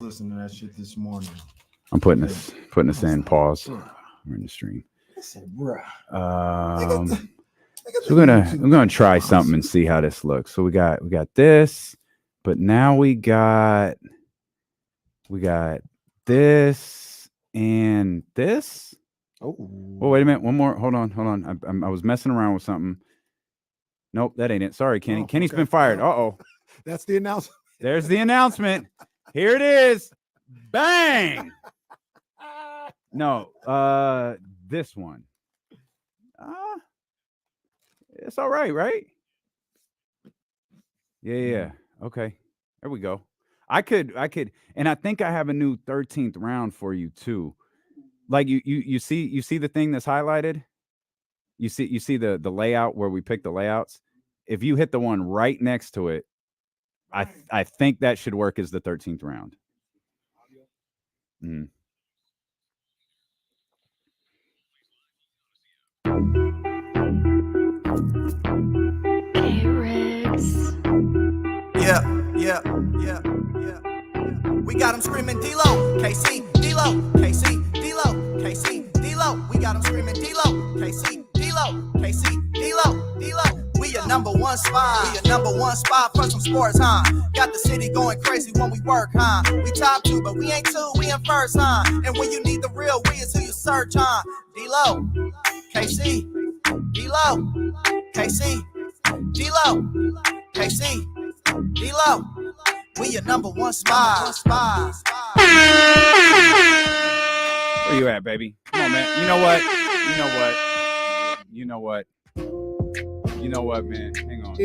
Listen to that shit this morning. I'm putting this in pause. We're in the stream. I said, bruh. So we're gonna try something and see how this looks. So we got this, but now we got this and this. Oh, wait a minute. One more. Hold on. I was messing around with something. Nope, that ain't it. Sorry, Kenny. Kenny's been fired. Uh-oh. That's the announcement. There's the announcement. Here it is. Bang. No, this one. It's all right? Yeah. Okay. There we go. I could, and I think I have a new 13th round for you too. Like you see the thing that's highlighted. You see the layout where we pick the layouts. If you hit the one right next to it, I think that should work as the 13th round. Mm. Yeah. We got them screaming D-Lo, KC, D-Lo, KC, D-Lo, KC, D-Lo. We got them screaming D-Lo, KC, D-Lo, KC, D-Lo, D-Lo. We your number one spot. We your number one spot for some sports, huh? Got the city going crazy when we work, huh? We top 2, but we ain't 2, we in first, huh? And when you need the real, we is who you search, huh? D-Lo, KC, D-Lo, KC, D-Lo, KC, D-Lo. We your number one spot. Where you at, baby? Come on, man. You know what, man? Hang on.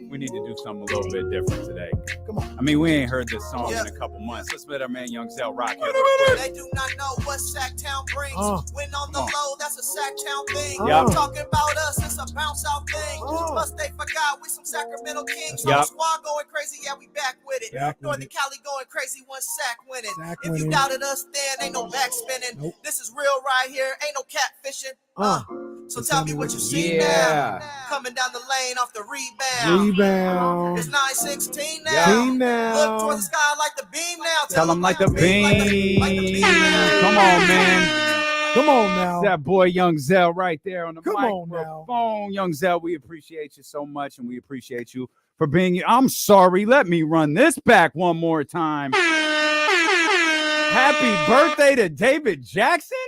We need to do something a little bit different today. Come on. I mean, we ain't heard this song in a couple months. Let's let our man Young Zell rock here. They do not know what Sacktown brings. When on the low, that's a Sacktown thing. Talking about us, it's a bounce out thing. Plus they forgot we some Sacramento Kings. So the squad going crazy, yeah, we back with it. Northern Cali going crazy, one sack winning. If you doubted us, then ain't no back spinning. Nope. This is real right here, ain't no catfishing. So tell me what you see now. Coming down the lane off the rebound. It's 9-16 now. Look towards the sky like the beam now. Tell them like the beam. Come on, man. Come on now. That boy Young Zell right there on the microphone. Now. Young Zell, we appreciate you so much, and we appreciate you for being here. I'm sorry. Let me run this back one more time. Happy birthday to David Jackson.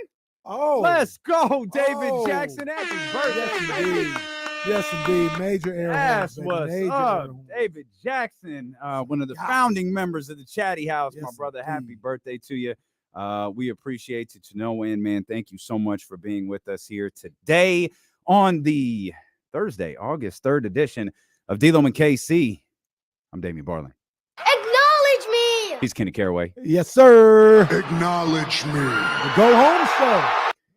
Oh, let's go, David Jackson. Happy birthday. Yes, indeed. Major air. That's what's up. David Jackson, one of the founding members of the Chatty House. Yes, my brother, happy birthday to you. We appreciate you to no end, man. Thank you so much for being with us here today on the Thursday, August 3rd edition of D-Lo and KC. I'm Damian Barlin. Acknowledge me. He's Kenny Caraway. Yes, sir. Acknowledge me. The go home show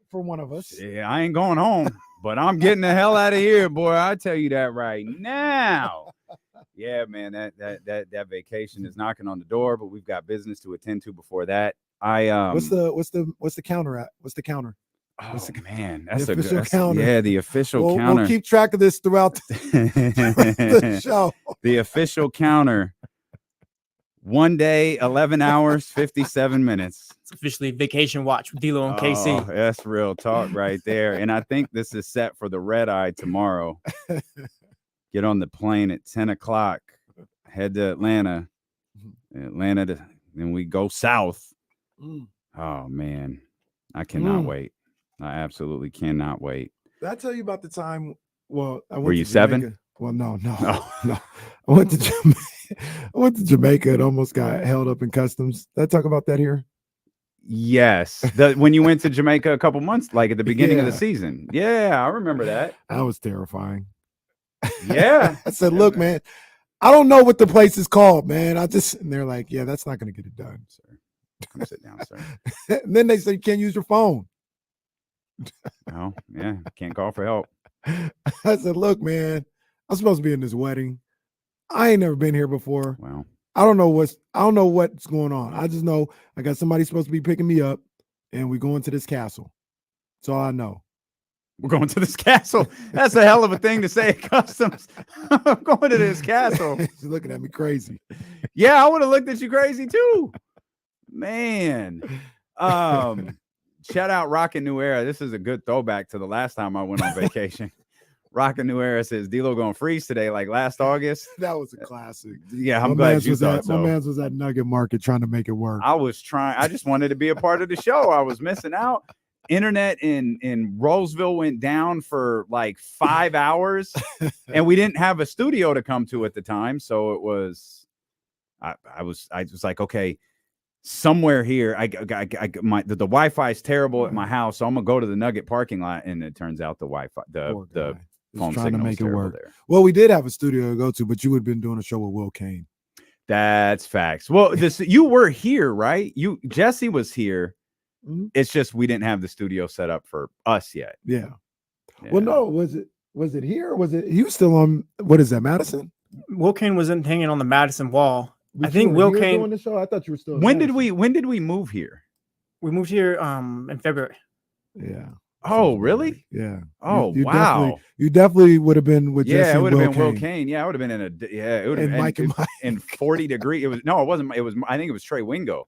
for one of us. Yeah, I ain't going home, but I'm getting the hell out of here, boy. I tell you that right now. Yeah, man, that vacation is knocking on the door, but we've got business to attend to before that. What's the counter at? What's the counter? Oh, man, that's the official counter. Yeah, the official counter. We'll keep track of this throughout the show. The official counter. 1 day, 11 hours, 57 minutes. It's officially vacation watch with D-Lo and KC. That's real talk right there. And I think this is set for the red eye tomorrow. Get on the plane at 10 o'clock. Head to Atlanta. Then we go south. Oh, man. I cannot wait. I absolutely cannot wait. Did I tell you about the time? Well, were you 7? Well, no. I went to Jamaica and almost got held up in customs. Did I talk about that here? Yes. When you went to Jamaica a couple months, like at the beginning of the season. Yeah, I remember that. That was terrifying. Yeah. I said, look, man, I don't know what the place is called, man. And they're like, yeah, that's not going to get it done, sir. Come sit down, sir. And then they said, you can't use your phone. Oh, yeah. Can't call for help. I said, look, man, I'm supposed to be in this wedding. I ain't never been here before. Wow. I don't know what's going on. I just know I got somebody supposed to be picking me up and we going to this castle. That's all I know. We're going to this castle. That's a hell of a thing to say at customs. I'm going to this castle. She's looking at me crazy. Yeah, I would have looked at you crazy too. Man. Shout out Rockin' New Era. This is a good throwback to the last time I went on vacation. Rockin' New Era says D-Lo gonna freeze today like last August. That was a classic. Yeah, I'm glad you thought so. My man's was at Nugget Market trying to make it work. I was trying. I just wanted to be a part of the show. I was missing out. Internet in Roseville went down for like 5 hours, and we didn't have a studio to come to at the time. So it was, I was like, okay, somewhere here, the Wi-Fi is terrible at my house, so I'm gonna go to the Nugget parking lot, and it turns out the Wi-Fi, the phone trying to signal make it work there. Well, we did have a studio to go to, but you would have been doing a show with Will Kane. That's facts. Well, you were here, right? Jesse was here. Mm-hmm. It's just we didn't have the studio set up for us yet. Yeah. Well, no, was it here? Or was it he was still on? What is that, Madison? Will Kane wasn't hanging on the Madison wall. But I think Will Kane doing the show. I thought you were still. When did we move here? We moved here in February. Yeah. Oh, really? Yeah. Oh, you wow. You definitely would have been with Jesse. Yeah, it would have been Will Kane. Kane. Yeah, I would have been it would have And been Mike and Mike. in 40 degree. It wasn't. It was. I think it was Trey Wingo.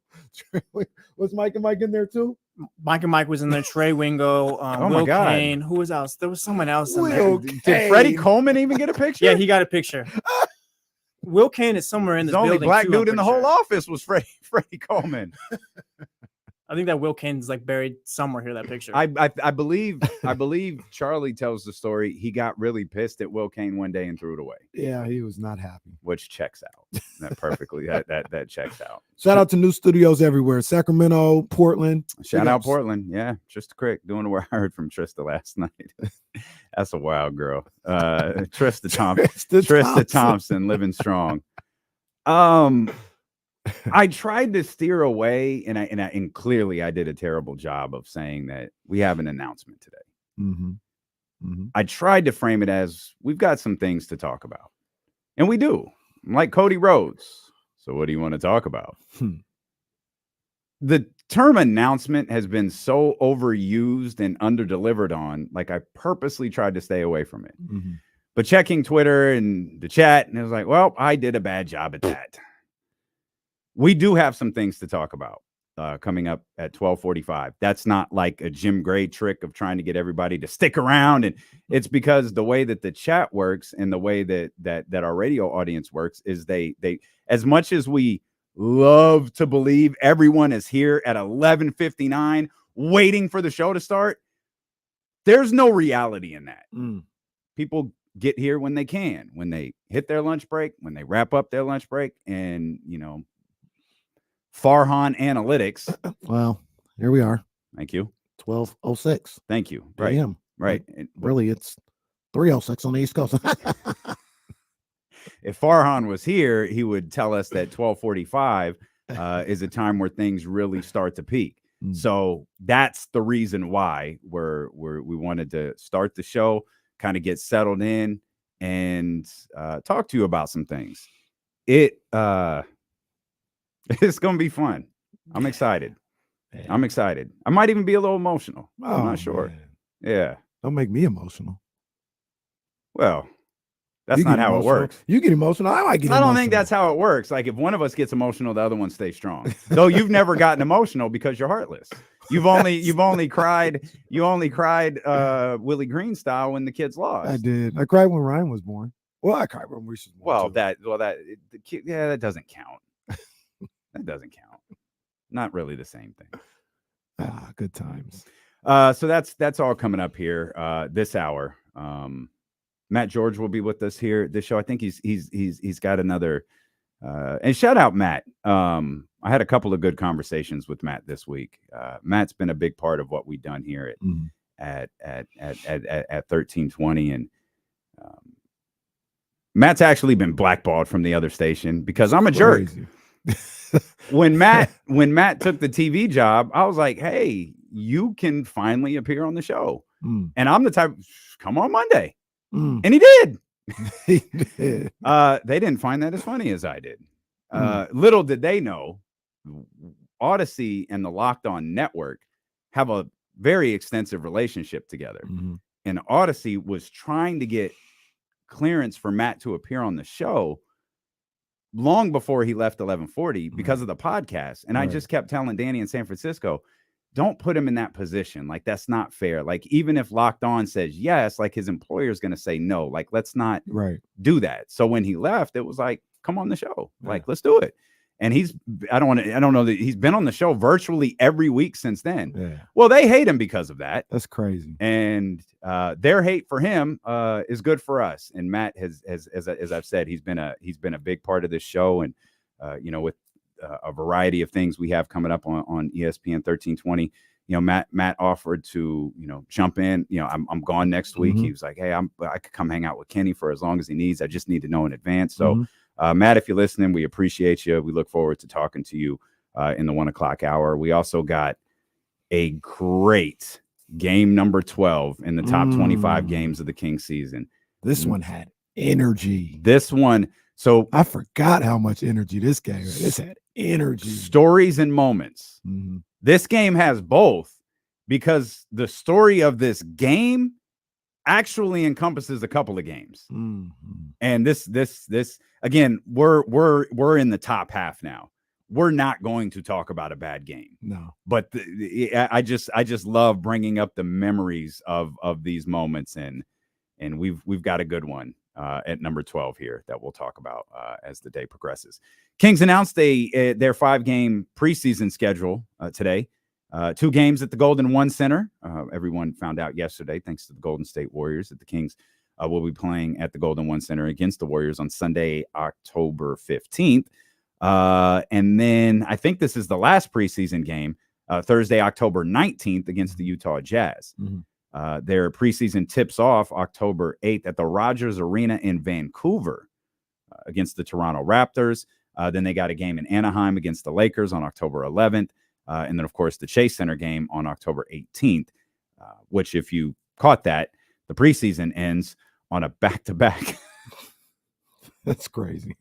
Was Mike and Mike in there too? Mike and Mike was in there. Trey Wingo. Oh Will my God. Kane. Who was else? There was someone else in Will there. Did Freddie Coleman even get a picture? Yeah, he got a picture. Will Kane is somewhere in this The only building. black too, dude I'm in the pretty whole sure. office was Freddie Coleman. I think that Will Kane's like buried somewhere here. That picture. I believe Charlie tells the story. He got really pissed at Will Kane one day and threw it away. Yeah, he was not happy. Which checks out. That perfectly. that checks out. Shout out to new studios everywhere. Sacramento, Portland. Shout out Portland. Yeah, just quick. Doing what I heard from Trista last night. That's a wild girl. Trista Thompson living strong. I tried to steer away, and clearly I did a terrible job of saying that we have an announcement today. Mm-hmm. Mm-hmm. I tried to frame it as we've got some things to talk about, and we do. Like Cody Rhodes. So what do you want to talk about? The term announcement has been so overused and underdelivered on. Like I purposely tried to stay away from it. Mm-hmm. But checking Twitter and the chat, and it was like, well, I did a bad job at that. We do have some things to talk about coming up at 12:45. That's not like a Jim Gray trick of trying to get everybody to stick around. And it's because the way that the chat works and the way that our radio audience works is they as much as we love to believe everyone is here at 11:59 waiting for the show to start, there's no reality in that. People get here when they can, when they hit their lunch break, when they wrap up their lunch break, and Farhan Analytics. Well, here we are. Thank you. 12:06. Thank you. Right. Right. Right. Really, it's 3:06 on the East Coast. If Farhan was here, he would tell us that 12:45 is a time where things really start to peak. So that's the reason why we wanted to start the show, kind of get settled in, and talk to you about some things. It's going to be fun. I'm excited. I'm excited. I might even be a little emotional. I'm not sure. Man. Yeah. Don't make me emotional. Well, that's You not get how it emotional. works. You get emotional. I might get I emotional. don't think that's how it works. Like if one of us gets emotional, the other one stays strong. Though you've never gotten emotional because you're heartless. You've only cried Willie Green style when the kids lost. I did. I cried when Ryan was born. Well, I cried when Reese was born. That doesn't count. That doesn't count. Not really the same thing. Good times. So that's all coming up here this hour. Matt George will be with us here this show. I think he's got another and shout out Matt. I had a couple of good conversations with Matt this week. Matt's been a big part of what we've done here at 1320, and Matt's actually been blackballed from the other station because I'm a jerk. When Matt took the TV job, I was like, hey, you can finally appear on the show. And I'm the type, come on Monday. And he did. He did. They didn't find that as funny as I did. Little did they know, Odyssey and the Locked On Network have a very extensive relationship together. and Odyssey was trying to get clearance for Matt to appear on the show long before he left 1140 because of the podcast. And I just kept telling Danny in San Francisco, don't put him in that position. Like, that's not fair. Like, even if Locked On says yes, like his employer is going to say no. Like, let's not do that. So when he left, it was like, come on the show. Like, let's do it. And I don't know that he's been on the show virtually every week since then. Yeah. Well, they hate him because of that. That's crazy. And their hate for him is good for us. And Matt has, as I've said, he's been a big part of this show. And with a variety of things we have coming up on ESPN 1320, Matt offered to jump in. I'm gone next week. He was like, hey, I could come hang out with Kenny for as long as he needs. I just need to know in advance. So. Matt, if you're listening, we appreciate you. We look forward to talking to you in the 1 o'clock hour. We also got a great game number 12 in the top 25 games of the Kings season. This one had energy. This one. So I forgot how much energy this game had. This had energy. Stories and moments. This game has both, because the story of this game actually encompasses a couple of games. And this again, we're in the top half now. We're not going to talk about a bad game. No. But I just love bringing up the memories of these moments, and we've got a good one at number 12 here that we'll talk about as the day progresses. Kings announced their 5-game preseason schedule today. 2 games at the Golden One Center. Everyone found out yesterday, thanks to the Golden State Warriors, that the Kings will be playing at the Golden One Center against the Warriors on Sunday, October 15th. And then I think this is the last preseason game, Thursday, October 19th against the Utah Jazz. Their preseason tips off October 8th at the Rogers Arena in Vancouver against the Toronto Raptors. Then they got a game in Anaheim against the Lakers on October 11th. And then, of course, the Chase Center game on October 18th, which, if you caught that, the preseason ends on a back-to-back. That's crazy.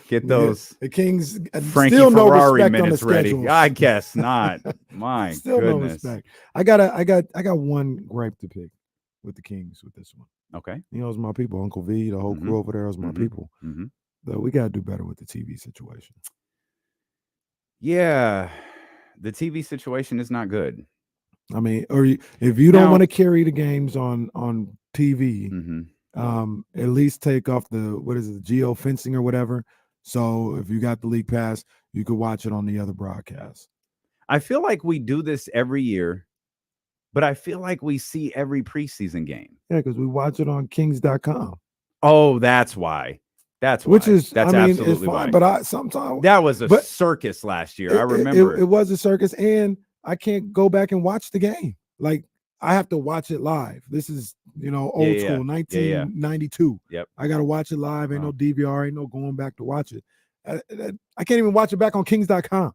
Get those the Kings Frankie still Ferrari no minutes ready. I guess not. My still goodness. No respect. I got one gripe to pick with the Kings with this one. Okay. It's my people, Uncle V, the whole crew over there is my people. But we got to do better with the TV situation. Yeah, the TV situation is not good. I mean, or if you don't want to carry the games on TV, at least take off the geo-fencing or whatever. So if you got the league pass, you could watch it on the other broadcast. I feel like we do this every year, but I feel like we see every preseason game. Yeah, because we watch it on Kings.com. Oh, that's why. That's absolutely fine, why. But sometimes that was a circus last year. I remember it was a circus, and I can't go back and watch the game. Like, I have to watch it live. This is old school, 1992. Yep. I got to watch it live. Ain't no DVR. Ain't no going back to watch it. I can't even watch it back on Kings.com.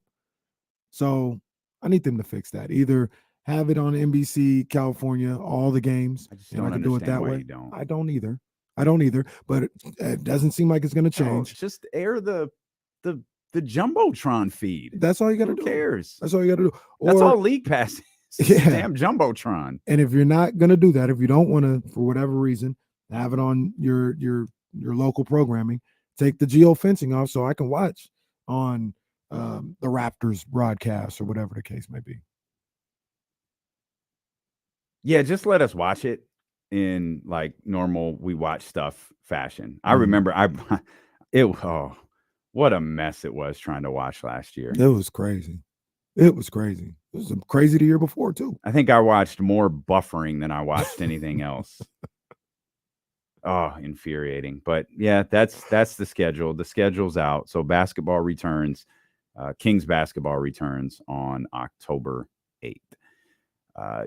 So I need them to fix that. Either have it on NBC California, all the games, and I can do it that way. I don't either. But it doesn't seem like it's going to change. Just air the Jumbotron feed. That's all you got to do. Who cares? That's all you got to do. That's all League Pass is. Damn Jumbotron. And if you're not going to do that, if you don't want to, for whatever reason, have it on your local programming, take the geo-fencing off so I can watch on the Raptors broadcast or whatever the case may be. Yeah, just let us watch it in like normal we watch stuff fashion. I remember what a mess it was trying to watch last year. It was crazy. It was crazy the year before too. I think I watched more buffering than I watched anything else. Oh, infuriating. But yeah, that's the schedule. The schedule's out. So basketball returns, Kings basketball returns on October 8th.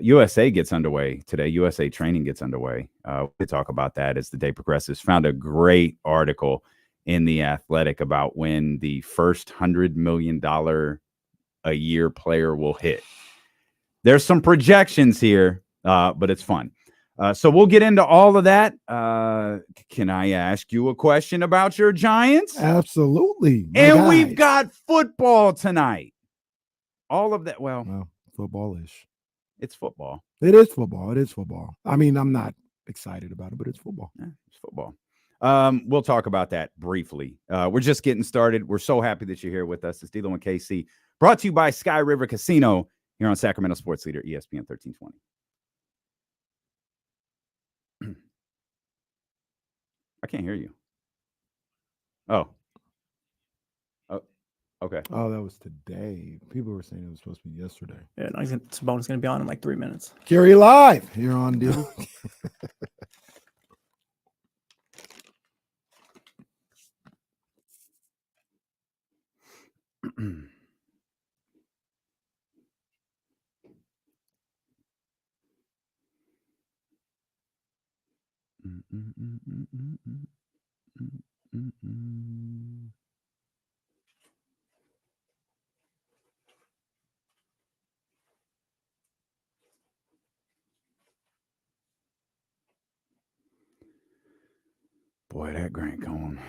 USA gets underway today. USA training gets underway. We'll talk about that as the day progresses. Found a great article in The Athletic about when the first $100 million a year player will hit. There's some projections here, but it's fun. So we'll get into all of that. Can I ask you a question about your Giants? Absolutely. And we've got football tonight. All of that. Well, football-ish. It's football. It is football. It is football. I mean, I'm not excited about it, but it's football. Yeah, it's football. We'll talk about that briefly. We're just getting started. We're so happy that you're here with us. It's D'Lo and KC, brought to you by Sky River Casino here on Sacramento Sports Leader, ESPN 1320. I can't hear you. Oh, okay. Oh, that was today. People were saying it was supposed to be yesterday. Yeah, no, Sabonis going to be on in like 3 minutes. Kerry live here on Deal. Boy, that Grant Cohn.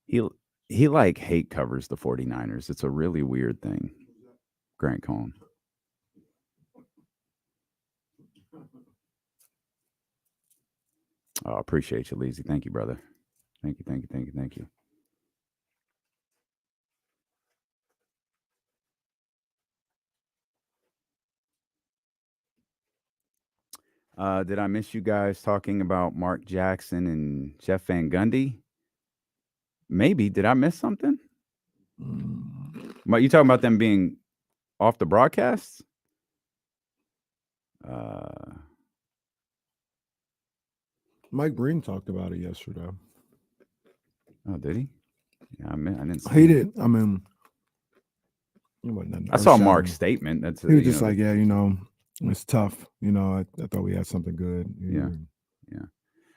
He like hate covers the 49ers. It's a really weird thing. Grant Cohn. Oh, appreciate you, Leezy. Thank you, brother. Thank you. Did I miss you guys talking about Mark Jackson and Jeff Van Gundy? Maybe. Did I miss something? But you talking about them being off the broadcast? Mike Breen talked about it yesterday. Oh, did he? Yeah, I didn't see He it. did. I mean, I saw Mark's statement. That's he was just like, yeah, it's tough. I thought we had something good. Yeah.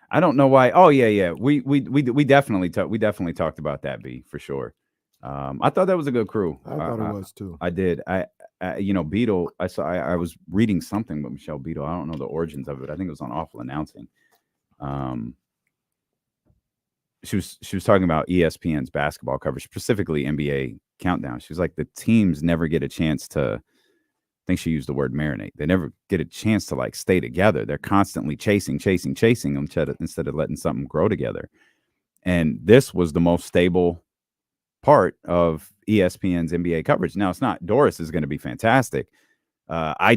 I don't know why. Oh yeah. We definitely talked about that, B, for sure. I thought that was a good crew. I thought it was too. I did. Beadle. I was reading something with Michelle Beadle. I don't know the origins of it. I think it was on Awful Announcing. She was talking about ESPN's basketball coverage, specifically NBA Countdown. She was like, the teams never get a chance to. I think she used the word marinate. They never get a chance to like stay together. They're constantly chasing them instead of letting something grow together. And this was the most stable part of ESPN's NBA coverage. Now it's not. Doris is going to be fantastic. I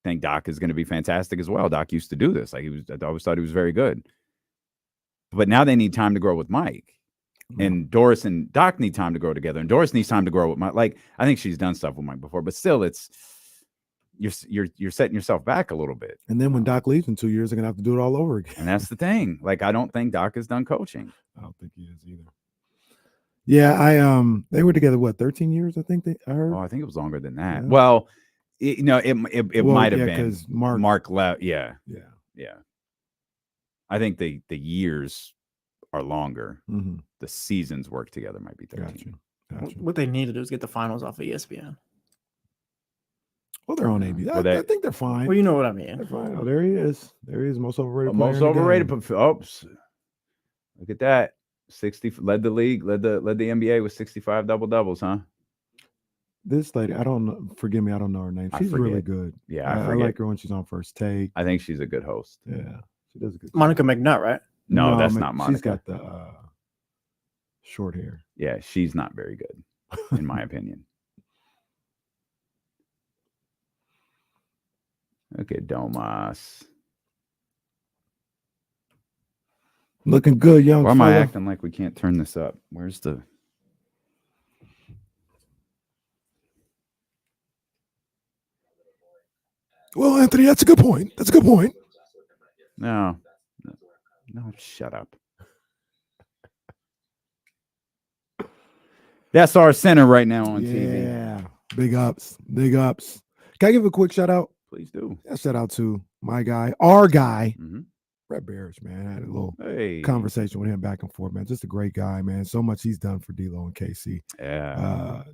think Doc is going to be fantastic as well. Doc used to do this. I always thought he was very good. But now they need time to grow with Mike. And Doris and Doc need time to grow together, and Doris needs time to grow with Mike. Like, I think she's done stuff with Mike before, but still, it's you're setting yourself back a little bit. And then when Doc leaves in 2 years, they're gonna have to do it all over again. And that's the thing. Like, I don't think Doc is done coaching. I don't think he is either. Yeah, they were together 13 years. I think I heard. Oh, I think it was longer than that. Yeah. Well, it might have been because Mark left. Yeah. Yeah. I think the years are longer. Mm-hmm. The seasons work together might be 13. Gotcha. What they need to do is get the finals off of ESPN. Well, they're on AB. Well, I think they're fine. Well, you know what I mean. They're fine. Oh, there he is. Most overrated. Most player in the overrated. game. Oops. Look at that. 60 led the league, led the NBA with 65 double doubles, huh? This lady, I don't know. Forgive me, I don't know her name. I She's really forget. good. Yeah, I I forget. like her when she's on First Take. I think she's a good host. Yeah, she does a good. Monica McNutt, right? No, that's man, not Monica. She's got the short hair. Yeah, she's not very good, in my opinion. Look at Domas. Looking good, young. Why am I fella. acting like we can't turn this up? Where's the... Well, Anthony, that's a good point. No, shut up. That's our center right now on TV. Yeah, big ups. Can I give a quick shout out? Please do. Yeah, shout out to my guy, our guy, Mm-hmm. Brett Barish, man. I had a little Hey. conversation with him back and forth, man. Just a great guy, man. So much he's done for D'Lo and KC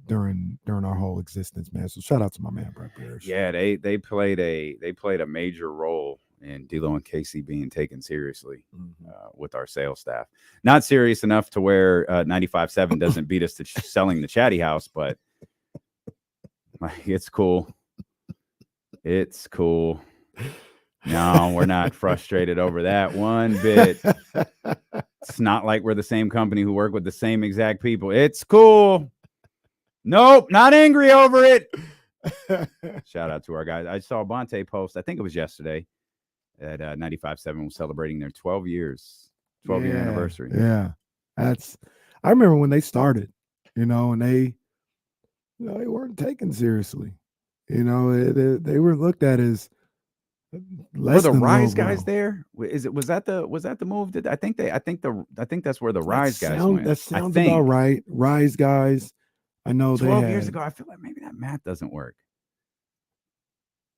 during our whole existence, man. So shout out to my man, Brett Barish. Yeah, they played a major role in D'Lo and Casey being taken seriously with our sales staff. Not serious enough to where 95.7 doesn't beat us to selling the Chatty House, but like, it's cool. It's cool. No, we're not frustrated over that one bit. It's not like we're the same company who work with the same exact people. It's cool. Nope, not angry over it. Shout out to our guys. I saw Bonte post, I think it was yesterday, at 95.7 was celebrating their 12 year anniversary. Yeah. I remember when they started, and they weren't taken seriously. They were looked at as less Were the than Rise lowbrow. guys there? Was that the move? I think that's where the Rise guys went. That sounds about right. Rise guys. I know 12 years ago. I feel like maybe that math doesn't work.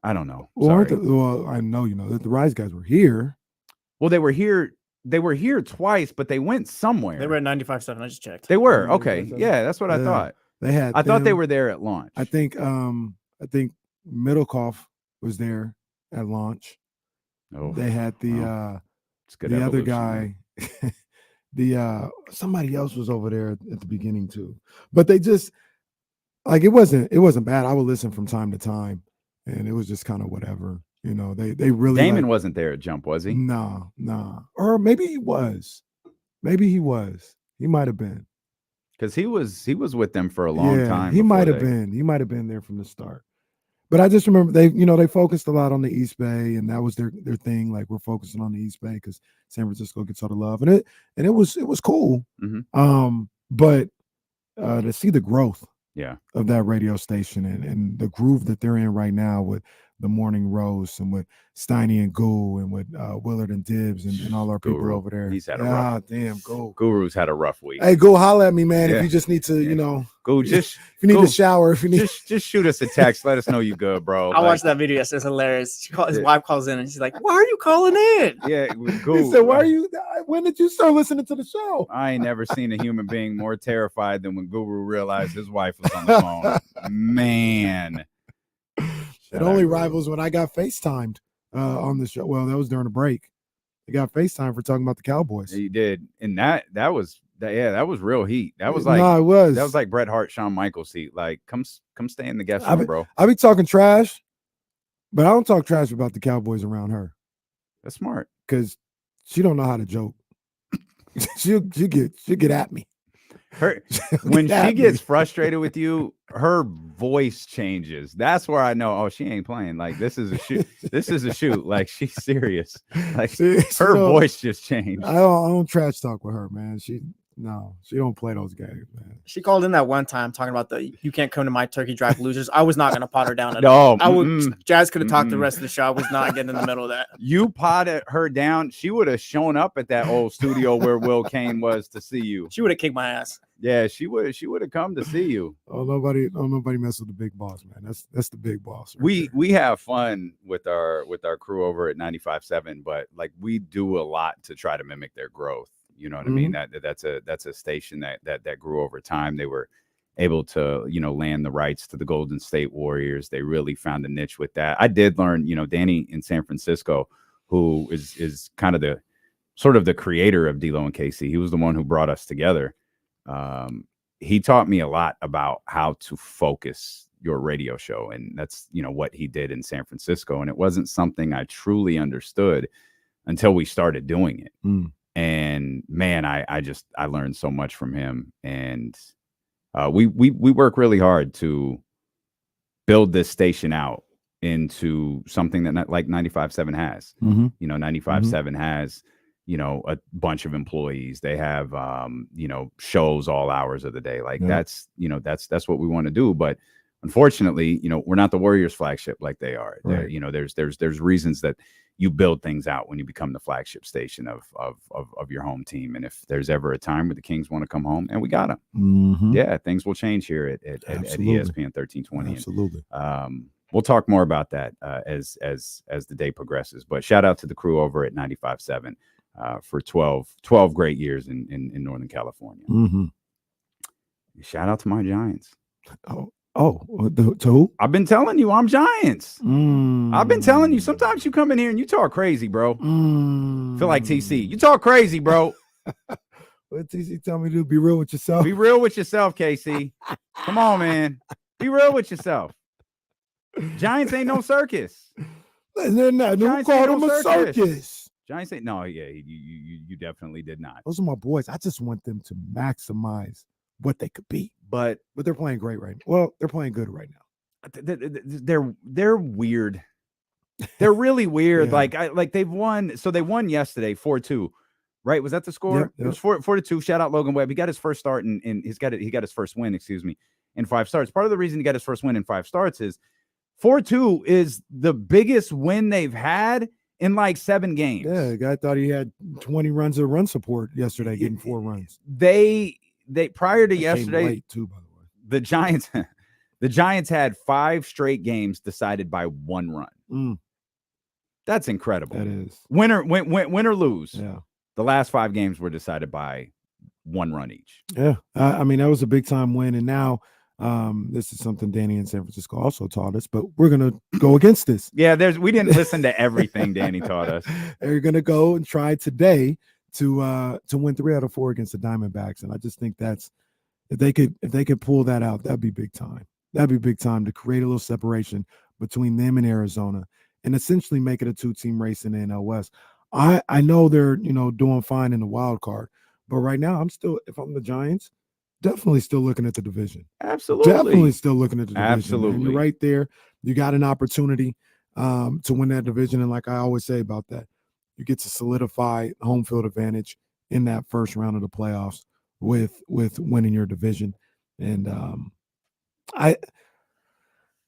I don't know. Well, I know that the Rise guys were here. Well, they were here. They were here twice, but they went somewhere. They were at 95.7. I just checked. They were okay. Yeah, that's what I thought. They had. I thought they were there at launch. I think Middlecoff was there at launch. Oh, they had it's good. The other guy. Somebody else was over there at the beginning too, but they just it wasn't bad. I would listen from time to time, and it was just kind of whatever. They really. Damon wasn't there at Jump, was he? No, or maybe he was. He might have been, because he was with them for a long time. He might have been. He might have been there from the start. But I just remember they focused a lot on the East Bay, and that was their thing. Like, we're focusing on the East Bay because San Francisco gets all the love, and it was cool. Mm-hmm. But to see the growth, of that radio station and the groove that they're in right now with the Morning Roast and with Steiny and Goo and with Willard and Dibbs and all our people Guru. over there. He's had a rough. Damn, Goo. Guru's had a rough week. Hey, Goo, holla at me, man. If you just need to, Goo, just if you need to shower, if you need just shoot us a text. Let us know you good, bro. I watched that video yesterday. It's hilarious. His wife calls in and she's like, "Why are you calling in?" Yeah, Goo. He said, "Why are you? When did you start listening to the show?" I ain't never seen a human being more terrified than when Guru realized his wife was on the phone. Man. It only rivals when I got FaceTimed on the show. Well, that was during a break. They got FaceTime for talking about the Cowboys. He did. And that was real heat. That was like it was. That was like Bret Hart, Shawn Michaels heat. Like, come stay in the guest room, bro. I be talking trash, but I don't talk trash about the Cowboys around her. That's smart. Because she don't know how to joke. she'll get at me. When she gets frustrated with you, her voice changes. That's where I know, she ain't playing. Like, this is a shoot. This is a shoot. Like, she's serious. Like, her voice just changed. I don't trash talk with her, man. She don't play those games, man. She called in that one time talking about you can't come to my turkey drive losers. I was not going to pot her down at all. I would. Jazz could have talked the rest of the show. I was not getting in the middle of that. You potted her down. She would have shown up at that old studio where Will Kane was to see you. She would have kicked my ass. Yeah, she would have come to see you. Nobody mess with the big boss, man. That's the big boss. Right, we have fun with our crew over at 95.7, but like, we do a lot to try to mimic their growth. You know what I mean? That's a station that grew over time. They were able to, land the rights to the Golden State Warriors. They really found a niche with that. I did learn, Danny in San Francisco, who is kind of the creator of D-Lo and KC. He was the one who brought us together. He taught me a lot about how to focus your radio show. And that's, what he did in San Francisco. And it wasn't something I truly understood until we started doing it. And man, I learned so much from him. And we work really hard to build this station out into something that like 95.7 has. 95.7 has, a bunch of employees. They have shows all hours of the day. Like, that's what we want to do. But unfortunately, we're not the Warriors flagship like they are. Right. There's reasons that you build things out when you become the flagship station of your home team. And if there's ever a time where the Kings want to come home, and we got them, things will change here at ESPN 1320. Absolutely. And, we'll talk more about that as the day progresses. But shout out to the crew over at 95.7 for 12 great years in Northern California. Shout out to my Giants. To who? I've been telling you, I'm Giants. I've been telling you. Sometimes you come in here and you talk crazy, bro. Feel like TC. You talk crazy, bro. What TC tell me to do? Be real with yourself. Be real with yourself, KC. Come on, man. Be real with yourself. Giants ain't no circus. They're not. Who Giants called ain't them no a circus. circus? Giants ain't. No, yeah, you definitely did not. Those are my boys. I just want them to maximize what they could be. But they're playing great right now. Well, they're playing good right now. They're weird. They're really weird. Yeah. Like they've won. So they won yesterday 4-2. Right? Was that the score? Yep. It was 4-2. Shout out Logan Webb. He got his first start and he got his first win, in 5 starts. Part of the reason he got his first win in 5 starts is 4-2 is the biggest win they've had in like 7 games. Yeah, the guy thought he had 20 runs of run support yesterday, getting 4 runs. They prior to yesterday, late too, by the way. The Giants had 5 straight games decided by 1 run. That's incredible. That is. Win or lose. Yeah. The last 5 games were decided by 1 run each. Yeah. I mean, that was a big time win. And now this is something Danny in San Francisco also taught us, but we're going to go against this. Yeah, we didn't listen to everything Danny taught us. They're going to go and try today to win 3 out of 4 against the Diamondbacks. And I just think that's, if they could pull that out, that'd be big time. That'd be big time to create a little separation between them and Arizona and essentially make it a 2-team race in the NL West. I know they're, doing fine in the wild card, but right now if I'm the Giants, definitely still looking at the division. Absolutely. Definitely still looking at the division. Absolutely. And you're right there. You got an opportunity to win that division. And like I always say about that, you get to solidify home field advantage in that first round of the playoffs with winning your division. And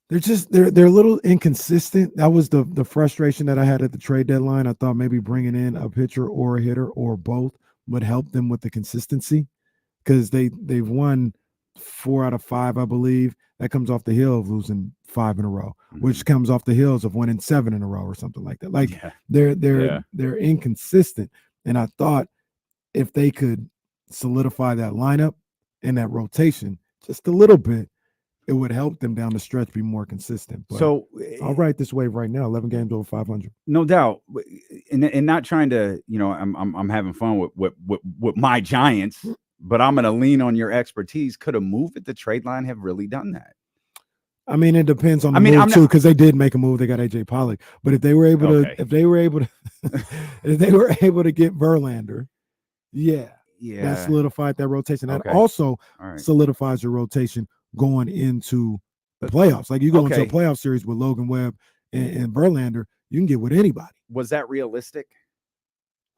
they're a little inconsistent. That was the frustration that I had at the trade deadline. I thought maybe bringing in a pitcher or a hitter or both would help them with the consistency, because they've won 4 out of 5, I believe. That comes off the heel of losing 5 in a row, which comes off the heels of winning 7 in a row or something like that. Like they're inconsistent. And I thought if they could solidify that lineup and that rotation just a little bit, it would help them down the stretch be more consistent. But so I'll ride this wave right now. 11 games over 500. No doubt, and not trying to, I'm having fun with my Giants, but I'm going to lean on your expertise. Could a move at the trade line have really done that? I mean, it depends on the move too, because they did make a move. They got AJ Pollock, but if they were able to get Verlander, that solidified that rotation. That also solidifies your rotation going into the playoffs. Like you go into a playoff series with Logan Webb and Verlander, you can get with anybody. Was that realistic?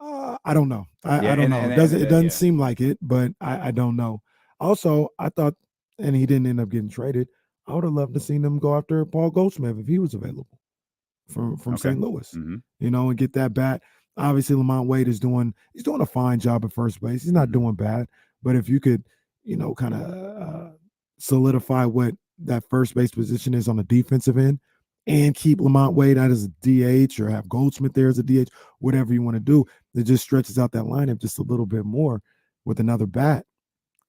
I don't know. I don't know. It doesn't seem like it, but I don't know. Also, I thought, and he didn't end up getting traded, I would have loved to seen them go after Paul Goldschmidt if he was available from St. Louis, and get that bat. Obviously, Lamont Wade he's doing a fine job at first base. He's not doing bad, but if you could, kind of solidify what that first base position is on the defensive end and keep Lamont Wade out as a DH or have Goldschmidt there as a DH, whatever you want to do, it just stretches out that lineup just a little bit more with another bat.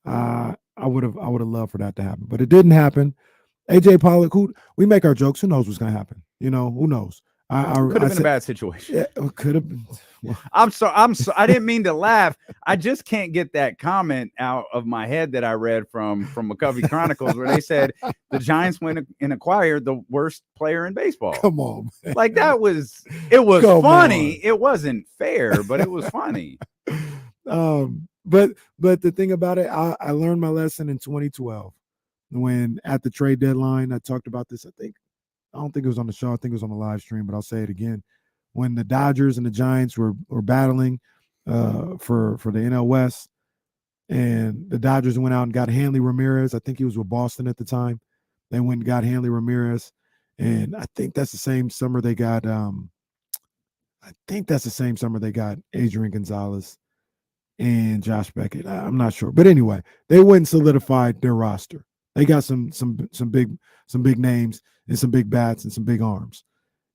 I would have loved for that to happen, but it didn't happen. AJ Pollock, we make our jokes. Who knows what's going to happen? Who knows? Could have been a bad situation. Yeah, it could have been. Well, I'm sorry. I didn't mean to laugh. I just can't get that comment out of my head that I read from McCovey Chronicles where they said the Giants went and acquired the worst player in baseball. Come on, man. Like it was funny. It wasn't fair, but it was funny. But the thing about it, I learned my lesson in 2012 when at the trade deadline, I talked about this. I don't think it was on the show. I think it was on the live stream, but I'll say it again. When the Dodgers and the Giants were battling for the NL West, and the Dodgers went out and got Hanley Ramirez. I think he was with Boston at the time. They went and got Hanley Ramirez, and I think that's the same summer they got. Adrian Gonzalez and Josh Beckett. I'm not sure, but anyway, they went and solidified their roster. They got some big names and some big bats and some big arms.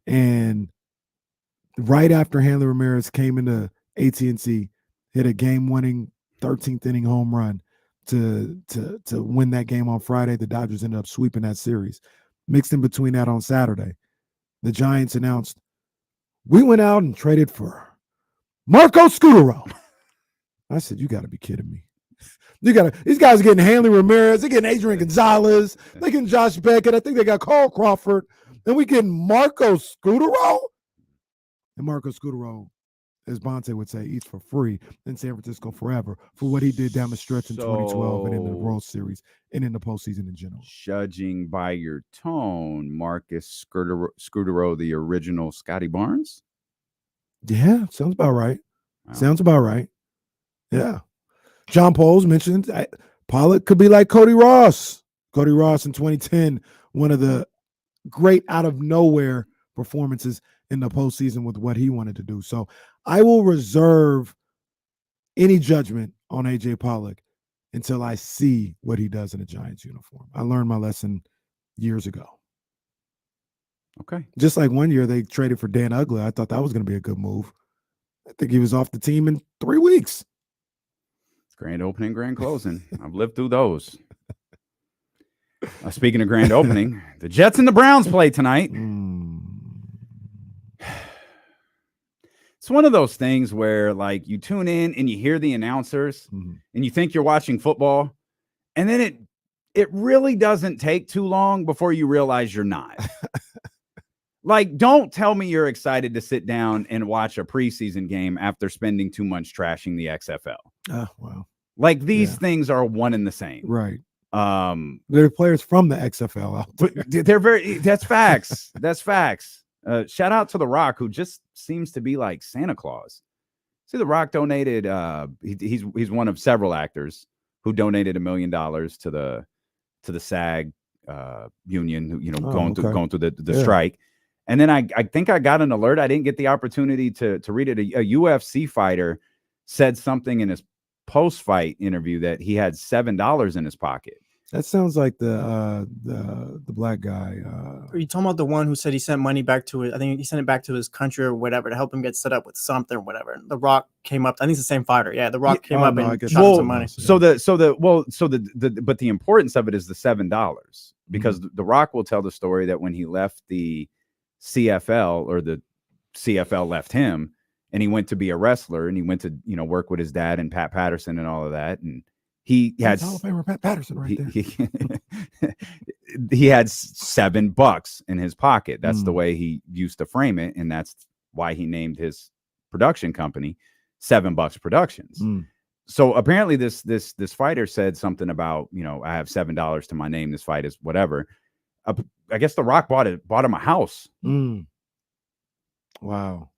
And right after Hanley Ramirez came into AT&T, hit a game-winning 13th inning home run to win that game on Friday, the Dodgers ended up sweeping that series. Mixed in between that on Saturday, the Giants announced, we went out and traded for Marco Scutaro. I said, you got to be kidding me. These guys are getting Hanley Ramirez, they're getting Adrian Gonzalez, they're getting Josh Beckett. I think they got Carl Crawford. Then we get Marco Scudero. And Marco Scudero, as Bonte would say, eats for free in San Francisco forever for what he did down the stretch in 2012 and in the World Series and in the postseason in general. Judging by your tone, Marcus Scudero, the original Scotty Barnes? Yeah, sounds about right. Wow. Sounds about right. Yeah. John Poles mentioned Pollock could be like Cody Ross. Cody Ross in 2010, one of the great out of nowhere performances in the postseason with what he wanted to do. So I will reserve any judgment on AJ Pollock until I see what he does in a Giants uniform. I learned my lesson years ago. Okay. Just like one year they traded for Dan Uggla. I thought that was going to be a good move. I think he was off the team in 3 weeks. Grand opening, grand closing. I've lived through those. Speaking of grand opening, the Jets and the Browns play tonight. It's one of those things where, like, you tune in and you hear the announcers and you think you're watching football, and then it really doesn't take too long before you realize you're not. Like, don't tell me you're excited to sit down and watch a preseason game after spending 2 months trashing the XFL. Oh, wow. Like, these things are one and the same. Right. They're players from the XFL out there. That's facts. That's facts. Shout out to The Rock, who just seems to be like Santa Claus. See, The Rock donated, he's one of several actors who donated $1 million to the SAG union, going through the strike. And then I think I got an alert. I didn't get the opportunity to read it. A UFC fighter said something in his post-fight interview that he had $7 in his pocket. That sounds like the black guy. Are you talking about the one who said he sent money back to it? I think he sent it back to his country or whatever to help him get set up with something or whatever. The Rock came up. I think it's the same fighter. Yeah, The Rock came up and shot him some money. But the importance of it is the $7 because The Rock will tell the story that when he left the CFL, or the CFL left him, and he went to be a wrestler, and he went to work with his dad and Pat Patterson and all of that, and he had Hall of Famer Pat Patterson right there. He had $7 in his pocket. That's the way he used to frame it, and that's why he named his production company $7 Productions. So apparently this fighter said something about, I have $7 to my name. This fight is whatever. I guess The Rock bought him a house. Wow.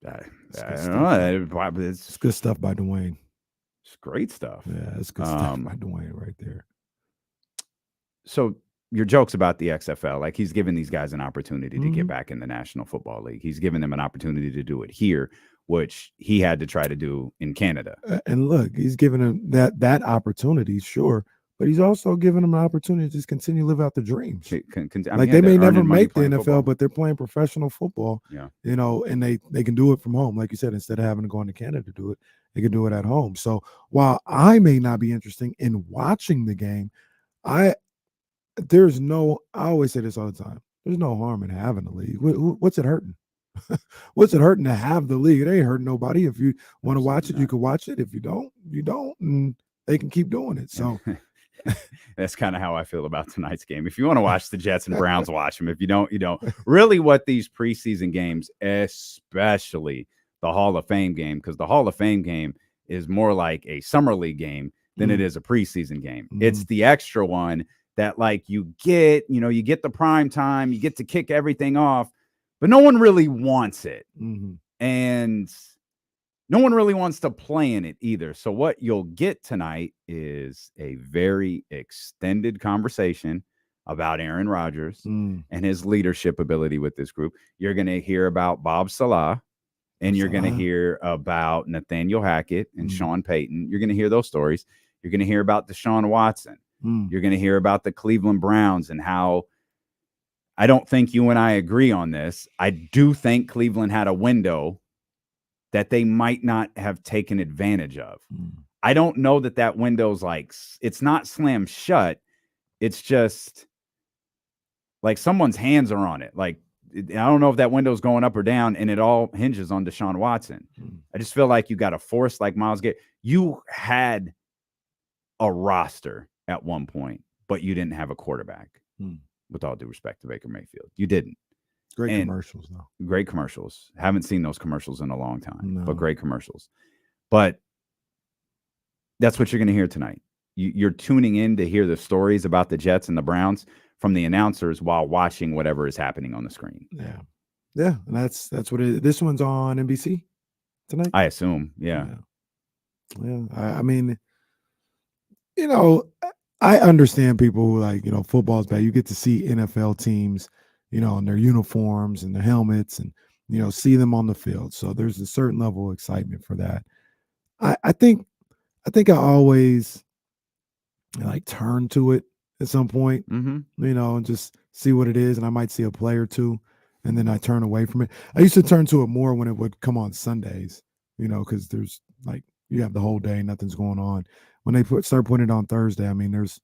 I don't know. It's good stuff by Dwayne. It's great stuff. Yeah, it's good stuff by Dwayne right there. So your jokes about the XFL, like, he's giving these guys an opportunity to get back in the National Football League. He's giving them an opportunity to do it here, which he had to try to do in Canada. And look, he's giving them that opportunity, sure. But he's also giving them an opportunity to just continue to live out the dreams. They may never make the NFL, football, but they're playing professional football. Yeah, and they can do it from home, like you said. Instead of having to go into Canada to do it, they can do it at home. So while I may not be interested in watching the game, I always say this all the time. There's no harm in having the league. What's it hurting? What's it hurting to have the league? It ain't hurting nobody. If you want to watch it, you can watch it. If you don't, you don't, and they can keep doing it. So. That's kind of how I feel about tonight's game. If you want to watch the Jets and Browns, watch them. If you don't, you don't. Really, what these preseason games, especially the Hall of Fame game, because the Hall of Fame game is more like a summer league game than it is a preseason game. It's the extra one that, like, you get the prime time, you get to kick everything off, but no one really wants it. And no one really wants to play in it either. So what you'll get tonight is a very extended conversation about Aaron Rodgers and his leadership ability with this group. You're going to hear about Bob Salah, and you're going to hear about Nathaniel Hackett and Sean Payton. You're going to hear those stories. You're going to hear about Deshaun Watson. You're going to hear about the Cleveland Browns and how, I don't think you and I agree on this, I do think Cleveland had a window that they might not have taken advantage of. I don't know that window's like, it's not slammed shut. It's just like someone's hands are on it. Like, I don't know if that window's going up or down, and it all hinges on Deshaun Watson. I just feel like you got a force like Myles Garrett. You had a roster at one point, but you didn't have a quarterback. with all due respect to Baker Mayfield. You didn't. Great And commercials, though. Great commercials. Haven't seen those commercials in a long time, No. but great commercials. But that's what you're going to hear tonight. You're tuning in to hear the stories about the Jets and the Browns from the announcers while watching whatever is happening on the screen. Yeah. Yeah. And that's what it is. This one's on NBC tonight. I assume. Yeah. Yeah. I mean, you know, I understand people who like, you know, football's bad. You get to see NFL teams, you know, in their uniforms and their helmets and, you know, see them on the field. So there's a certain level of excitement for that. I think I always like turn to it at some point, you know, and just see what it is. And I might see a play or two, and then I turn away from it. I used to turn to it more when it would come on Sundays, you know, because there's like, you have the whole day, nothing's going on. When they start putting it on Thursday, I mean, there's,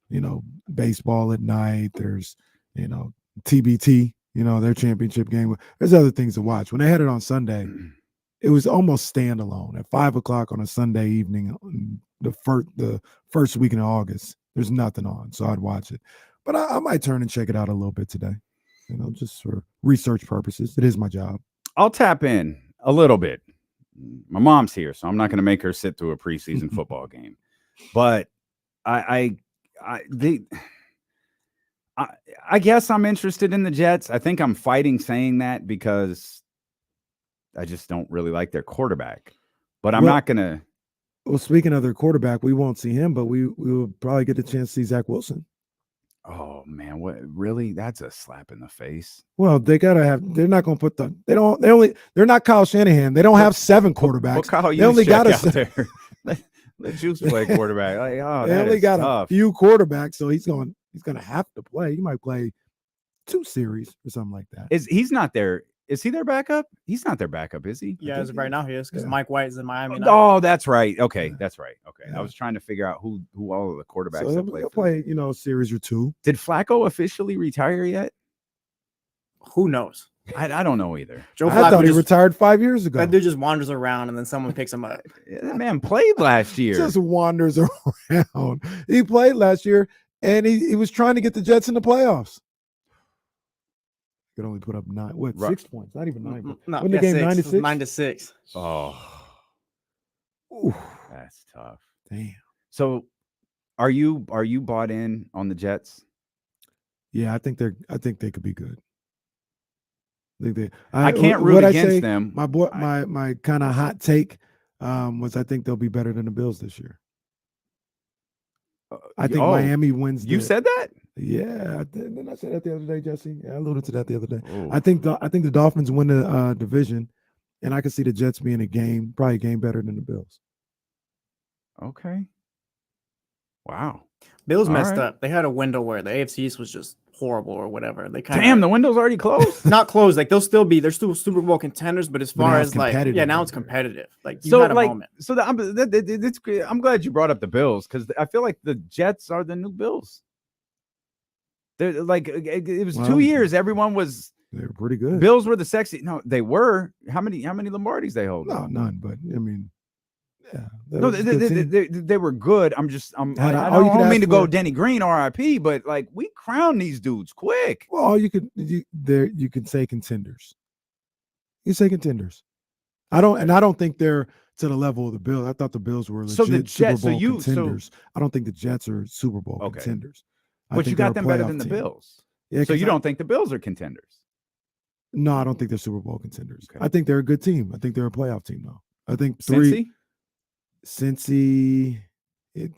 you know, baseball at night. There's, you know, TBT, you know, their championship game. There's other things to watch. When they had it on Sunday, it was almost standalone at 5:00 on a Sunday evening, the first weekend of August. There's nothing on, so I'd watch it. But I might turn and check it out a little bit today, you know, just for research purposes. It is my job. I'll tap in a little bit. My mom's here, so I'm not going to make her sit through a preseason football game. But I guess I'm interested in the Jets. I think I'm fighting saying that because I just don't really like their quarterback. But I'm not going to. Well, speaking of their quarterback, we won't see him, but we will probably get a chance to see Zach Wilson. Oh man, what really? That's a slap in the face. Well, they gotta have. They're not going to put they're not Kyle Shanahan. They don't have 7 quarterbacks. Kyle, they only got out there. Let Juice play quarterback. Like, they only got tough. A few quarterbacks, so he's going to have to play. He might play 2 series or something like that. He's not there? Is he their backup? He's not their backup, is he? Yeah, as of right now he is, because Mike White is in Miami now. Oh, that's right. Okay, that's right. Okay, I was trying to figure out who all of the quarterbacks so that play, you know, a series or 2. Did Flacco officially retire yet? Who knows? I don't know either. I thought he retired 5 years ago. That dude just wanders around and then someone picks him up. That man played last year. Just wanders around. He played last year, and he was trying to get the Jets in the playoffs. Could only put up 6 points, not even 9. No, when the game 9-6, 9-6. Oh, ooh, that's tough. Damn. So, are you bought in on the Jets? Yeah, I think they could be good. I can't root against them. My kind of hot take was I think they'll be better than the Bills this year. I think Miami wins. You said that? Yeah, didn't I say that the other day, Jesse? Yeah, I alluded to that the other day. Ooh. I think the Dolphins win the division, and I can see the Jets being probably a game better than the Bills. Okay. Wow. Bills messed up. They had a window where the AFC East was just horrible or whatever. They the window's already closed. Not closed. Like they're still Super Bowl contenders, but as far as like now it's competitive. Like you had a moment. So I'm glad you brought up the Bills because I feel like the Jets are the new Bills. They're like it was 2 years. Everyone was. They were pretty good. Bills were the sexy. No, they were. How many Lombardis they hold? No, none. But I mean. Yeah, no, they were good. I don't mean to go Denny Green, RIP, but like we crown these dudes quick. Well, you could say contenders. You say contenders. I don't think they're to the level of the Bills. I thought the Bills were legit Super Bowl contenders. I don't think the Jets are Super Bowl contenders. But you got them better than the Bills. Yeah, so you don't think the Bills are contenders? No, I don't think they're Super Bowl contenders. Okay. I think they're a good team. I think they're a playoff team, though. I think Cincy,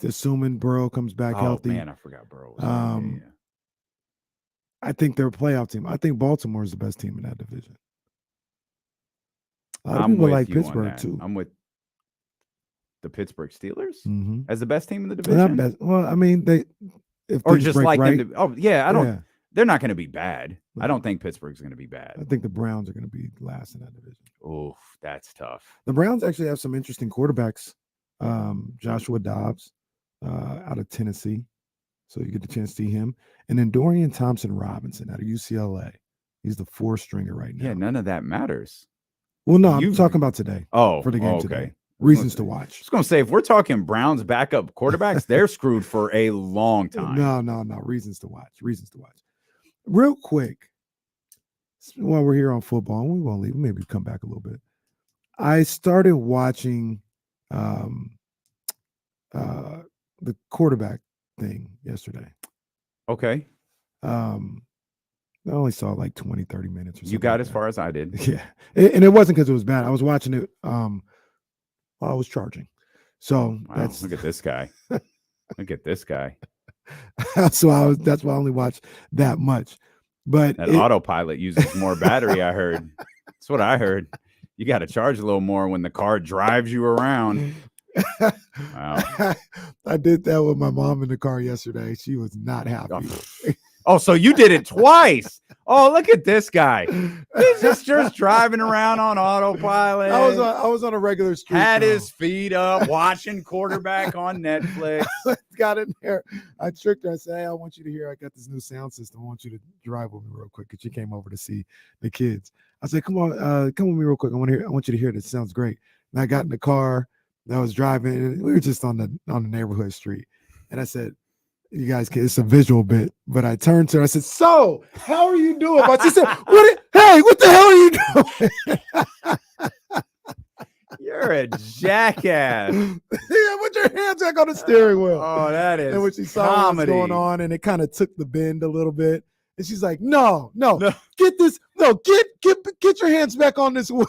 assuming Burrow comes back healthy. Man, I forgot Burrow. I think they're a playoff team. I think Baltimore is the best team in that division. A lot of people like Pittsburgh too. I'm with the Pittsburgh Steelers as the best team in the division. Well, I mean, they're not going to be bad. I don't think Pittsburgh's going to be bad. I think the Browns are going to be last in that division. Oh, that's tough. The Browns actually have some interesting quarterbacks. Joshua Dobbs out of Tennessee. So you get the chance to see him. And then Dorian Thompson-Robinson out of UCLA. He's the 4th-stringer right now. Yeah, none of that matters. Well, no, I'm talking about today. For the game today. Reasons to watch. I was going to say, if we're talking Browns backup quarterbacks, they're screwed for a long time. No. Reasons to watch. real quick, while we're here on football, and we won't leave. Maybe come back a little bit. I started watching the quarterback thing yesterday. Okay. I only saw like 20, 30 minutes or something. You got like as that. far as I did. Yeah. And it wasn't because it was bad. I was watching it while I was charging. So Wow, look at this guy. Look at this guy. so that's why I only watched that much. But That autopilot uses more battery, I heard. That's what I heard. You got to charge a little more when the car drives you around. Wow. I did that with my mom in the car yesterday. She was not happy. Oh, so you did it twice. Oh, look at this guy. He's just driving around on autopilot. I was on a regular street. Had his feet up, watching quarterback on Netflix. Got in there. I tricked her. I said, hey, I want you to hear. I got this new sound system. I want you to drive with me real quick because she came over to see the kids. I said, come on, come with me real quick. I want you to hear this. It sounds great. And I got in the car. I was driving. And we were just on the neighborhood street. And I said, you guys, it's a visual bit, but I turned to her. I said, so how are you doing? But she said, hey, what the hell are you doing? You're a jackass. Yeah, put your hands back on the steering wheel. Oh, that is and when she saw comedy. what was going on, and it kind of took the bend a little bit, and she's like, no, get this, get your hands back on this wheel.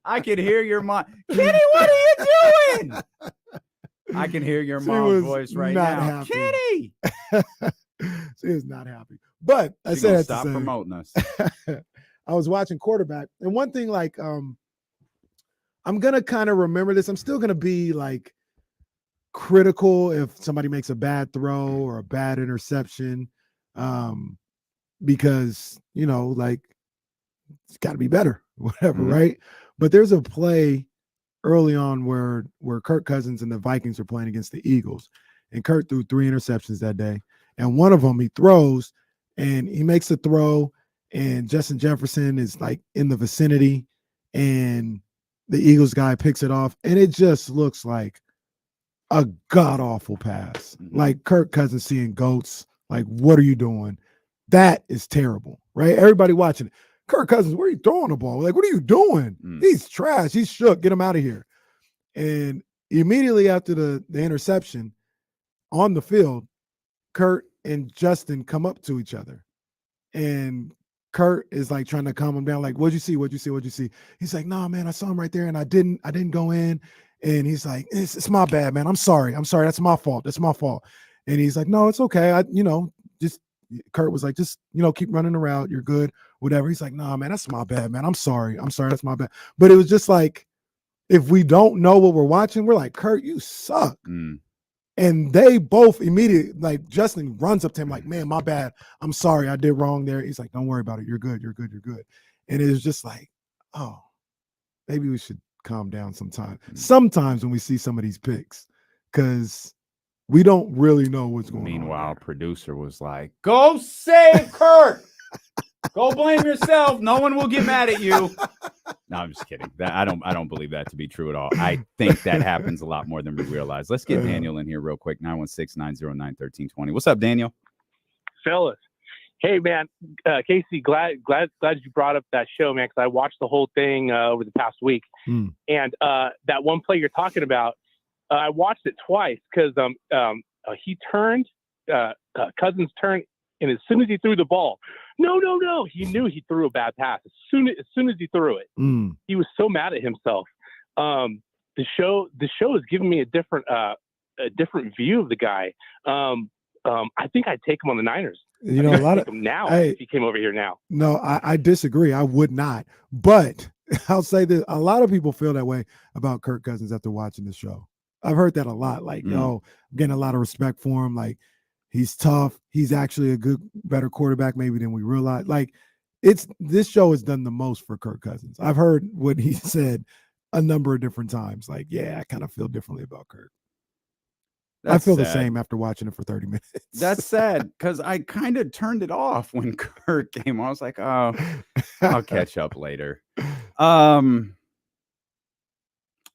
I can hear your mom. Kitty, what are you doing? I can hear your mom's voice right now. Happy. Kitty. She was not happy. But I She's said that stop to say, promoting us. I was watching quarterback, and one thing, like, I'm gonna kind of remember this. I'm still gonna be like critical if somebody makes a bad throw or a bad interception, because like it's got to be better, whatever, right? But there's a play early on where Kirk Cousins and the Vikings are playing against the Eagles, and Kirk threw 3 interceptions that day, and one of them he throws, and he makes the throw, and Justin Jefferson is like in the vicinity, and the Eagles guy picks it off, and it just looks like a god-awful pass. Like Kirk Cousins seeing goats. Like, what are you doing? That is terrible, right? Everybody watching it. Kirk Cousins, where are you throwing the ball? Like, what are you doing? He's trash. He's shook. Get him out of here. And immediately after the interception on the field, Kurt and Justin come up to each other. And Kurt is like trying to calm him down. Like, what'd you see? What'd you see? What'd you see? He's like, nah, man, I saw him right there and I didn't go in. And he's like, it's my bad, man. I'm sorry. That's my fault. That's my fault. And he's like, no, it's okay. Kurt was like, just, keep running the route. You're good, whatever. He's like, nah, man, that's my bad, man. I'm sorry. That's my bad. But it was just like, if we don't know what we're watching, we're like, Kurt, you suck. And they both immediately, like, Justin runs up to him like, man, my bad. I'm sorry. I did wrong there. He's like, don't worry about it. You're good. You're good. You're good. And it was just like, oh, maybe we should calm down sometimes when we see some of these picks, because we don't really know what's going on. Meanwhile, producer was like, go save Kirk. Go blame yourself. No one will get mad at you. No, I'm just kidding. I don't believe that to be true at all. I think that happens a lot more than we realize. Let's get Daniel in here real quick. 916-909-1320. What's up, Daniel? Fellas. Hey, man, Casey, glad you brought up that show, man, because I watched the whole thing over the past week. And that one play you're talking about, I watched it twice because he turned, Cousins turned, and as soon as he threw the ball, no, he knew he threw a bad pass. As soon as he threw it, he was so mad at himself. The show has given me a different view of the guy. I think I'd take him on the Niners. A lot of now if he came over here now. No, I disagree. I would not. But I'll say this: a lot of people feel that way about Kirk Cousins after watching the show. I've heard that a lot. Like, I'm getting a lot of respect for him. Like, he's tough. He's actually a better quarterback maybe than we realize. Like, this show has done the most for Kirk Cousins. I've heard what he said a number of different times. Like, yeah, I kind of feel differently about Kirk. I feel the same after watching it for 30 minutes. That's sad because I kind of turned it off when Kurt came on. I was like, oh, I'll catch up later.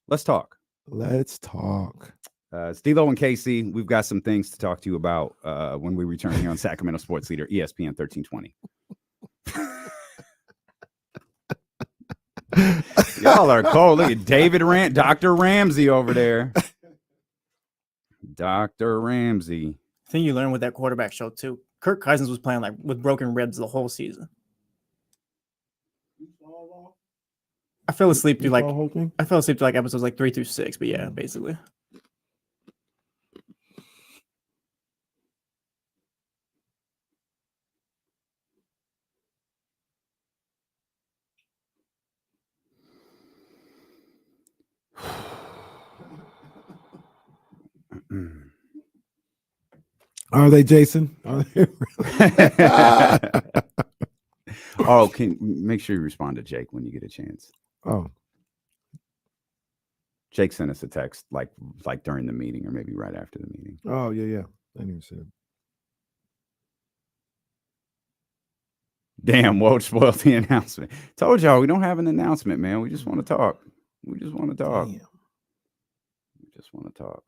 Let's talk. It's D-Lo and KC. We've got some things to talk to you about when we return here on Sacramento Sports Leader, ESPN 1320. Y'all are cold. Look at Dr. Ramsey over there. Dr. Ramsey. I think you learned with that quarterback show too. Kirk Cousins was playing like with broken ribs the whole season. I fell asleep to like episodes like 3 through 6, but yeah, basically. Are they, Jason? Are they Oh, make sure you respond to Jake when you get a chance. Oh, Jake sent us a text like during the meeting or maybe right after the meeting. oh yeah. I didn't even see it. Damn, Woj spoiled the announcement. Told y'all we don't have an announcement, man. We just want to talk. We just want to talk. Damn. We just want to talk.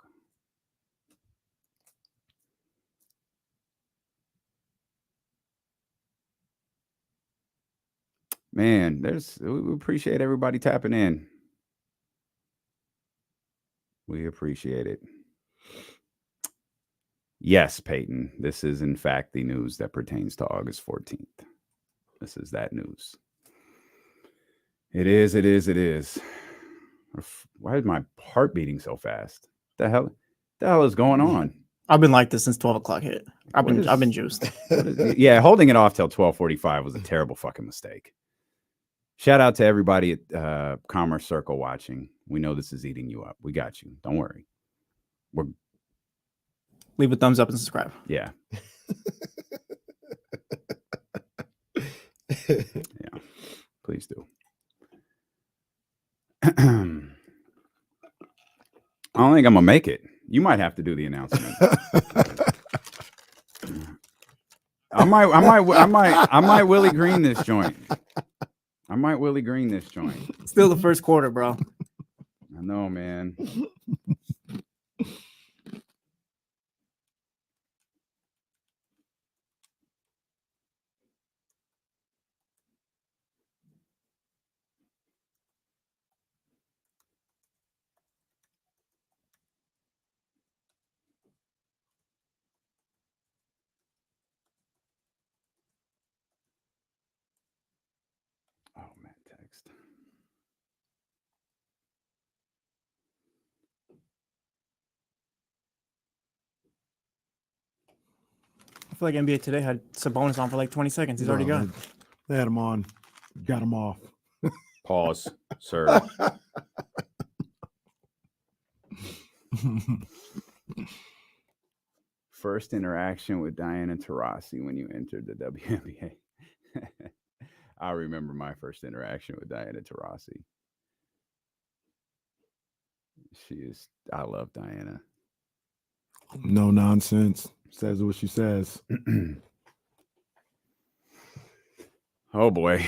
Man, we appreciate everybody tapping in. We appreciate it. Yes, Peyton, this is in fact the news that pertains to August 14th. This is that news. It is. Why is my heart beating so fast? The hell is going on? I've been like this since 12 o'clock hit. I've been juiced. Yeah, holding it off till 12:45 was a terrible fucking mistake. Shout out to everybody at Commerce Circle watching. We know this is eating you up. We got you. Don't worry. Leave a thumbs up and subscribe. Yeah. Yeah. Please do. I don't think I'm gonna make it. You might have to do the announcement. I might Willie Green this joint. Still the first quarter, bro. I know, man. Oh, man, text. I feel like NBA Today had Sabonis on for like 20 seconds. He's already gone. They had him on. Got him off. Pause, sir. First interaction with Diana Taurasi when you entered the WNBA. I remember my first interaction with Diana Taurasi. I love Diana. No nonsense. Says what she says. Oh boy.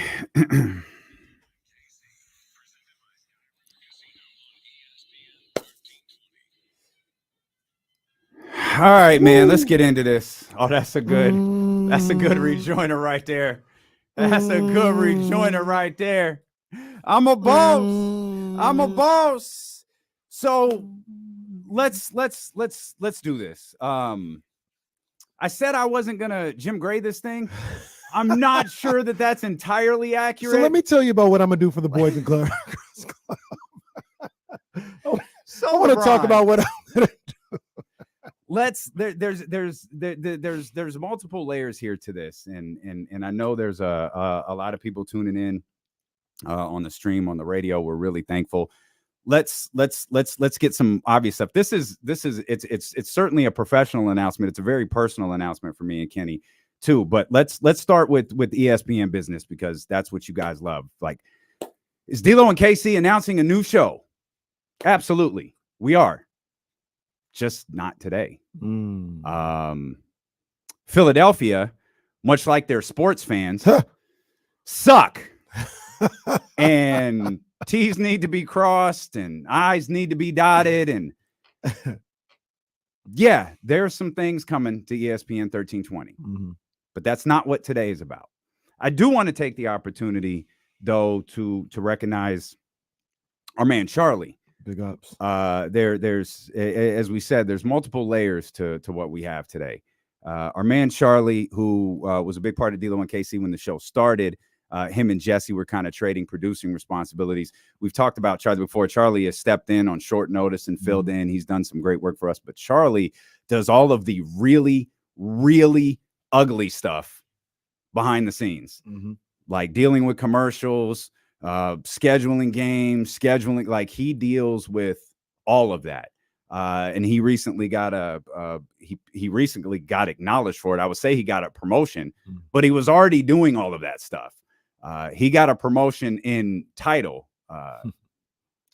All right, man, let's get into this. Oh, that's a good rejoiner right there. That's a good rejoiner right there. I'm a boss. So let's do this. I said I wasn't gonna Jim Gray this thing. I'm not sure that that's entirely accurate. So let me tell you about what I'm gonna do for the boys and girls club. I want to talk about what I'm gonna do. There's multiple layers here to this, and I know there's a lot of people tuning in on the stream, on the radio. We're really thankful. Let's get some obvious stuff. It's certainly a professional announcement. It's a very personal announcement for me and Kenny too. But let's start with ESPN business, because that's what you guys love. Like, is D-Lo and KC announcing a new show? Absolutely, we are. Just not today. Philadelphia, much like their sports fans, suck. And T's need to be crossed and I's need to be dotted. And yeah, there's some things coming to ESPN 1320, but that's not what today is about. I do want to take the opportunity, though, to recognize our man Charlie. Big ups. There's, as we said, there's multiple layers to what we have today. Our man Charlie, who was a big part of D-Lo and KC when the show started. Him and Jesse were kind of trading producing responsibilities. We've talked about Charlie before. Charlie has stepped in on short notice and filled in. He's done some great work for us. But Charlie does all of the really, really ugly stuff behind the scenes, like dealing with commercials, scheduling games, like he deals with all of that. And he recently got he recently got acknowledged for it. I would say he got a promotion, but he was already doing all of that stuff. He got a promotion in title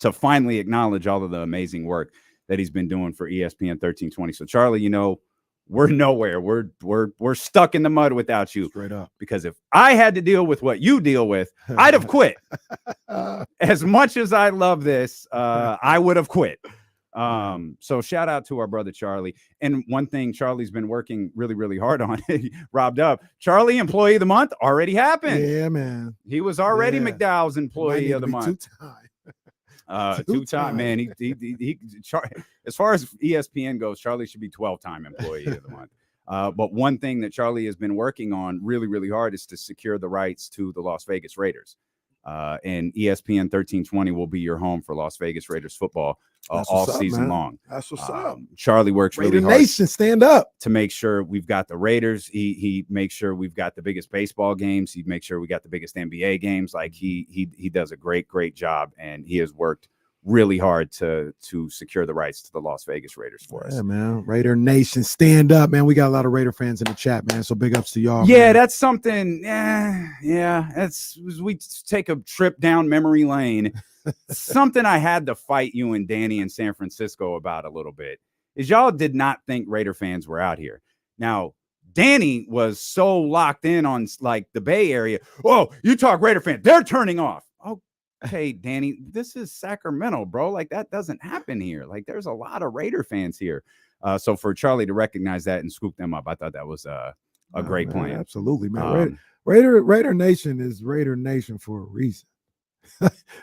to finally acknowledge all of the amazing work that he's been doing for ESPN 1320. So Charlie, you know, we're nowhere. We're stuck in the mud without you. Straight up. Because if I had to deal with what you deal with, I'd have quit. As much as I love this, I would have quit. So shout out to our brother Charlie. And one thing Charlie's been working really, really hard on, Robbed Up. Charlie Employee of the Month already happened. Yeah, man. He was already McDowell's Employee of the Month. Two-time, man. He as far as ESPN goes, Charlie should be 12-time Employee of the Month. But one thing that Charlie has been working on really, really hard is to secure the rights to the Las Vegas Raiders. And ESPN 1320 will be your home for Las Vegas Raiders football all season long. That's what's up. Charlie works Raider really hard Nation, stand up to make sure we've got the Raiders. He makes sure we've got the biggest baseball games. He makes sure we got the biggest NBA games. Like he does a great job, and he has worked really hard to secure the rights to the Las Vegas Raiders for us. Yeah, man. Raider Nation, stand up, man. We got a lot of Raider fans in the chat, man. So big ups to y'all. Yeah, man. that's something. Yeah. That's we take a trip down memory lane. Something I had to fight you and Danny in San Francisco about a little bit is y'all did not think Raider fans were out here. Now, Danny was so locked in on like the Bay Area. Oh, you talk Raider fans, they're turning off. Okay, Danny, this is Sacramento, bro. Like that doesn't happen here. Like there's a lot of Raider fans here. So for Charlie to recognize that and scoop them up, I thought that was a great plan. Absolutely, man. Raider Nation is Raider Nation for a reason.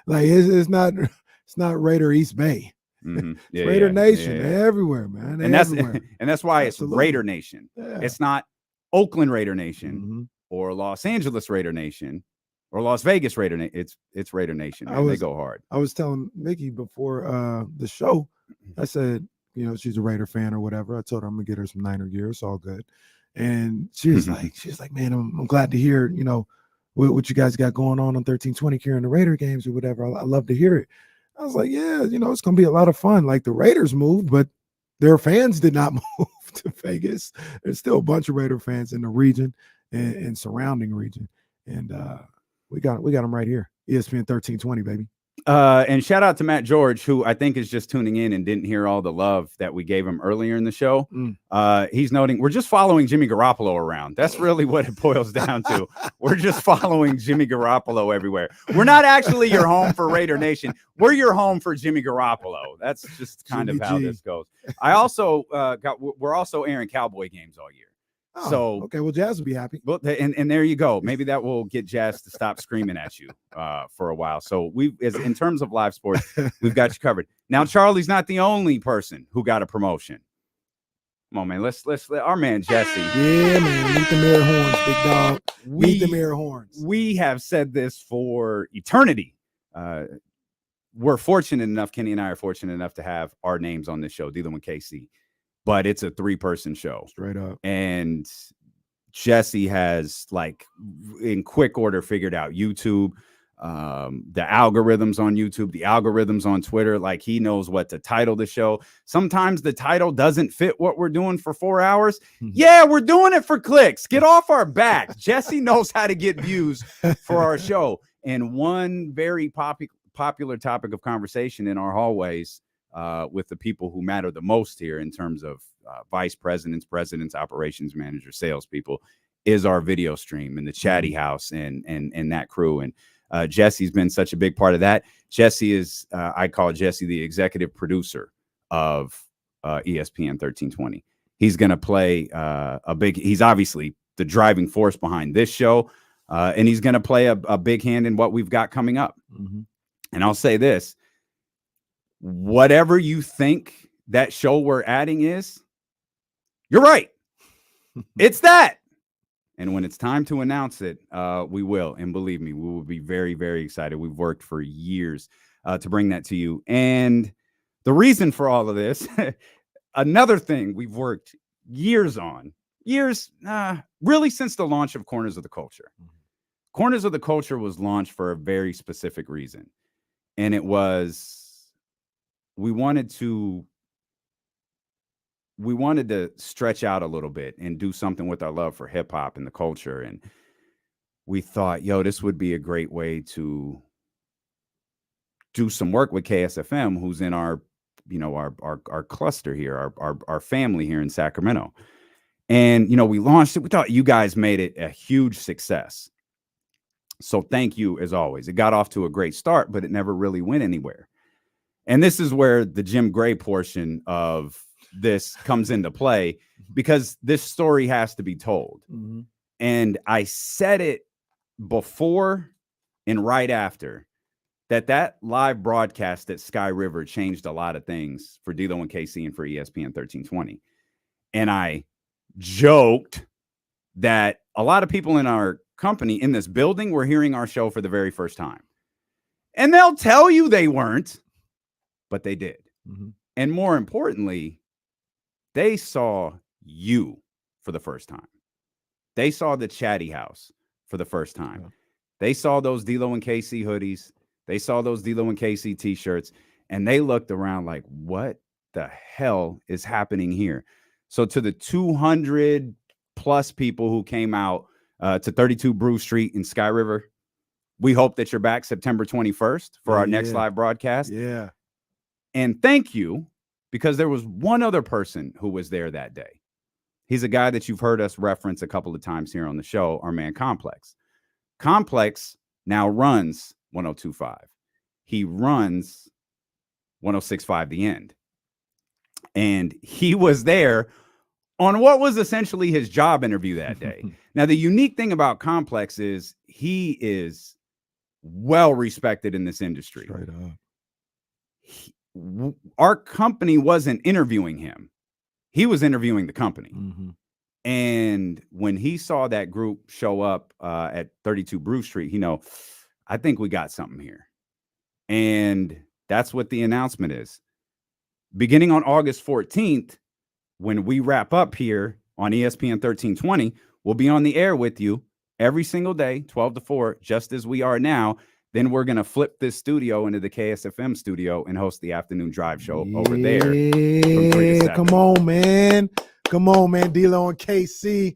Like it's not Raider East Bay. Yeah, it's Raider Nation everywhere, man. And everywhere. that's why Absolutely. It's Raider Nation. Yeah. It's not Oakland Raider Nation or Los Angeles Raider Nation or Las Vegas Raider Nation. It's Raider Nation. They go hard. I was telling Nikki before the show, I said, you know, she's a Raider fan or whatever. I told her I'm gonna get her some Niner gear. It's all good. And she was like, man, I'm glad to hear, you know, what you guys got going on 1320 here in the Raider games or whatever. I love to hear it. I was like, yeah, you know, it's going to be a lot of fun. Like the Raiders moved, but their fans did not move to Vegas. There's still a bunch of Raider fans in the region and surrounding region. And we got them right here. ESPN 1320, baby. And shout out to Matt George, who I think is just tuning in and didn't hear all the love that we gave him earlier in the show. He's noting we're just following Jimmy Garoppolo around. That's really what it boils down to. We're just following Jimmy Garoppolo everywhere. We're not actually your home for Raider Nation. We're your home for Jimmy Garoppolo. That's just kind of how this goes. I also we're also airing Cowboy games all year. Oh, so okay, well, Jazz will be happy. Well, and there you go. Maybe that will get Jazz to stop screaming at you for a while. So in terms of live sports, we've got you covered. Now, Charlie's not the only person who got a promotion. Come on, man. Let's our man Jesse. Yeah, man. Meet the air horns, big dog. Meet the air horns. We have said this for eternity. We're fortunate enough. Kenny and I are fortunate enough to have our names on this show, dealing with KC. But it's a 3-person show. Straight up. And Jesse has, like, in quick order, figured out YouTube, the algorithms on YouTube, the algorithms on Twitter. Like, he knows what to title the show. Sometimes the title doesn't fit what we're doing for 4 hours. Yeah, we're doing it for clicks. Get off our back. Jesse knows how to get views for our show. And one very popular topic of conversation in our hallways with the people who matter the most here in terms of vice presidents, operations managers, salespeople, is our video stream and the Chatty House and that crew. And Jesse's been such a big part of that. Jesse is, I call Jesse the executive producer of ESPN 1320. He's going to play he's obviously the driving force behind this show, and he's going to play a big hand in what we've got coming up. And I'll say this, whatever you think that show we're adding is, you're right. It's that. And when it's time to announce it, we will. And believe me, we will be very, very excited. We've worked for years to bring that to you. And the reason for all of this, another thing we've worked years on, really since the launch of Corners of the Culture. Corners of the Culture was launched for a very specific reason. And it was, we wanted to stretch out a little bit and do something with our love for hip hop and the culture. And we thought, this would be a great way to do some work with KSFM, who's in our cluster here, our family here in Sacramento. And, we launched it. We thought you guys made it a huge success. So thank you as always. It got off to a great start, but it never really went anywhere. And this is where the Jim Gray portion of this comes into play, because this story has to be told. And I said it before and right after that live broadcast at Sky River changed a lot of things for D'Lo and KC and for ESPN 1320. And I joked that a lot of people in our company in this building were hearing our show for the very first time. And they'll tell you they weren't, but they did. And more importantly, they saw you for the first time. They saw the Chatty House for the first time. They saw those D'Lo and KC hoodies. They saw those D'Lo and KC t-shirts, and they looked around like, what the hell is happening here? So to the 200 plus people who came out to 32 Brew Street in Sky River, we hope that you're back September 21st for our next live broadcast. And thank you, because there was one other person who was there that day. He's a guy that you've heard us reference a couple of times here on the show, our man Complex. Complex now runs 102.5. He runs 106.5 The End. And he was there on what was essentially his job interview that day. Now, the unique thing about Complex is he is well respected in this industry. Straight up. Our company wasn't interviewing him. He was interviewing the company. And when he saw that group show up at 32 Brew Street, I think we got something here. And that's what the announcement is. Beginning on August 14th, when we wrap up here on ESPN 1320, we'll be on the air with you every single day, 12 to 4, just as we are now. Then we're going to flip this studio into the KSFM studio and host the afternoon drive show over there. From 3 to 7. Come on, man. Come on, man. D'Lo and KC,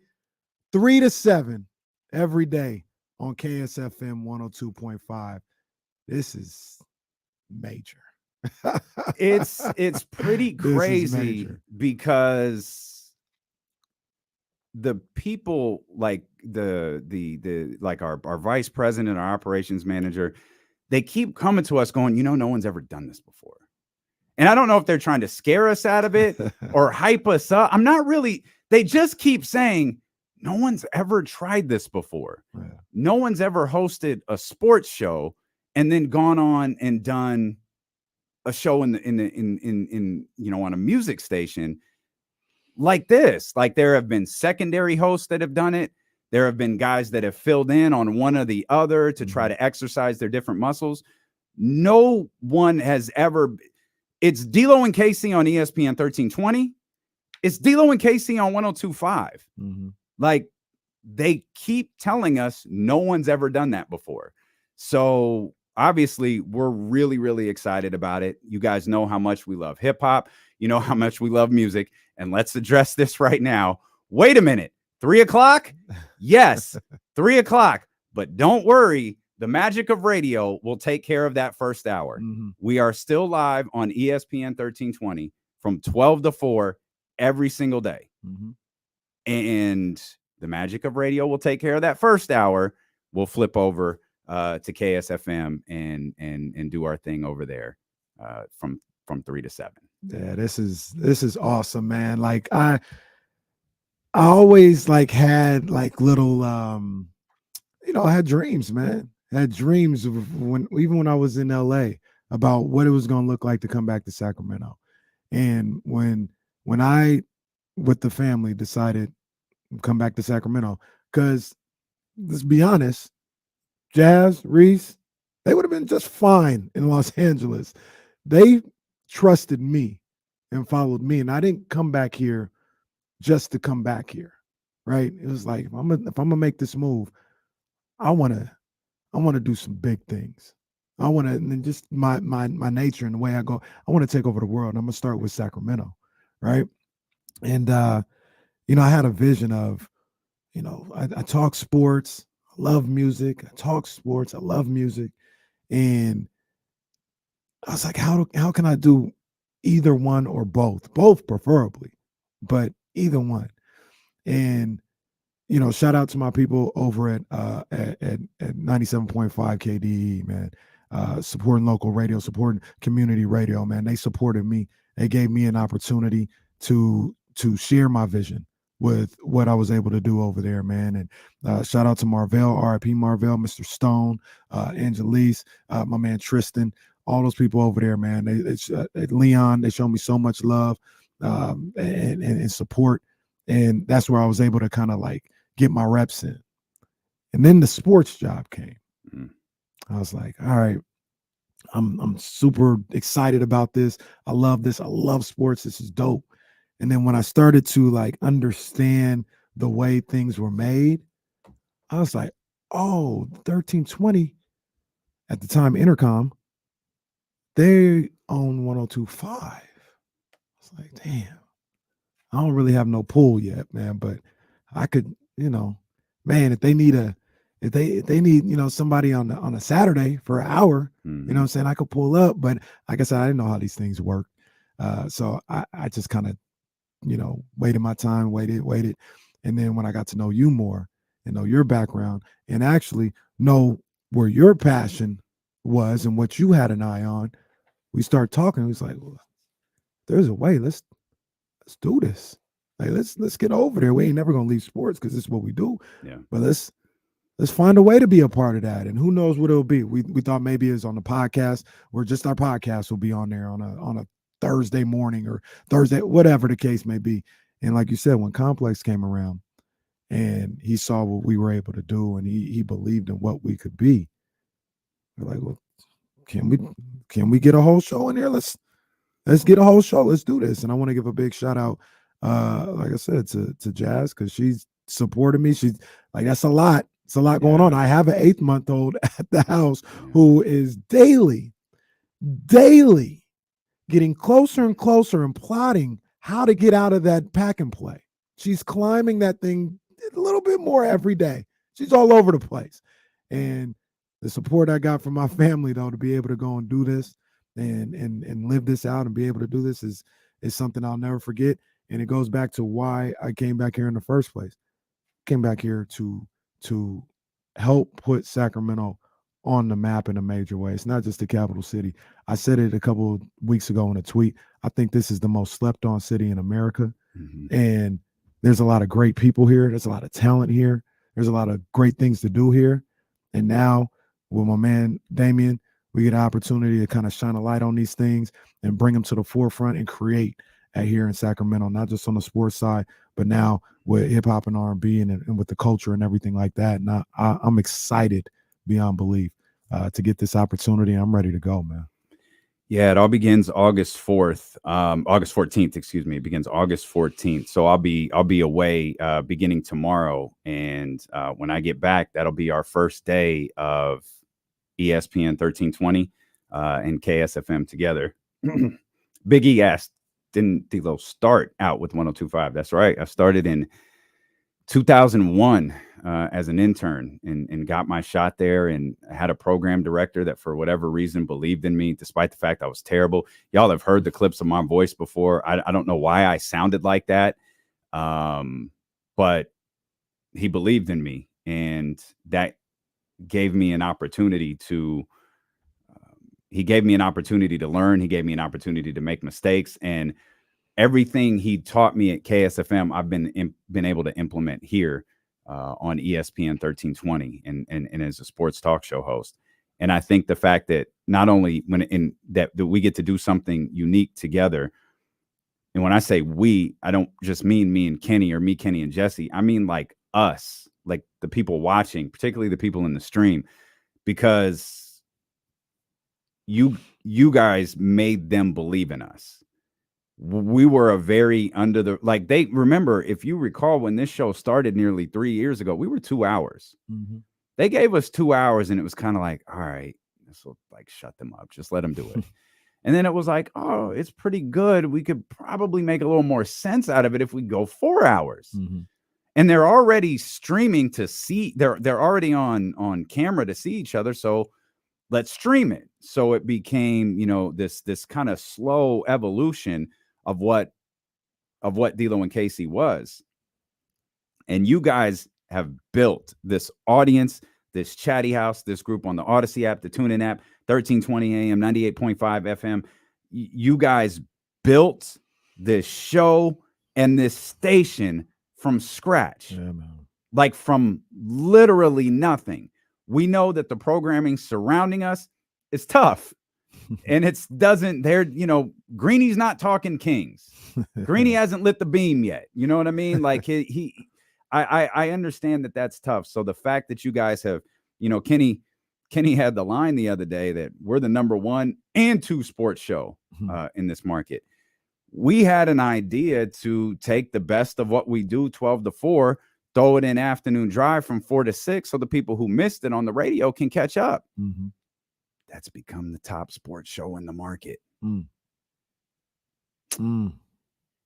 3 to 7 every day on KSFM 102.5. This is major. It's pretty crazy because the people like like our vice president, our operations manager, they keep coming to us going, no one's ever done this before. And I don't know if they're trying to scare us out of it or hype us up. I'm not really. They just keep saying no one's ever tried this before. No one's ever hosted a sports show and then gone on and done a show on a music station like this. Like, there have been secondary hosts that have done it. There have been guys that have filled in on one or the other to try to exercise their different muscles. No one has ever. It's D'Lo and KC on ESPN 1320. It's D'Lo and KC on 102.5. Like, they keep telling us no one's ever done that before. So obviously we're really, really excited about it. You guys know how much we love hip hop. You know how much we love music. And let's address this right now. Wait a minute. 3 o'clock? Yes, 3 o'clock. But don't worry. The magic of radio will take care of that first hour. We are still live on ESPN 1320 from 12 to 4 every single day. And the magic of radio will take care of that first hour. We'll flip over to KSFM and do our thing over there from 3 to 7. Yeah, this is awesome, man. Like I always like had like little I had dreams, man. I had dreams of even when I was in LA about what it was going to look like to come back to Sacramento. And when I with the family decided to come back to Sacramento, because let's be honest, Jazz, Reese, they would have been just fine in Los Angeles. They trusted me and followed me. And I didn't come back here just to come back here. Right. It was like if I'm gonna make this move, I wanna do some big things. I want to, and just my nature and the way I go, I want to take over the world. And I'm gonna start with Sacramento, right? And I had a vision of, I talk sports, I love music. I talk sports, I love music, and I was like, how can I do either one or both preferably, but either one. And shout out to my people over at 97.5 KDE, man. Supporting local radio, supporting community radio, man. They supported me. They gave me an opportunity to share my vision with what I was able to do over there, man. And shout out to Marvell, RIP Marvell, Mr. Stone, Angelise, my man Tristan, all those people over there, man. Leon, they showed me so much love and support. And that's where I was able to kind of like get my reps in. And then the sports job came. I was like, all right, I'm super excited about this. I love this. I love sports. This is dope. And then when I started to like understand the way things were made, I was like, oh, 1320 at the time, Intercom, they own 102.5. I was like, damn, I don't really have no pull yet, man, but I could, man, if they need somebody on a Saturday for an hour, you know what I'm saying, I could pull up. But like I said, I didn't know how these things work. So I just kind of, waited my time, waited. And then when I got to know you more and know your background and actually know where your passion was and what you had an eye on, we start talking. It was like, well, there's a way. Let's do this. Like, let's get over there. We ain't never gonna leave sports because this is what we do. Yeah. But let's find a way to be a part of that. And who knows what it'll be. We thought maybe it's on the podcast, or just our podcast will be on there on a Thursday morning or Thursday, whatever the case may be. And like you said, when Complex came around and he saw what we were able to do and he believed in what we could be, we're like, well, can we get a whole show in there? Let's get a whole show. Let's do this. And I want to give a big shout out, like I said, to Jazz, because she's supported me. She's like, that's a lot. It's a lot going on. I have an 8-month-old at the house who is daily getting closer and closer and plotting how to get out of that pack and play. She's climbing that thing a little bit more every day. She's all over the place. And the support I got from my family, though, to be able to go and do this and live this out and be able to do this is something I'll never forget. And it goes back to why I came back here in the first place. Came back here to help put Sacramento on the map in a major way. It's not just the capital city. I said it a couple of weeks ago in a tweet. I think this is the most slept on city in America. And there's a lot of great people here. There's a lot of talent here. There's a lot of great things to do here. And now with my man Damien, we get an opportunity to kind of shine a light on these things and bring them to the forefront and create here in Sacramento, not just on the sports side, but now with hip hop and R&B and with the culture and everything like that. And I'm excited beyond belief to get this opportunity. I'm ready to go, man. Yeah, it all begins August 14th, excuse me. It begins August 14th. So I'll be away beginning tomorrow. And when I get back, that'll be our first day of ESPN 1320 and KSFM together. Big E asked, didn't D'Lo start out with 102.5? That's right. I started in 2001 as an intern and got my shot there, and I had a program director that for whatever reason believed in me despite the fact I was terrible. Y'all have heard the clips of my voice before. I don't know why I sounded like that, but he believed in me, and that gave me an opportunity to he gave me an opportunity to learn. He gave me an opportunity to make mistakes, and everything he taught me at KSFM, I've been able to implement here on ESPN 1320 and as a sports talk show host. And I think the fact that not only that we get to do something unique together, and when I say we, I don't just mean me and Kenny or me, Kenny and Jesse. I mean like us, like the people watching, particularly the people in the stream, because you guys made them believe in us. We were a very they remember, if you recall, when this show started nearly 3 years ago, we were 2 hours. Mm-hmm. They gave us 2 hours and it was kind of like, all right, this will like shut them up. Just let them do it. And then it was like, oh, it's pretty good. We could probably make a little more sense out of it if we go 4 hours. Mm-hmm. And they're already streaming to see, they're already on camera to see each other. So let's stream it. So it became, this kind of slow evolution of what D'Lo and Casey was. And you guys have built this audience, this chatty house, this group on the Odyssey app, the TuneIn app, 1320 AM, 98.5 FM. You guys built this show and this station from scratch. Yeah, man. Like from literally nothing. We know that the programming surrounding us is tough. And Greeny's not talking Kings. Greeny hasn't lit the beam yet. You know what I mean? Like I understand that that's tough. So the fact that you guys have, Kenny had the line the other day that we're the number 1 and 2 sports show in this market. We had an idea to take the best of what we do, 12 to 4, throw it in afternoon drive from 4 to 6, so the people who missed it on the radio can catch up. Mm-hmm. That's become the top sports show in the market.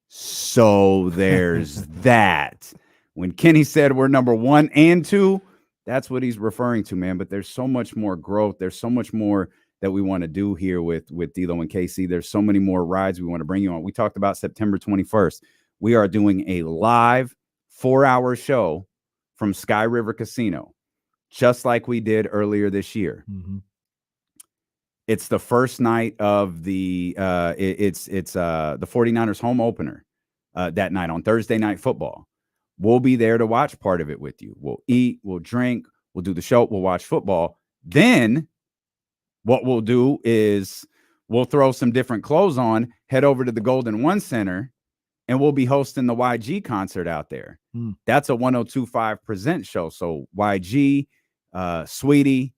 So there's that. When Kenny said we're number 1 and 2, that's what he's referring to, man. But there's so much more growth. There's so much more that we want to do here with D'Lo and KC. There's so many more rides we want to bring you on. We talked about September 21st. We are doing a live 4-hour show from Sky River Casino, just like we did earlier this year. Mm-hmm. It's the first night of the it's the 49ers home opener that night on Thursday Night Football. We'll be there to watch part of it with you. We'll eat, we'll drink, we'll do the show, we'll watch football. Then what we'll do is we'll throw some different clothes on, head over to the Golden One Center, and we'll be hosting the YG concert out there. That's a 102.5 Present show. So YG, Sweetie,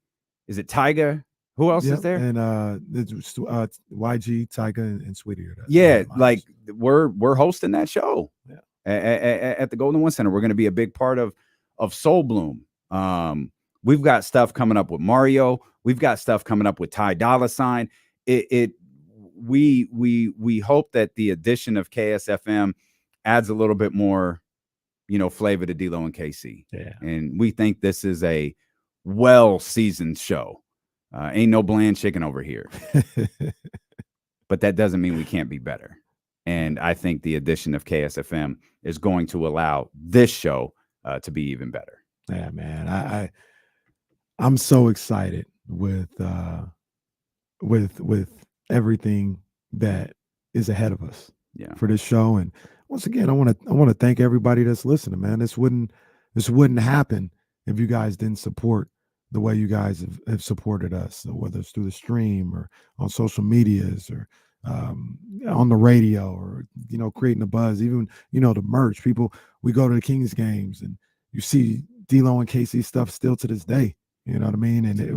is it Tyga? Who else is there? And YG, Tyga, and Sweetie. Yeah, like we're hosting that show at the Golden One Center. We're going to be a big part of Soul Bloom. We've got stuff coming up with Mario. We've got stuff coming up with Ty Dolla $ign. We hope that the addition of KSFM adds a little bit more, flavor to D'Lo and KC. Yeah, and we think this is a well-seasoned show. Ain't no bland chicken over here. But that doesn't mean we can't be better. And I think the addition of KSFM is going to allow this show to be even better. Yeah, man. I'm so excited with everything that is ahead of us for this show. And once again, I want to thank everybody that's listening, man. This wouldn't happen if you guys didn't support the way you guys have supported us, so whether it's through the stream or on social medias or on the radio or, creating a buzz, even, the merch. People, we go to the Kings games and you see D'Lo and KC stuff still to this day. You know what I mean? And it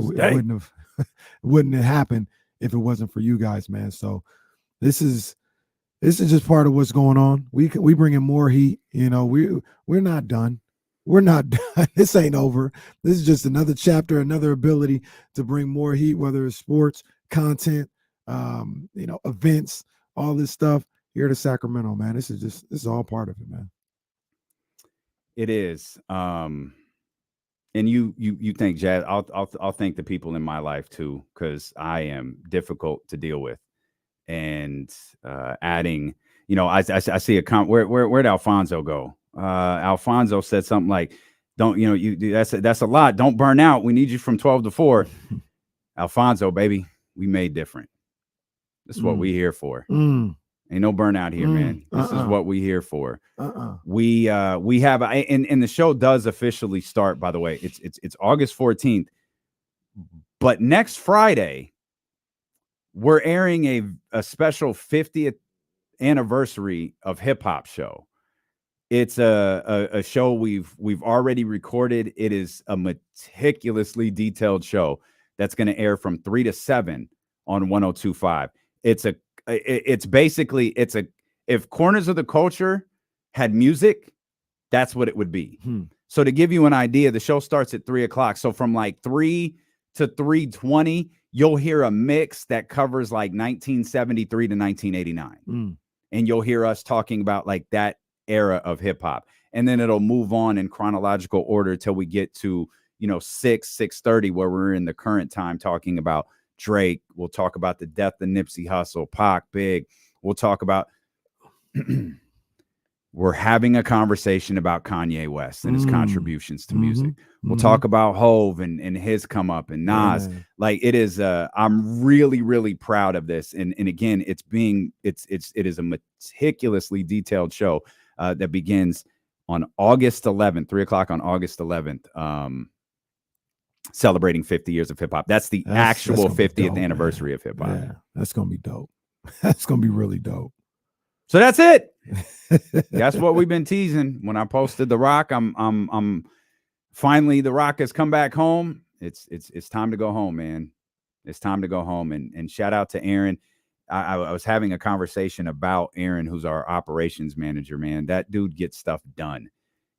wouldn't have happened if it wasn't for you guys, man. So this is just part of what's going on. We bring in more heat. We're not done. We're not done. This ain't over. This is just another chapter, another ability to bring more heat, whether it's sports, content, events, all this stuff here to Sacramento, man. This is all part of it, man. It is. And you think, Jazz, I'll thank the people in my life too, because I am difficult to deal with. And adding, I see a comment. Where'd Alfonso go? Alfonso said something like, that's a lot. Don't burn out. We need you from 12 to 4. Alfonso, baby, we made different. That's what we here for. Mm. Ain't no burnout here, man. This is what we here for. We have, and the show does officially start, by the way. It's August 14th. But next Friday, we're airing a special 50th anniversary of hip hop show. It's a show we've already recorded. It is a meticulously detailed show that's going to air from 3 to 7 on 102.5. It's basically if Corners of the Culture had music, that's what it would be. So to give you an idea, the show starts at 3 o'clock. So from like 3 to 3:20, you'll hear a mix that covers like 1973 to 1989. And you'll hear us talking about like that era of hip hop. And then it'll move on in chronological order till we get to, 6:30, where we're in the current time talking about Drake. We'll talk about the death of Nipsey Hussle, Pac, Big. We'll talk about we're having a conversation about Kanye West and his contributions to music. We'll talk about Hove and his come up and Nas. Like it is I'm really, really proud of this. And again, it is a meticulously detailed show that begins on August 11th, 3 o'clock on August 11th. Celebrating 50 years of hip hop. That's the actual 50th anniversary of hip hop. Yeah, that's gonna be dope. That's gonna be really dope. So that's it. That's what we've been teasing. When I posted The Rock, I'm finally The Rock has come back home. It's time to go home, man. It's time to go home. And shout out to Aaron. I was having a conversation about Aaron, who's our operations manager, man. That dude gets stuff done.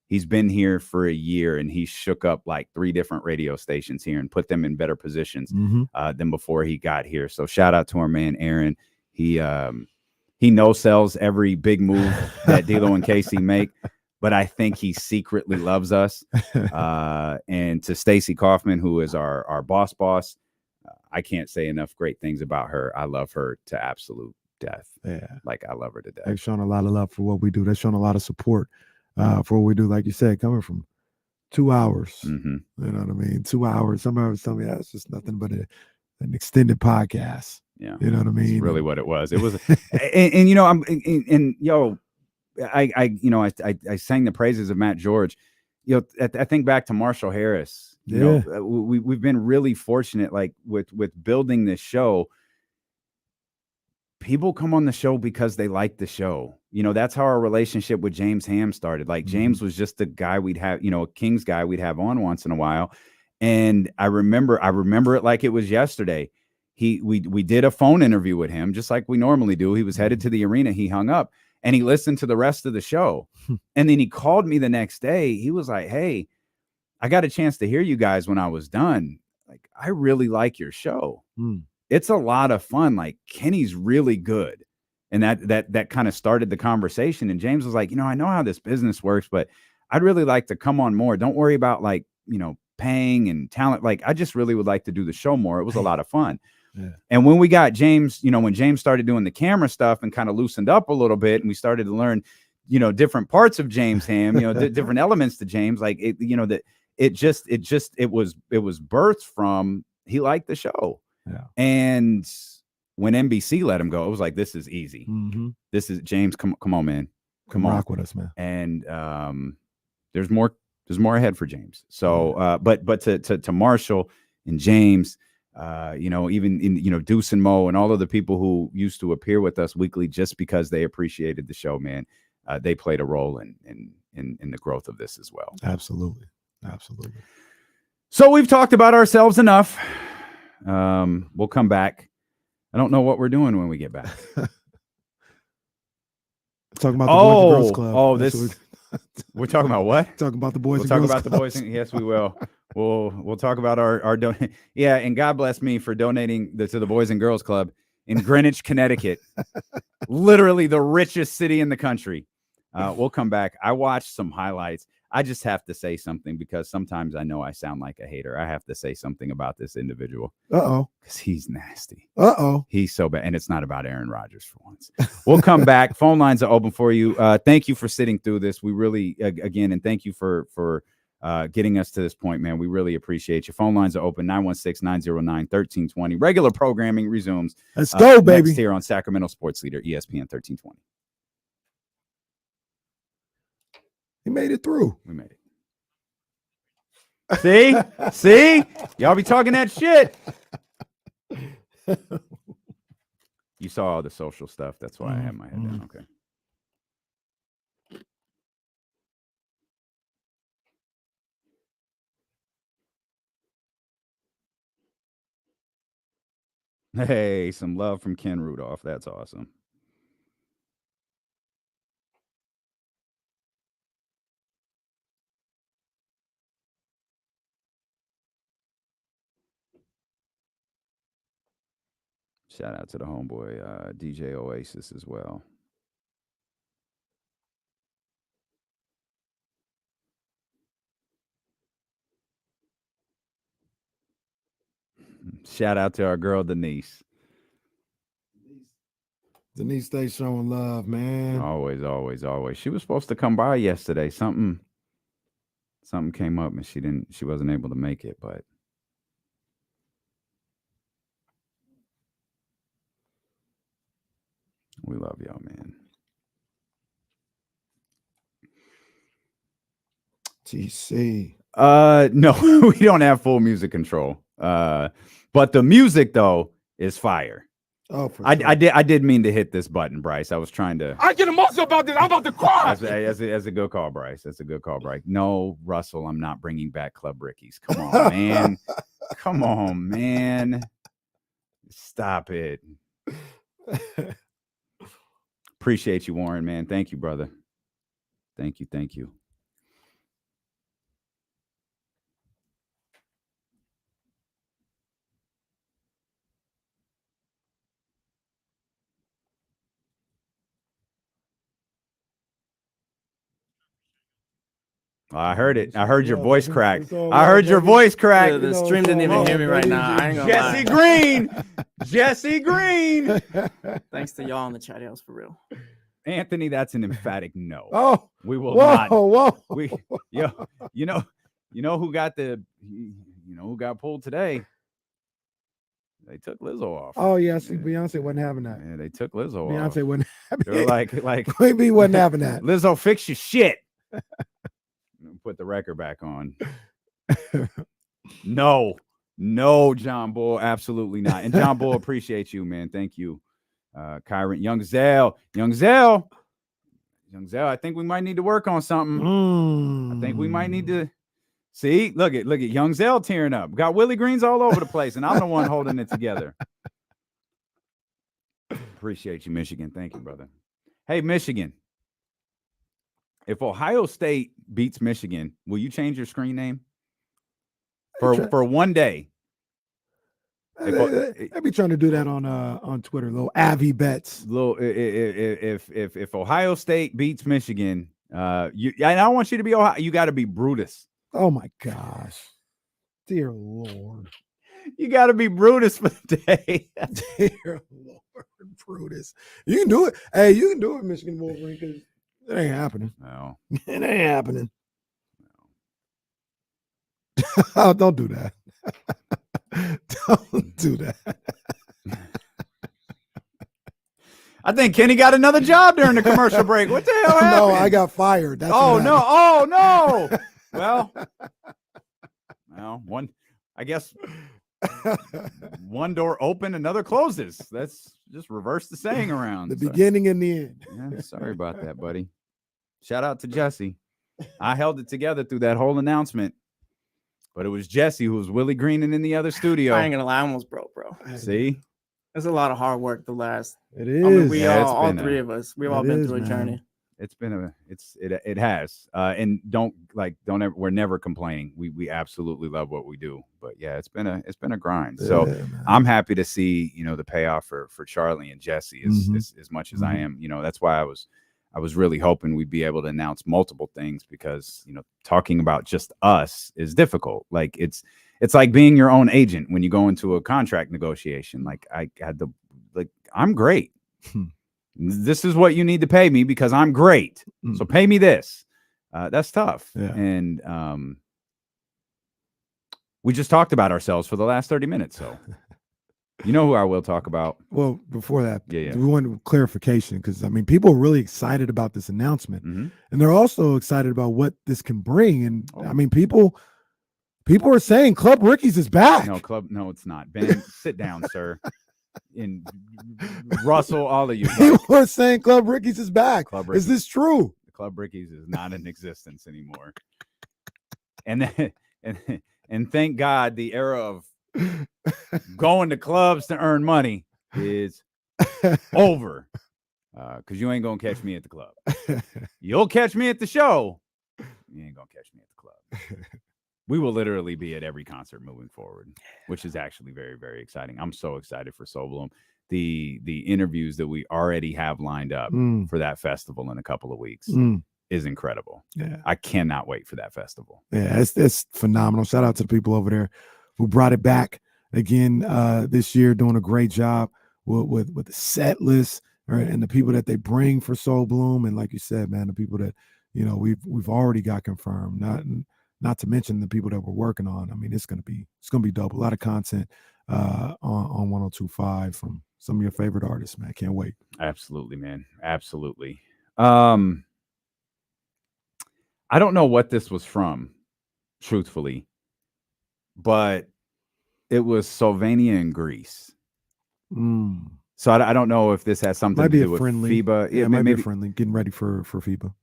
He's been here for a year and he shook up like 3 different radio stations here and put them in better positions than before he got here. So shout out to our man, Aaron. He no-sells every big move that D'Lo and Casey make, but I think he secretly loves us. And to Stacey Kaufman, who is our boss, I can't say enough great things about her. I love her to absolute death. Yeah. Like I love her to death. They've shown a lot of love for what we do. They've shown a lot of support for what we do. Like you said, coming from 2 hours, you know what I mean? 2 hours. Somebody was telling me that's just nothing but an extended podcast. Yeah, you know what I mean. That's really what it was. It was, I sang the praises of Matt George. I think back to Marshall Harris. We've been really fortunate, like with building this show. People come on the show because they like the show. That's how our relationship with James Ham started. Like James was just the guy we'd have, a Kings guy we'd have on once in a while. And I remember it like it was yesterday. We did a phone interview with him, just like we normally do. He was headed to the arena. He hung up and he listened to the rest of the show. And then he called me the next day. He was like, "Hey, I got a chance to hear you guys when I was done. Like, I really like your show. It's a lot of fun. Like, Kenny's really good." And that kind of started the conversation. And James was like, I know how this business works, but I'd really like to come on more. Don't worry about paying and talent. Like, I just really would like to do the show more. It was a lot of fun. Yeah. And when we got James, when James started doing the camera stuff and kind of loosened up a little bit, and we started to learn, different parts of James Ham, different elements to James, like it, it was birthed from, he liked the show. Yeah. And when NBC let him go, it was like, this is easy. This is James. Come on, man. Come on. Rock with us, man. And there's more ahead for James. So, but to Marshall and James, even in, Deuce and Mo and all of the people who used to appear with us weekly just because they appreciated the show, man, they played a role in the growth of this as well. Absolutely. So we've talked about ourselves enough. We'll come back. I don't know what we're doing when we get back. Talking about the Boys and Girls Club. We're talking about what? Talking about the Boys and Girls Club. We'll talk about the boys. Yes, we will. We'll talk about our donation. Yeah, and God bless me for donating to the Boys and Girls Club in Greenwich, Connecticut. Literally the richest city in the country. We'll come back. I watched some highlights. I just have to say something because sometimes I know I sound like a hater. I have to say something about this individual. Because he's nasty. He's so bad. And it's not about Aaron Rodgers for once. We'll come back. Phone lines are open for you. Thank you for sitting through this. We really, again, and thank you for getting us to this point, man. We really appreciate you. Phone lines are open, 916-909-1320. Regular programming resumes. Let's go, baby. Next here on Sacramento Sports Leader, ESPN 1320. He made it through. We made it. See? Y'all be talking that shit. You saw all the social stuff. That's why I had my head down. Okay. Hey, some love from Ken Rudolph. That's awesome. Shout out to the homeboy DJ Oasis as well. Shout out to our girl Denise. Denise stays showing love, man. Always, always, always. She was supposed to come by yesterday. Something came up and she wasn't able to make it, but we love y'all, man. TC. No, we don't have full music control. But the music though is fire. Oh, for I sure. I did mean to hit this button, Bryce. I was trying to. I get emotional about this. I'm about to cry. That's a good call, Bryce. That's a good call, Bryce. No, Russell, I'm not bringing back Club Ricky's. Come on, man. Come on, man. Stop it. Appreciate you, Warren, man. Thank you, brother. Thank you. Thank you. I heard it. I heard your voice crack. I heard your voice crack. The stream didn't even hear me right now. I ain't gonna Jesse lie. Green. Jesse Green. Thanks to y'all in the chat house for real. Anthony, that's an emphatic no. Oh, We will whoa, not. whoa. We you know who got who got pulled today? They took Lizzo off. Oh, yeah. See, Beyonce wasn't having that. Yeah, they took Lizzo off. Beyonce wasn't They were having like Maybe wasn't having that. Lizzo, fix your shit. Put the record back on. No, John Bull, absolutely not. And John Bull, appreciate you, man. Thank you. Kyron, Young Zell, I think we might need to work on something. I think we might need to see. Look at Young Zell tearing up. Got Willie Greens all over the place, and I'm the one holding it together. Appreciate you, Michigan. Thank you, brother. Hey, Michigan. If Ohio State beats Michigan, will you change your screen name for one day? They be trying to do that on Twitter. Little Avi bets. If Ohio State beats Michigan, I don't want you to be Ohio. You got to be Brutus. Oh my gosh, dear Lord, you got to be Brutus for the day. Dear Lord, Brutus. You can do it. Hey, you can do it, Michigan Wolverine, because it ain't happening. No, it ain't happening. Oh, don't do that. Don't do that. I think Kenny got another job during the commercial break. What the hell happened? No, I got fired. That's oh what no! happened. Oh no! Well, one. I guess one door open, another closes. That's just reverse the saying around. The beginning and the end. Yeah, sorry about that, buddy. Shout out to Jesse. I held it together through that whole announcement, but it was Jesse who was Willie Greening in the other studio. I ain't gonna lie, I almost broke, bro. See, it's a lot of hard work. The last, it is. I mean, we Yeah, all three of us, we've all been through a journey. It has. And we're never complaining. We absolutely love what we do. But yeah, it's been a grind. Yeah, so man. I'm happy to see, the payoff for Charlie and Jesse as much as I am. That's why I was really hoping we'd be able to announce multiple things, because talking about just us is difficult. Like it's like being your own agent when you go into a contract negotiation. Like I'm great. This is what you need to pay me because I'm great. So pay me this. That's tough. Yeah. And We just talked about ourselves for the last 30 minutes. So, you know who I will talk about. Well, before that, Yeah. we want clarification because, I mean, people are really excited about this announcement. Mhm. And they're also excited about what this can bring. And, I mean, people are saying Club Ricky's is back. No, it's not. Ben, sit down, sir. And Russell, all of you. People are saying Club Ricky's is back. Is this true? Club Ricky's is not in existence anymore. And thank God the era of going to clubs to earn money is over. Because you ain't gonna catch me at the club. You'll catch me at the show. You ain't gonna catch me at the club. We will literally be at every concert moving forward, which is actually very, very exciting. I'm so excited for Soul Bloom. The interviews that we already have lined up for that festival in a couple of weeks is incredible. Yeah, I cannot wait for that festival. Yeah, it's phenomenal. Shout out to the people over there who brought it back again this year, doing a great job with the set list, right, and the people that they bring for Soul Bloom, and like you said, man, the people that we've already got confirmed. Not to mention the people that we're working on. I mean, it's gonna be dope. A lot of content on 102.5 from some of your favorite artists, man. Can't wait. Absolutely, man. Absolutely. I don't know what this was from, truthfully, but it was Slovenia and Greece. So I don't know if this has something to do with FIBA. Yeah, it might be a friendly. Getting ready for FIBA.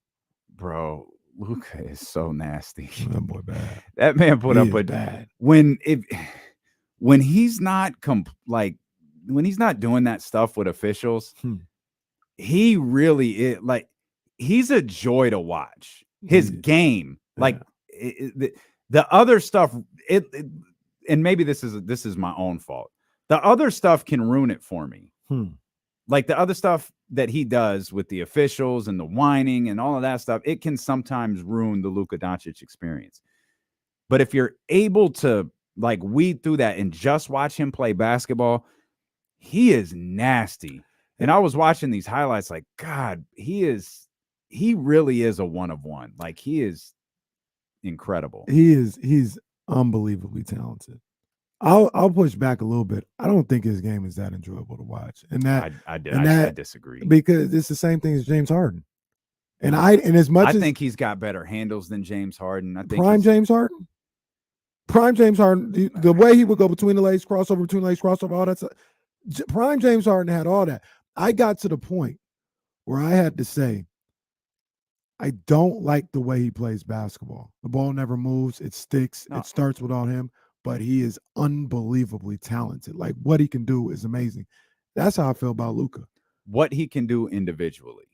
Bro, Luka is so nasty. That boy bad. That man put up a bad. When he's not when he's not doing that stuff with officials, he really is like he's a joy to watch. His game, like the other stuff, and maybe this is my own fault. The other stuff can ruin it for me. Like the other stuff that he does with the officials and the whining and all of that stuff, it can sometimes ruin the Luka Doncic experience. But if you're able to like weed through that and just watch him play basketball, he is nasty. And I was watching these highlights like, God, he really is a one of one. Like he is incredible. He's unbelievably talented. I'll push back a little bit. I don't think his game is that enjoyable to watch. And that I disagree. Because it's the same thing as James Harden. And I think he's got better handles than James Harden. I think James Harden. Prime James Harden, the way he would go between the legs, crossover, all that stuff. Prime James Harden had all that. I got to the point where I had to say, I don't like the way he plays basketball. The ball never moves. It sticks. No. It starts without him, but he is unbelievably talented. Like what he can do is amazing. That's how I feel about Luka. What he can do individually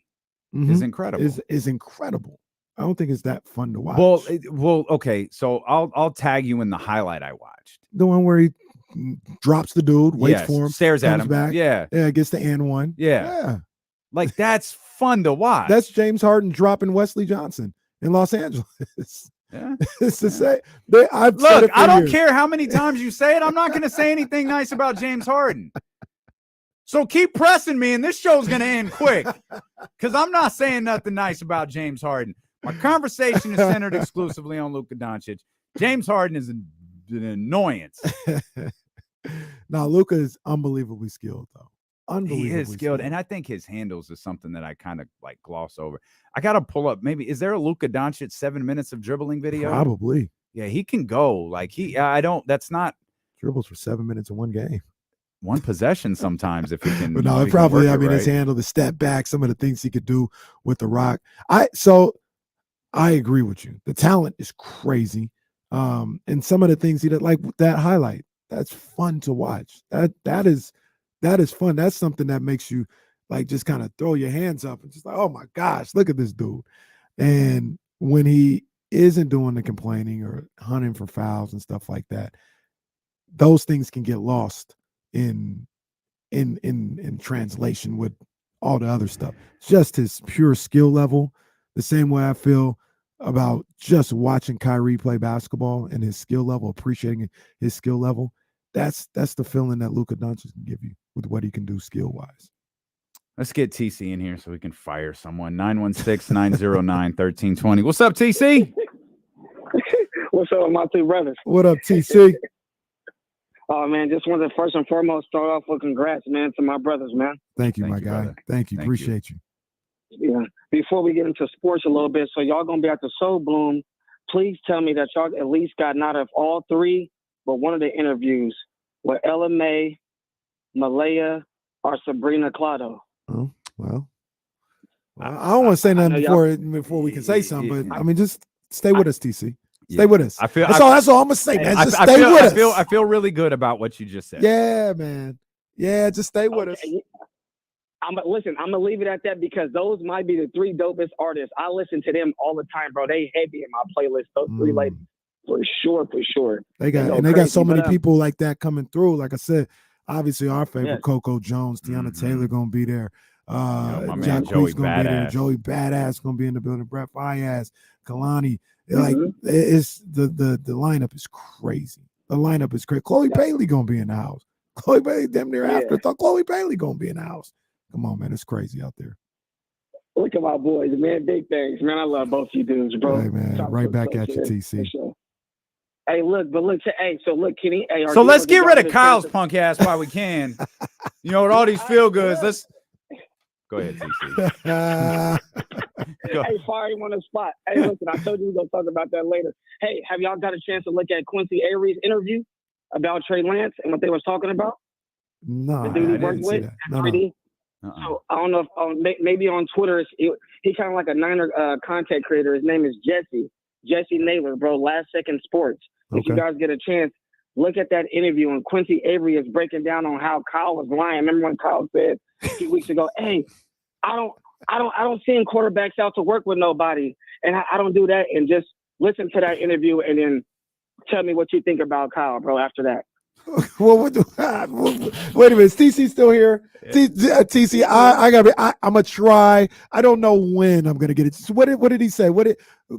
is incredible. Is incredible. I don't think it's that fun to watch. Well, okay. So I'll tag you in the highlight I watched. The one where he drops the dude, waits for him, stares at him, back. Yeah, gets the and one. Yeah. Like that's fun to watch. That's James Harden dropping Wesley Johnson in Los Angeles. Yeah, it's to say. I don't care how many times you say it. I'm not going to say anything nice about James Harden. So keep pressing me, and this show's going to end quick because I'm not saying nothing nice about James Harden. My conversation is centered exclusively on Luka Doncic. James Harden is an annoyance. Now, Luka is unbelievably skilled, though. He is skilled, and I think his handles is something that I kind of like gloss over. I got to pull up. Maybe is there a Luka Doncic 7 minutes of dribbling video? Probably. Yeah, he can go. Like I don't. That's not dribbles for 7 minutes in one game. One possession sometimes if he can. But no, probably. I mean, his handle, the step back, some of the things he could do with the rock. I agree with you. The talent is crazy. And some of the things he did, like that highlight, that's fun to watch. That is fun. That's something that makes you like just kind of throw your hands up and just like, oh my gosh, look at this dude. And when he isn't doing the complaining or hunting for fouls and stuff like that, those things can get lost in translation with all the other stuff. Just his pure skill level, the same way I feel about just watching Kyrie play basketball and his skill level, appreciating his skill level. That's the feeling that Luka Doncic can give you with what he can do skill-wise. Let's get TC in here so we can fire someone. 916-909-1320. What's up, TC? What's up with my two brothers? What up, TC? Oh, man, just wanted to first and foremost start off with congrats, man, to my brothers, man. Thank you, my guy. brother. Thank you. Thank Appreciate you. Yeah. Before we get into sports a little bit, so y'all going to be at the Soul Bloom, please tell me that y'all at least got not of all three, but one of the interviews with Ella May, Malaya, or Sabrina Clado. Oh, well, I don't want to say nothing before we can say something, but I mean, just stay with us, TC. Stay with us. That's all I'm gonna say, man. Just stay with us. I feel really good about what you just said. Yeah, man. Yeah, just stay with us. Listen, I'm gonna leave it at that because those might be the three dopest artists. I listen to them all the time, bro. They heavy in my playlist. Those three ladies, for sure. They got so many people like that coming through. Like I said, obviously our favorite Coco Jones, Tiana Taylor gonna be there. Jacquees gonna be there. Joey Badass gonna be in the building. Brett Fias, Kalani. Like it's the lineup is crazy. The lineup is crazy. Chloe Bailey gonna be in the house. Chloe Bailey damn near afterthought. Chloe Bailey gonna be in the house. Come on, man, it's crazy out there. Look at my boys, man. Big thanks, man. I love both you dudes, bro. Hey, man, right back at you, TC. Sure. Hey, look, Kenny. Hey, so let's get rid of Kyle's punk ass while we can. You know, with all these feel goods, let's go ahead, TC. Hey, fire him on the spot. Hey, listen, I told you we're gonna talk about that later. Hey, have y'all got a chance to look at Quincy Avery's interview about Trey Lance and what they was talking about? No, the dude he worked with. So I don't know if maybe on Twitter he kind of like a Niner content creator. His name is Jesse Naylor, bro. Last Second Sports. If you guys get a chance, look at that interview. And Quincy Avery is breaking down on how Kyle was lying. Remember when Kyle said a few weeks ago, "Hey, I don't send quarterbacks out to work with nobody, and I don't do that." And just listen to that interview and then tell me what you think about Kyle, bro. After that. Well, wait a minute. Is TC still here? TC, I'm gonna try. I don't know when I'm gonna get it. So what did he say?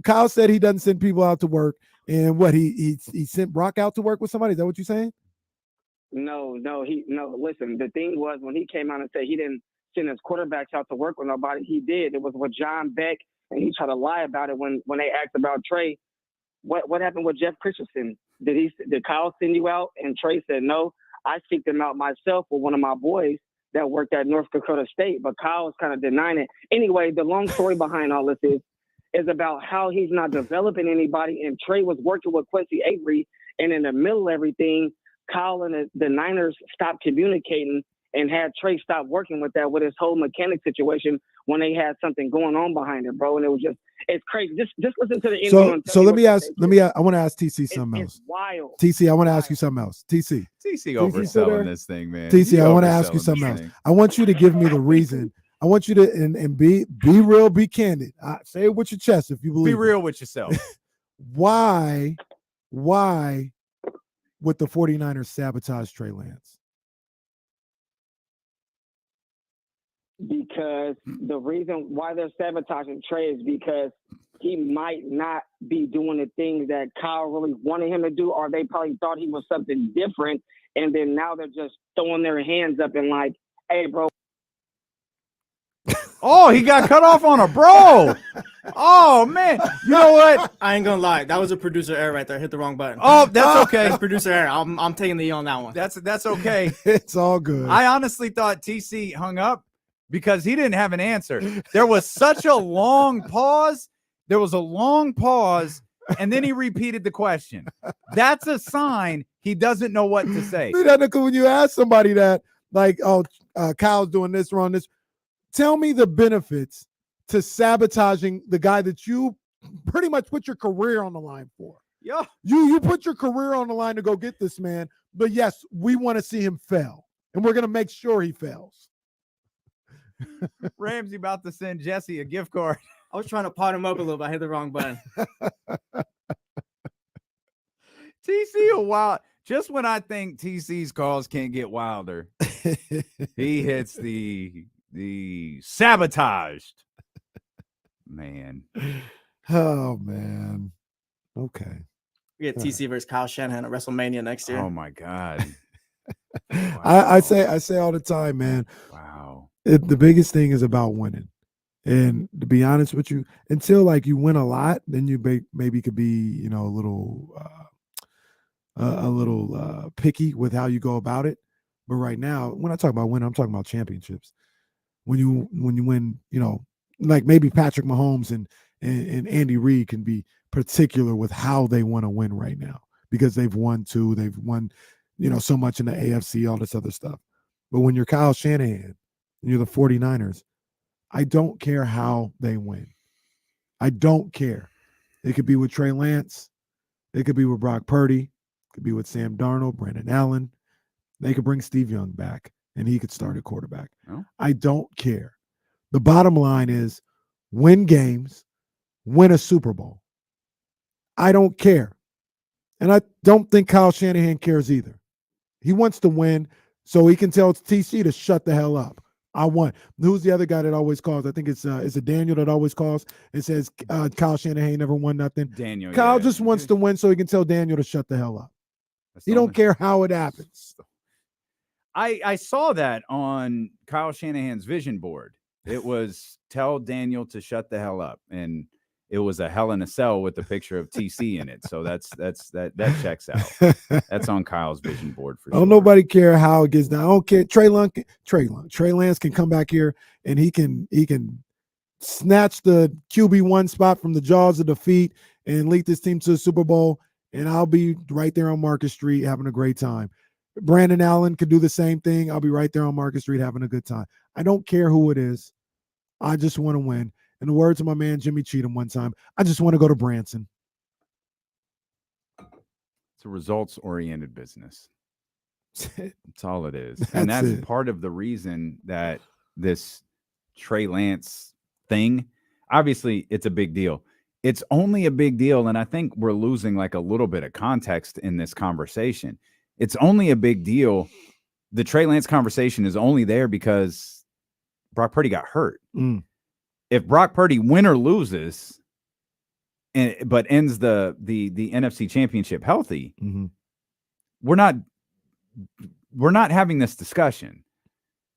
Kyle said he doesn't send people out to work, and what he sent Brock out to work with somebody? Is that what you're saying? No. Listen, the thing was when he came out and said he didn't send his quarterbacks out to work with nobody, he did. It was with John Beck, and he tried to lie about it when they asked about Trey. What happened with Jeff Christensen? Did Kyle send you out? And Trey said no. I seeked him out myself with one of my boys that worked at North Dakota State, but Kyle was kind of denying it. Anyway, the long story behind all this is about how he's not developing anybody, and Trey was working with Quincy Avery, and in the middle of everything, Kyle and the Niners stopped communicating and had Trey stop working with his whole mechanic situation when they had something going on behind it, bro. And it was it's crazy. Just listen to the interview. So I want to ask TC something else. It's wild. TC, I want to ask you something else. TC overselling this thing, man. TC, I want to ask you something else. I want you to give me the reason. I want you to and be real, be candid. Say it with your chest if you believe. Be real with yourself. Why would the 49ers sabotage Trey Lance? Because the reason why they're sabotaging Trey is because he might not be doing the things that Kyle really wanted him to do, or they probably thought he was something different, and then now they're just throwing their hands up and like, hey, bro. Oh, he got cut off on a bro. Oh, man. You know what? I ain't gonna lie. That was a producer error right there. Hit the wrong button. Oh, that's okay. That's producer error. I'm taking the E on that one. That's okay. It's all good. I honestly thought TC hung up because he didn't have an answer. There was such a long pause. And then he repeated the question. That's a sign he doesn't know what to say. When you ask somebody that, like, Kyle's doing this, wrong, this, tell me the benefits to sabotaging the guy that you pretty much put your career on the line for. Yeah. You put your career on the line to go get this man. But yes, we want to see him fail. And we're going to make sure he fails. Ramsey about to send Jesse a gift card. I was trying to pot him up a little bit. I hit the wrong button. TC a wild. Just when I think TC's calls can't get wilder, he hits the sabotaged. Man. Oh, man. Okay. We get TC versus Kyle Shanahan at WrestleMania next year. Oh, my God. Wow. I say all the time, man. Wow. The biggest thing is about winning. And to be honest with you, until like you win a lot, then you maybe could be, a little picky with how you go about it. But right now, when I talk about winning, I'm talking about championships. When you win, like maybe Patrick Mahomes and Andy Reid can be particular with how they want to win right now because they've won they've won, so much in the AFC, all this other stuff. But when you're Kyle Shanahan and you're the 49ers, I don't care how they win. I don't care. It could be with Trey Lance. It could be with Brock Purdy. It could be with Sam Darnold, Brandon Allen. They could bring Steve Young back, and he could start at quarterback. Oh. I don't care. The bottom line is win games, win a Super Bowl. I don't care. And I don't think Kyle Shanahan cares either. He wants to win so he can tell TC to shut the hell up. I won. Who's the other guy that always calls? I think it's a Daniel that always calls and says Kyle Shanahan never won nothing. Daniel. Kyle just wants to win so he can tell Daniel to shut the hell up. He don't care how it happens. I saw that on Kyle Shanahan's vision board. It was tell Daniel to shut the hell up, and it was a Hell in a Cell with a picture of TC in it. So that checks out. That's on Kyle's vision board for sure. Don't nobody care how it gets done. I don't care. Trey Lance can come back here and he can snatch the QB1 spot from the jaws of defeat and lead this team to the Super Bowl. And I'll be right there on Market Street having a great time. Brandon Allen could do the same thing. I'll be right there on Market Street having a good time. I don't care who it is. I just want to win. In the words of my man Jimmy Cheatham one time, I just want to go to Branson. It's a results-oriented business. That's all it is. That's and that's it. Part of the reason that this Trey Lance thing, obviously it's a big deal. It's only a big deal, and I think we're losing like a little bit of context in this conversation. It's only a big deal. The Trey Lance conversation is only there because Brock Purdy got hurt. If Brock Purdy win or loses, but ends the NFC Championship healthy, we're not having this discussion.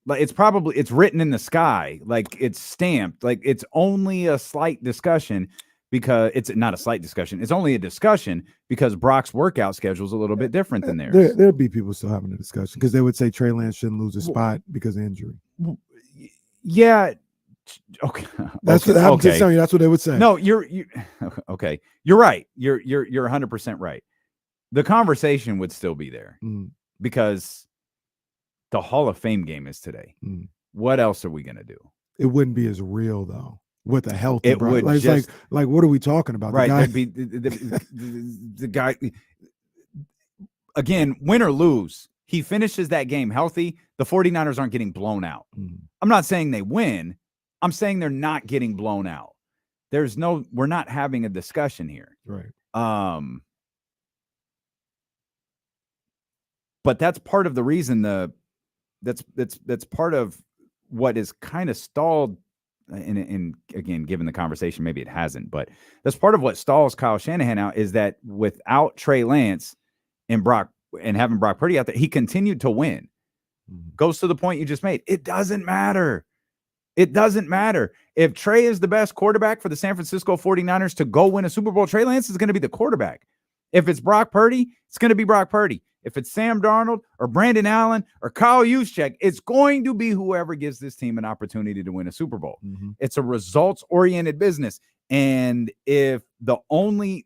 Like it's written in the sky, like it's stamped, like it's only a slight discussion because it's not a slight discussion. It's only a discussion because Brock's workout schedule is a little bit different than theirs. There'd be people still having a discussion because they would say Trey Lance shouldn't lose a spot because of injury. Yeah. Okay. That's what I'm just telling you. That's what they would say. No, you're okay. You're right. You're 100% right. The conversation would still be there because the Hall of Fame game is today. What else are we gonna do? It wouldn't be as real though. With a healthy, it would like what are we talking about? Right. The guy again, win or lose, he finishes that game healthy. The 49ers aren't getting blown out. I'm not saying they win. I'm saying they're not getting blown out. We're not having a discussion here. Right. But that's part of the reason that's part of what is kind of stalled. And again, given the conversation, maybe it hasn't, but that's part of what stalls Kyle Shanahan out is that without Trey Lance and having Brock Purdy out there, he continued to win. Goes to the point you just made. It doesn't matter. It doesn't matter. If Trey is the best quarterback for the San Francisco 49ers to go win a Super Bowl, Trey Lance is going to be the quarterback. If it's Brock Purdy, it's going to be Brock Purdy. If it's Sam Darnold or Brandon Allen or Kyle Juszczyk, it's going to be whoever gives this team an opportunity to win a Super Bowl. It's a results-oriented business. And if the only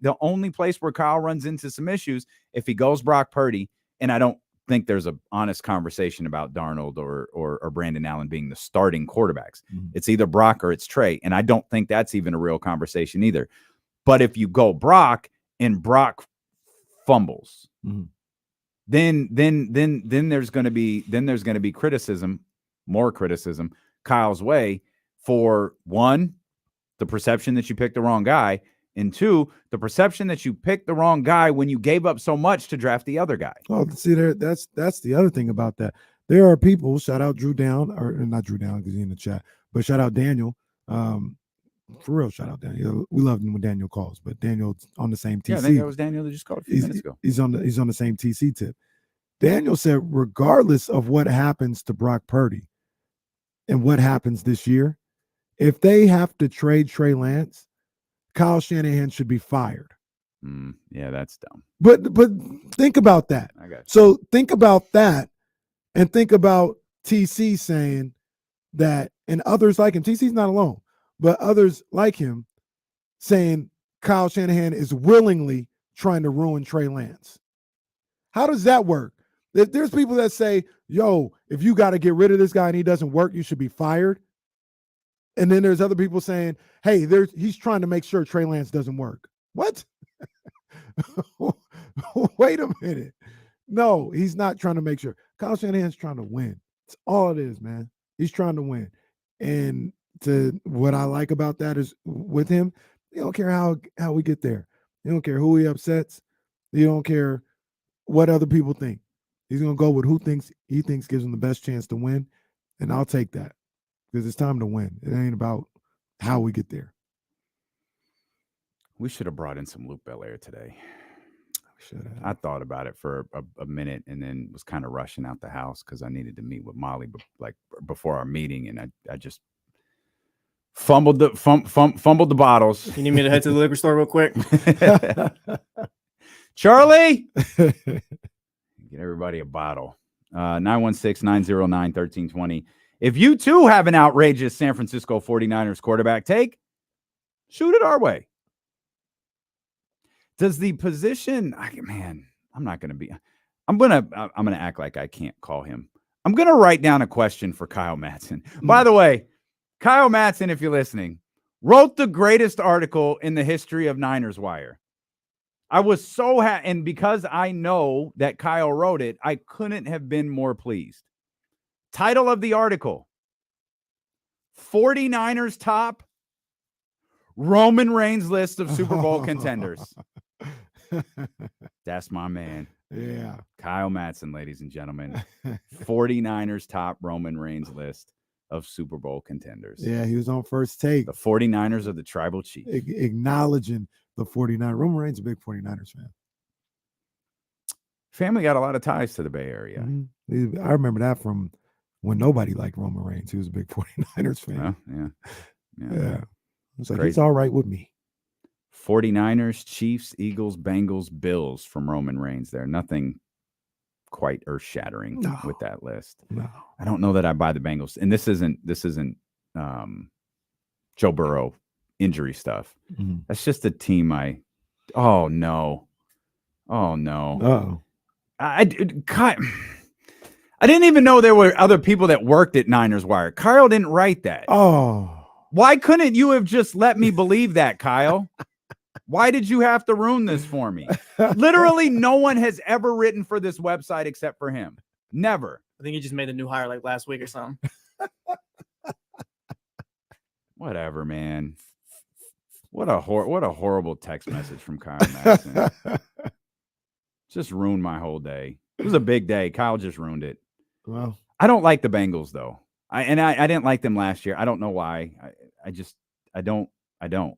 place where Kyle runs into some issues, if he goes Brock Purdy, and I don't think there's an honest conversation about Darnold or Brandon Allen being the starting quarterbacks. It's either Brock or it's Trey. And I don't think that's even a real conversation either. But if you go Brock and Brock fumbles, then there's going to be criticism, more criticism Kyle's way for one, the perception that you picked the wrong guy, and two, the perception that you picked the wrong guy when you gave up so much to draft the other guy. Oh, see there, that's the other thing about that. There are people, shout out Drew Down, or not Drew Down because he's in the chat, but shout out Daniel. For real, shout out Daniel. We love him when Daniel calls, but Daniel's on the same TC. Yeah, I think that was Daniel that just called a few minutes ago. He's on the same TC tip. Daniel said, regardless of what happens to Brock Purdy and what happens this year, if they have to trade Trey Lance, Kyle Shanahan should be fired. Yeah, that's dumb. But think about that. I got you. So think about that, and think about TC saying that, and others like him. TC's not alone, but others like him saying Kyle Shanahan is willingly trying to ruin Trey Lance. How does that work? There's people that say, yo, if you got to get rid of this guy and he doesn't work, you should be fired. And then there's other people saying, hey, he's trying to make sure Trey Lance doesn't work. What? Wait a minute. No, he's not trying to make sure. Kyle Shanahan's trying to win. It's all it is, man. He's trying to win. And what I like about that is with him, you don't care how we get there. You don't care who he upsets. You don't care what other people think. He's going to go with who he thinks gives him the best chance to win. And I'll take that because it's time to win. It ain't about how we get there. We should have brought in some Luke Belair today. Should have. I thought about it for a minute and then was kind of rushing out the house because I needed to meet with Molly before our meeting, and I just fumbled the bottles. You need me to head to the liquor store real quick? Charlie, get everybody a bottle. 916-909-1320. If you too have an outrageous San Francisco 49ers quarterback take, shoot it our way. Does the position, I'm going to act like I can't call him. I'm going to write down a question for Kyle Madsen. By the way, Kyle Madsen, if you're listening, wrote the greatest article in the history of Niners Wire. I was so happy, and because I know that Kyle wrote it, I couldn't have been more pleased. Title of the article, 49ers top Roman Reigns list of Super Bowl contenders. That's my man. Yeah. Kyle Madsen, ladies and gentlemen. 49ers top Roman Reigns list of Super Bowl contenders. Yeah, he was on First Take. The 49ers of the Tribal Chief. Acknowledging the 49ers. Roman Reigns is a big 49ers fan. Family got a lot of ties to the Bay Area. Mm-hmm. I remember that from when nobody liked Roman Reigns. He was a big 49ers fan. Yeah. It's like, it's all right with me. 49ers, Chiefs, Eagles, Bengals, Bills from Roman Reigns there. Nothing quite earth-shattering with that list. No. I don't know that I buy the Bengals. And this isn't Joe Burrow injury stuff. Mm-hmm. That's just a team oh no. Uh-oh. I didn't even know there were other people that worked at Niners Wire. Kyle didn't write that. Oh. Why couldn't you have just let me believe that, Kyle? Why did you have to ruin this for me? Literally no one has ever written for this website except for him. Never. I think he just made the new hire like last week or something. Whatever, man. What a horrible text message from Kyle Madsen. Just ruined my whole day. It was a big day. Kyle just ruined it. Well, I don't like the Bengals though. I didn't like them last year. I don't know why. I don't. I don't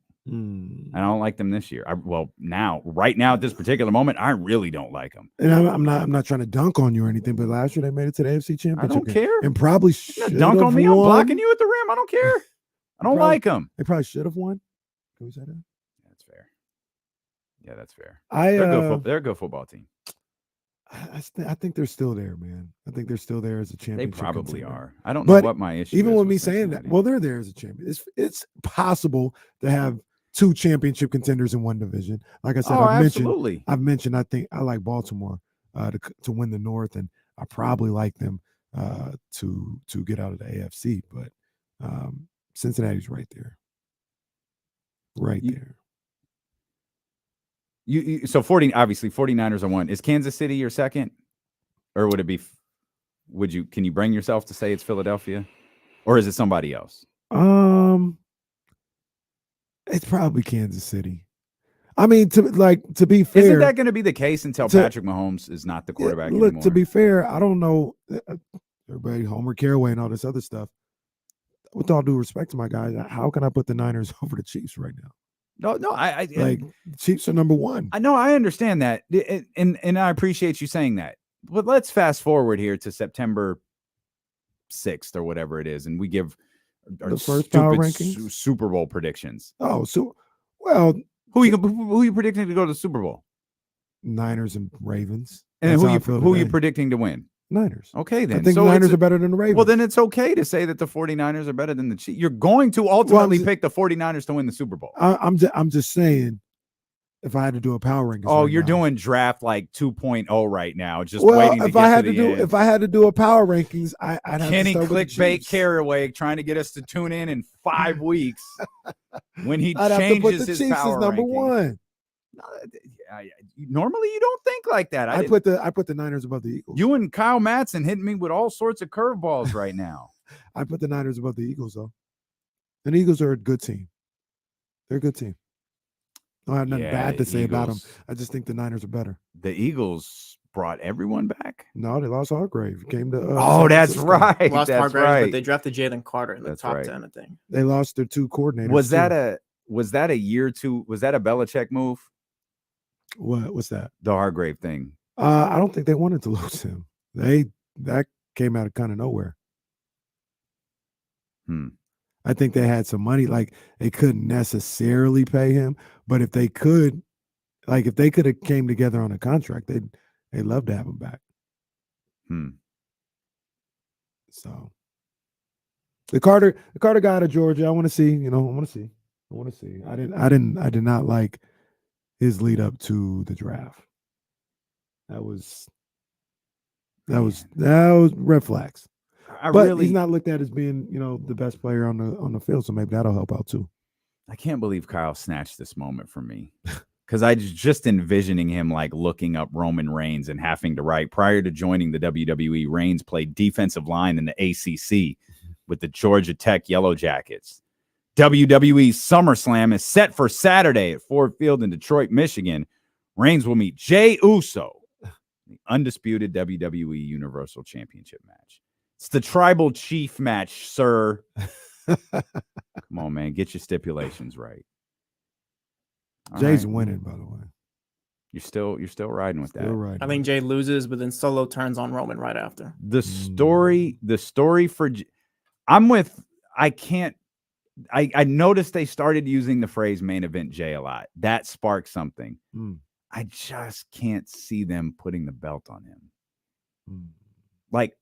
like them this year. Right now at this particular moment, I really don't like them. And I'm not trying to dunk on you or anything, but last year they made it to the AFC Championship. I don't care. And probably should dunk on me. Won. I'm blocking you at the rim. I don't care. I don't like them. They probably should have won. Can we say that? That's fair. Yeah, that's fair. They're a good football team. I think they're still there, man. I think they're still there as a championship. They probably contender. are. I don't know what my issue is. Even with me saying that, well, they're there as a champion. It's possible to have two championship contenders in one division. Like I said, I've mentioned. I think I like Baltimore to win the North, and I probably like them to get out of the AFC. But Cincinnati's right there, there. So 49ers are one. Is Kansas City your second, or would it be? Can you bring yourself to say it's Philadelphia, or is it somebody else? It's probably Kansas City. I mean, to be fair, isn't that going to be the case until Patrick Mahomes is not the quarterback anymore? To be fair, I don't know. Everybody, Homer Caraway and all this other stuff. With all due respect to my guys, how can I put the Niners over the Chiefs right now? No, I Chiefs are number one. I know, I understand that, and I appreciate you saying that. But let's fast forward here to September 6th or whatever it is, and we give are The first power rankings? Super Bowl predictions. Oh, so well, Who you predicting to go to the Super Bowl? Niners and Ravens. And That's who how I feel you today. predicting to win? Niners. Okay, then. I think So the Niners it's- are better than the Ravens. Well, then it's okay to say that the 49ers are better than the Chiefs. You're going to ultimately pick the 49ers to win the Super Bowl. I'm just saying, if I had to do a power rankings. Oh, right you're now, doing draft like 2.0 right now. Just well, waiting to if get I to had the to do end. if I had to do a power rankings, I'd have Kenny to start with the clickbait Chiefs. Carraway trying to get us to tune in 5 weeks when he I'd have to put changes the his Chiefs power as number ranking. one. Normally, you don't think like that. I put the Niners above the Eagles. You and Kyle Madsen hitting me with all sorts of curveballs right now. I put the Niners above the Eagles, though. And the Eagles are a good team. They're a good team. I don't have nothing bad to say about them. I just think the Niners are better. The Eagles brought everyone back. No, they lost Hargrave. Came to. Oh, that's right. Lost That's Hargrave, right. but they drafted Jalen Carter in the That's top right. 10, I think. They lost their 2 coordinators. Was that too. a year two? Was that a Belichick move? What's that? The Hargrave thing. I don't think they wanted to lose him. That came out of kind of nowhere. I think they had some money. Like, they couldn't necessarily pay him, but if they could, like, if they could have came together on a contract, they'd love to have him back. So the Carter guy out of Georgia, I want to see. I want to see. I did not like his lead up to the draft. That was red flags. He's not looked at as being, the best player on the field, so maybe that'll help out too. I can't believe Kyle snatched this moment from me because I just envisioning him like looking up Roman Reigns and having to write. Prior to joining the WWE, Reigns played defensive line in the ACC with the Georgia Tech Yellow Jackets. WWE SummerSlam is set for Saturday at Ford Field in Detroit, Michigan. Reigns will meet Jey Uso, the undisputed WWE Universal Championship match. It's the tribal chief match, sir. Come on, man. Get your stipulations right. All Jay's right. winning, by the way. You're still riding with that. I think Jay loses, but then Solo turns on Roman right after. The story for I'm with I noticed they started using the phrase main event Jay a lot. That sparked something. I just can't see them putting the belt on him. Like,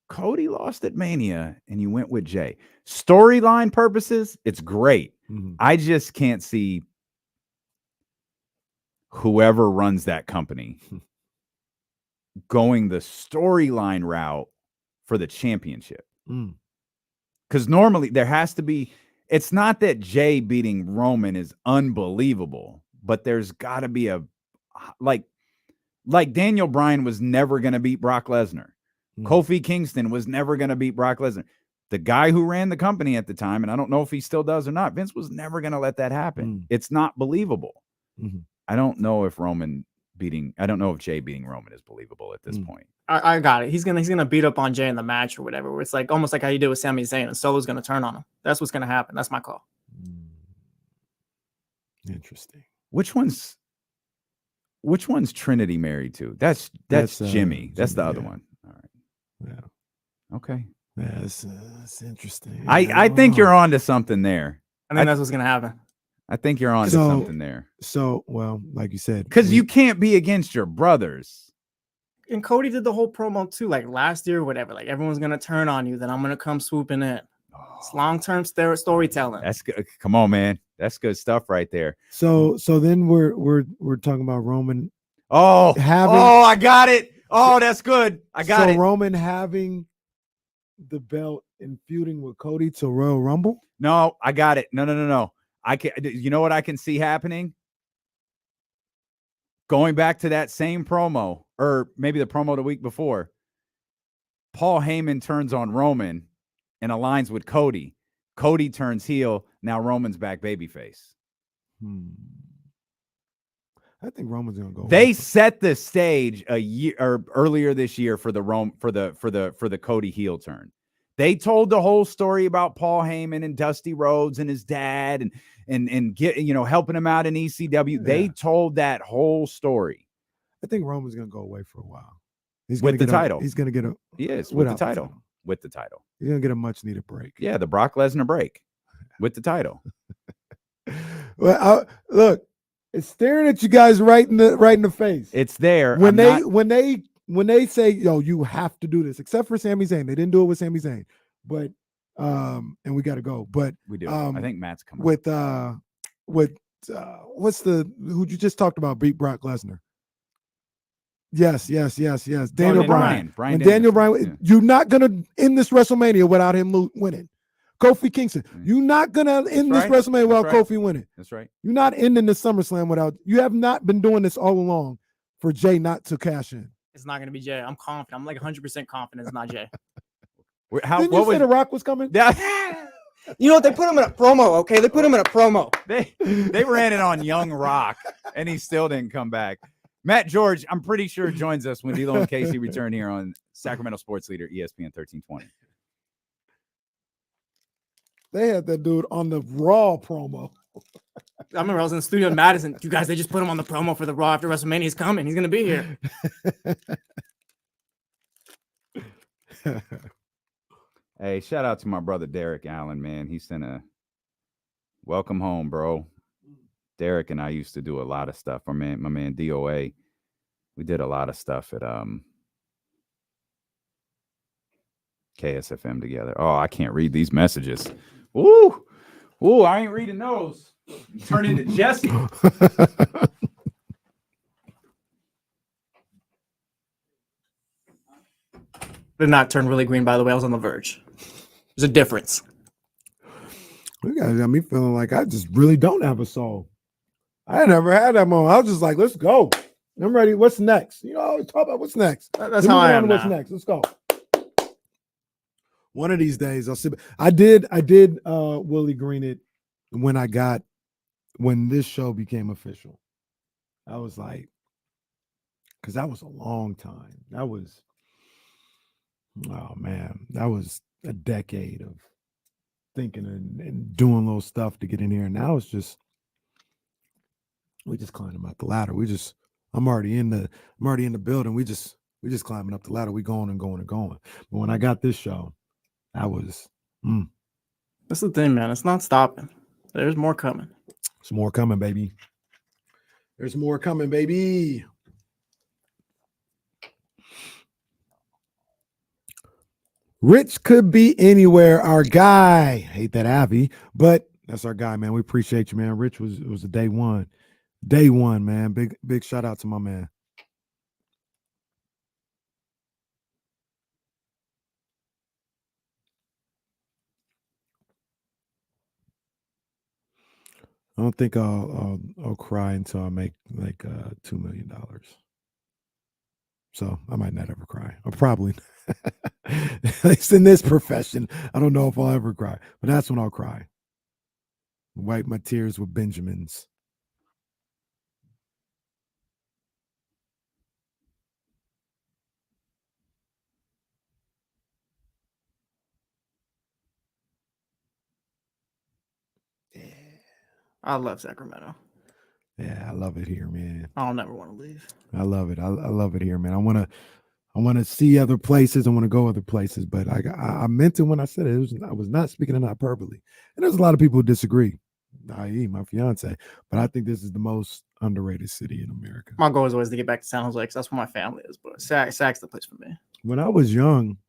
Cody lost at Mania and you went with Jay. Storyline purposes, it's great. I just can't see whoever runs that company going the storyline route for the championship. Because normally there has to be, it's not that Jay beating Roman is unbelievable, but there's got to be like Daniel Bryan was never going to beat Brock Lesnar. Kofi Kingston was never going to beat Brock Lesnar. The guy who ran the company at the time, and I don't know if he still does or not, Vince was never going to let that happen. It's not believable. I don't know if Jay beating Roman is believable at this point. I got it. He's gonna beat up on Jay in the match or whatever. Where it's like almost like how you did with Sami Zayn, and Solo's gonna turn on him. That's what's gonna happen. That's my call. Interesting. Which one's Trinity married to? That's Jimmy. That's the other one. All right. Yeah. Okay. Yeah, it's interesting. I think you're on to something there. I think that's what's gonna happen. I think you're on to something there. So, well, like you said, because you can't be against your brothers. And Cody did the whole promo too, like last year or whatever. Like, everyone's gonna turn on you, then I'm gonna come swooping in. It's long-term storytelling. That's good. Come on, man. That's good stuff right there. So then we're talking about Roman. I got it. Oh, that's good. I got it. So Roman having the belt and feuding with Cody to Royal Rumble? No, I got it. No. I can. You know what I can see happening? Going back to that same promo, or maybe the promo the week before, Paul Heyman turns on Roman and aligns with Cody. Cody turns heel. Now Roman's back babyface. I think Roman's gonna go. They set the stage a year or earlier this year for the Cody heel turn. They told the whole story about Paul Heyman and Dusty Rhodes and his dad and get helping him out in ECW. Yeah. They told that whole story. I think Roman's gonna go away for a while. He's with the title. He's gonna get a. He is with the title. with the title. You're gonna get a much needed break. Yeah, the Brock Lesnar break with the title. Well, look, it's staring at you guys right in the face. It's there. When they say, yo, you have to do this, except for Sami Zayn. They didn't do it with Sami Zayn. But and we gotta go. But we do. I think Matt's coming. With what's who you just talked about beat Brock Lesnar? Yes. Daniel Bryan. When Daniel Bryan, you're not gonna end this WrestleMania without him winning. Kofi Kingston, you're not gonna end this WrestleMania without Kofi winning. That's right. You're not ending the SummerSlam without. You have not been doing this all along for Jay not to cash in. It's not gonna be Jay. I'm confident. I'm like 100% confident it's not Jay. Didn't you say The Rock was coming? You know what? They put him in a promo. Okay, they put him in a promo. They ran it on Young Rock, and he still didn't come back. Matt George, I'm pretty sure, joins us when D'Lo and Casey return here on Sacramento Sports Leader ESPN 1320. They had that dude on the Raw promo. I remember I was in the studio in Madison. You guys, they just put him on the promo for the Raw after WrestleMania. He's coming. He's gonna be here. Hey, shout out to my brother Derek Allen, man. He sent a welcome home, bro. Derek and I used to do a lot of stuff. My man DOA. We did a lot of stuff at KSFM together. Oh, I can't read these messages. Woo! Ooh, I ain't reading those. Turn into Jesse. Did not turn really green, by the way. I was on the verge. There's a difference. You guys got me feeling like I just really don't have a soul. I never had that moment. I was just like, let's go. I'm ready. What's next? You know, I always talk about what's next. That's how I am. What's Now. next? Let's go. One of these days, I'll see. I did Willie Green it when this show became official. I was like, because that was a long time. That was, oh man, that was a decade of thinking and doing little stuff to get in here. And now it's just, we just climbing up the ladder. I'm already in the building. We just climbing up the ladder. We going and going and going. But when I got this show, I was. That's the thing, man. It's not stopping. There's more coming. There's more coming, baby. There's more coming, baby. Rich could be anywhere. Our guy. Hate that Avi, but that's our guy, man. We appreciate you, man. Rich was a day one. Day one, man. Big shout out to my man. I don't think I'll cry until I make like $2 million. So I might not ever cry. I'll probably, at least in this profession, I don't know if I'll ever cry, but that's when I'll cry. Wipe my tears with Benjamins. I love Sacramento. Yeah, I love it here, man. I'll never want to leave. I love it. I love it here, man. I want to see other places. I want to go other places, but I meant it when I said it. I was not speaking in hyperbole. And there's a lot of people who disagree, i.e. my fiance, but I think this is the most underrated city in America. My goal is always to get back to San Jose because that's where my family is, but Sac's the place for me. When I was young,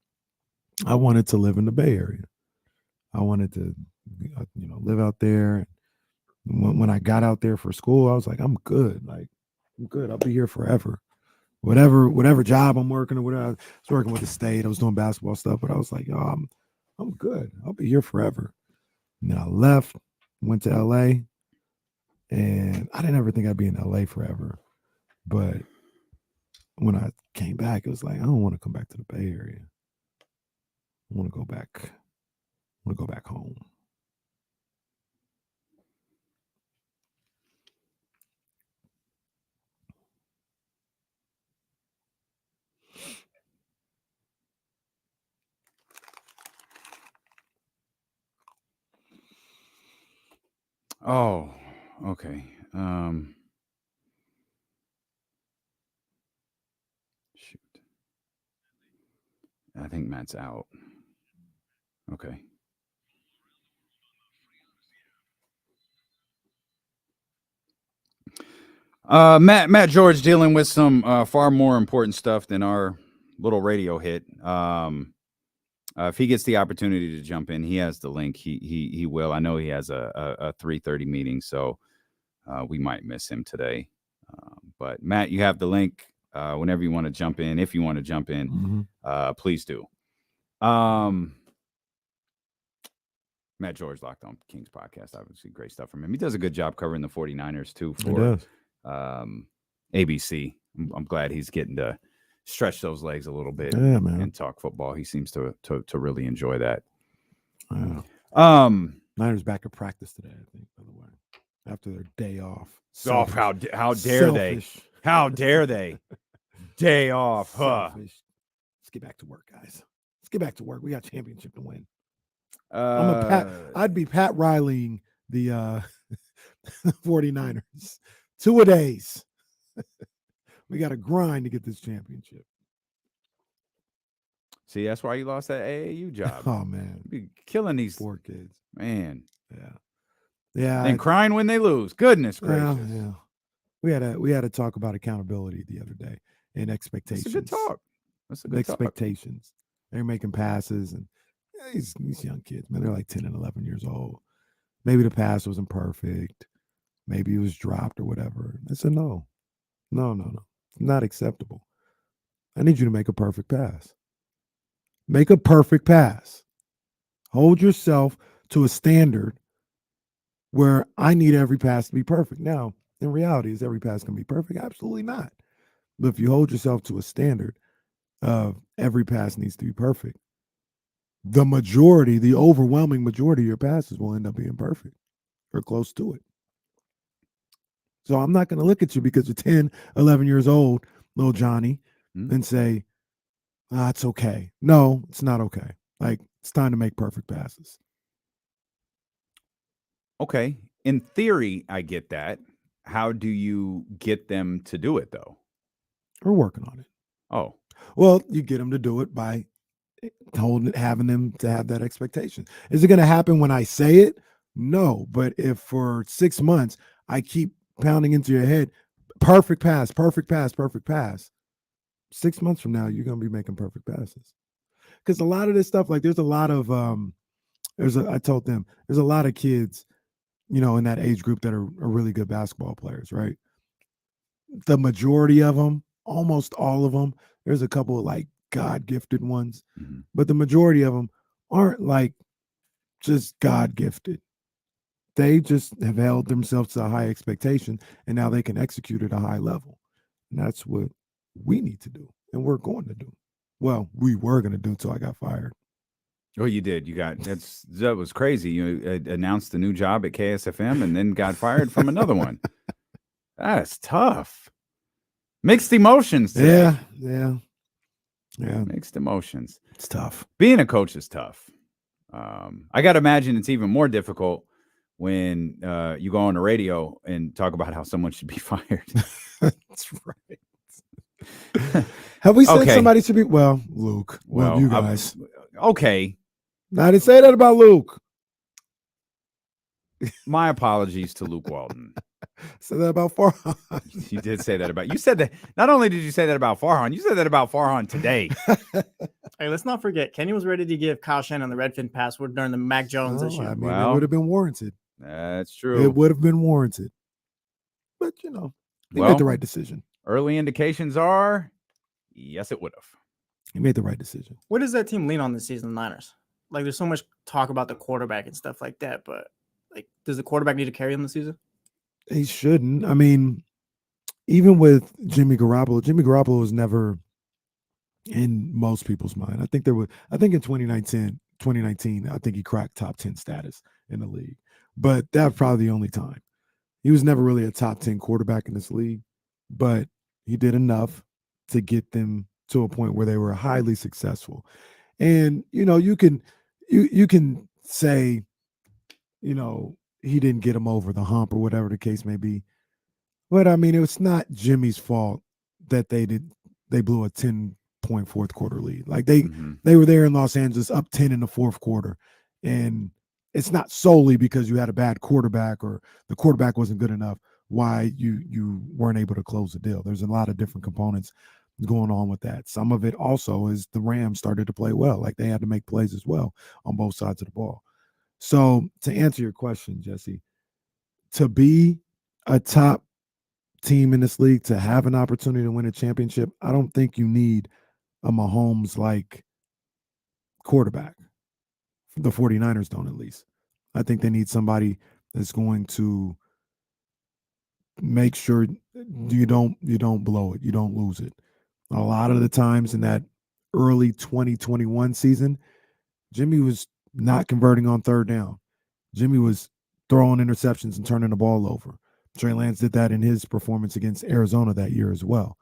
I wanted to live in the Bay Area. I wanted to, live out there. When I got out there for school, I was like, I'm good. Like, I'm good. I'll be here forever. Whatever job I'm working or whatever. I was working with the state. I was doing basketball stuff, but I was like, yo, I'm good. I'll be here forever. And then I left, went to LA, and I didn't ever think I'd be in LA forever. But when I came back, it was like, I don't want to come back to the Bay Area. I want to go back. I want to go back home. Oh, okay. Shoot. I think Matt's out. Okay. Matt George dealing with some far more important stuff than our little radio hit. If he gets the opportunity to jump in, he has the link. He will. I know he has a 3:30 meeting, so we might miss him today. But Matt, you have the link. Whenever you want to jump in, if you want to jump in, please do. Matt George, Locked On Kings podcast, obviously great stuff from him. He does a good job covering the 49ers too for ABC. I'm glad he's getting to stretch those legs a little bit and talk football. He seems to really enjoy that. Niners back at practice today, I think, by the way, after their day off. How dare they? How dare they? Day off, huh? Let's get back to work, guys. Let's get back to work. We got championship to win. I'd be Pat Rileying the 49ers. 2-a-days. We got to grind to get this championship. See, that's why you lost that AAU job. Oh, man. You'd be killing these poor kids. Man. Yeah. And crying when they lose. Goodness gracious. Yeah. We had to talk about accountability the other day and expectations. That's a good talk. That's a good expectations. They're making passes, and these young kids, man, they're like 10 and 11 years old. Maybe the pass wasn't perfect. Maybe it was dropped or whatever. I said, no. It's not acceptable. I need you to make a perfect pass. Make a perfect pass. Hold yourself to a standard where I need every pass to be perfect. Now, in reality, is every pass going to be perfect? Absolutely not. But if you hold yourself to a standard of every pass needs to be perfect, the overwhelming majority of your passes will end up being perfect or close to it. So I'm not going to look at you because you're 10, 11 years old, little Johnny, and say, it's okay. No, it's not okay. Like, it's time to make perfect passes. Okay. In theory, I get that. How do you get them to do it, though? We're working on it. Oh. Well, you get them to do it by having them to have that expectation. Is it going to happen when I say it? No. But if for 6 months I keep pounding into your head, perfect pass, perfect pass, perfect pass, 6 months from now, you're going to be making perfect passes. Because a lot of this stuff, like there's a lot of, I told them, there's a lot of kids, in that age group that are really good basketball players, right? The majority of them, almost all of them, there's a couple of like God-gifted ones, but the majority of them aren't like just God-gifted. They just have held themselves to a high expectation, and now they can execute at a high level. And that's what we need to do, and we're going to do. Well, we were going to do until I got fired. Oh, you did. That was crazy. You announced a new job at KSFM and then got fired from another one. That's tough. Mixed emotions today. Yeah. Mixed emotions. It's tough. Being a coach is tough. I got to imagine it's even more difficult when you go on the radio and talk about how someone should be fired. That's right. Have we said somebody should be? Well, Luke. Well, you guys. Okay. I didn't say that about Luke. My apologies to Luke Walton. Said that about Farhan. You did say that about. You said that. Not only did you say that about Farhan, you said that about Farhan today. Hey, let's not forget, Kenny was ready to give Kyle Shannon the Redfin password during the Mac Jones issue. I mean, it would have been warranted. That's true. It would have been warranted. But, he made the right decision. Early indications are, yes, it would have. He made the right decision. What does that team lean on this season, the Niners? Like, there's so much talk about the quarterback and stuff like that, but, like, does the quarterback need to carry them this season? He shouldn't. I mean, even with Jimmy Garoppolo was never in most people's mind. I think in 2019, I think he cracked top 10 status in the league. But that's probably the only time. He was never really a top 10 quarterback in this league, but he did enough to get them to a point where they were highly successful. And, you can say, he didn't get him over the hump or whatever the case may be. But I mean, it was not Jimmy's fault that they blew a 10+ 4-point fourth quarter lead. Like they were there in Los Angeles up 10 in the fourth quarter. And it's not solely because you had a bad quarterback or the quarterback wasn't good enough why you weren't able to close the deal. There's a lot of different components going on with that. Some of it also is the Rams started to play well. Like they had to make plays as well on both sides of the ball. So to answer your question, Jesse, to be a top team in this league, to have an opportunity to win a championship, I don't think you need a Mahomes-like quarterback. The 49ers don't, at least. I think they need somebody that's going to make sure you don't blow it, you don't lose it. A lot of the times in that early 2021 season, Jimmy was not converting on third down. Jimmy was throwing interceptions and turning the ball over. Trey Lance did that in his performance against Arizona that year as well.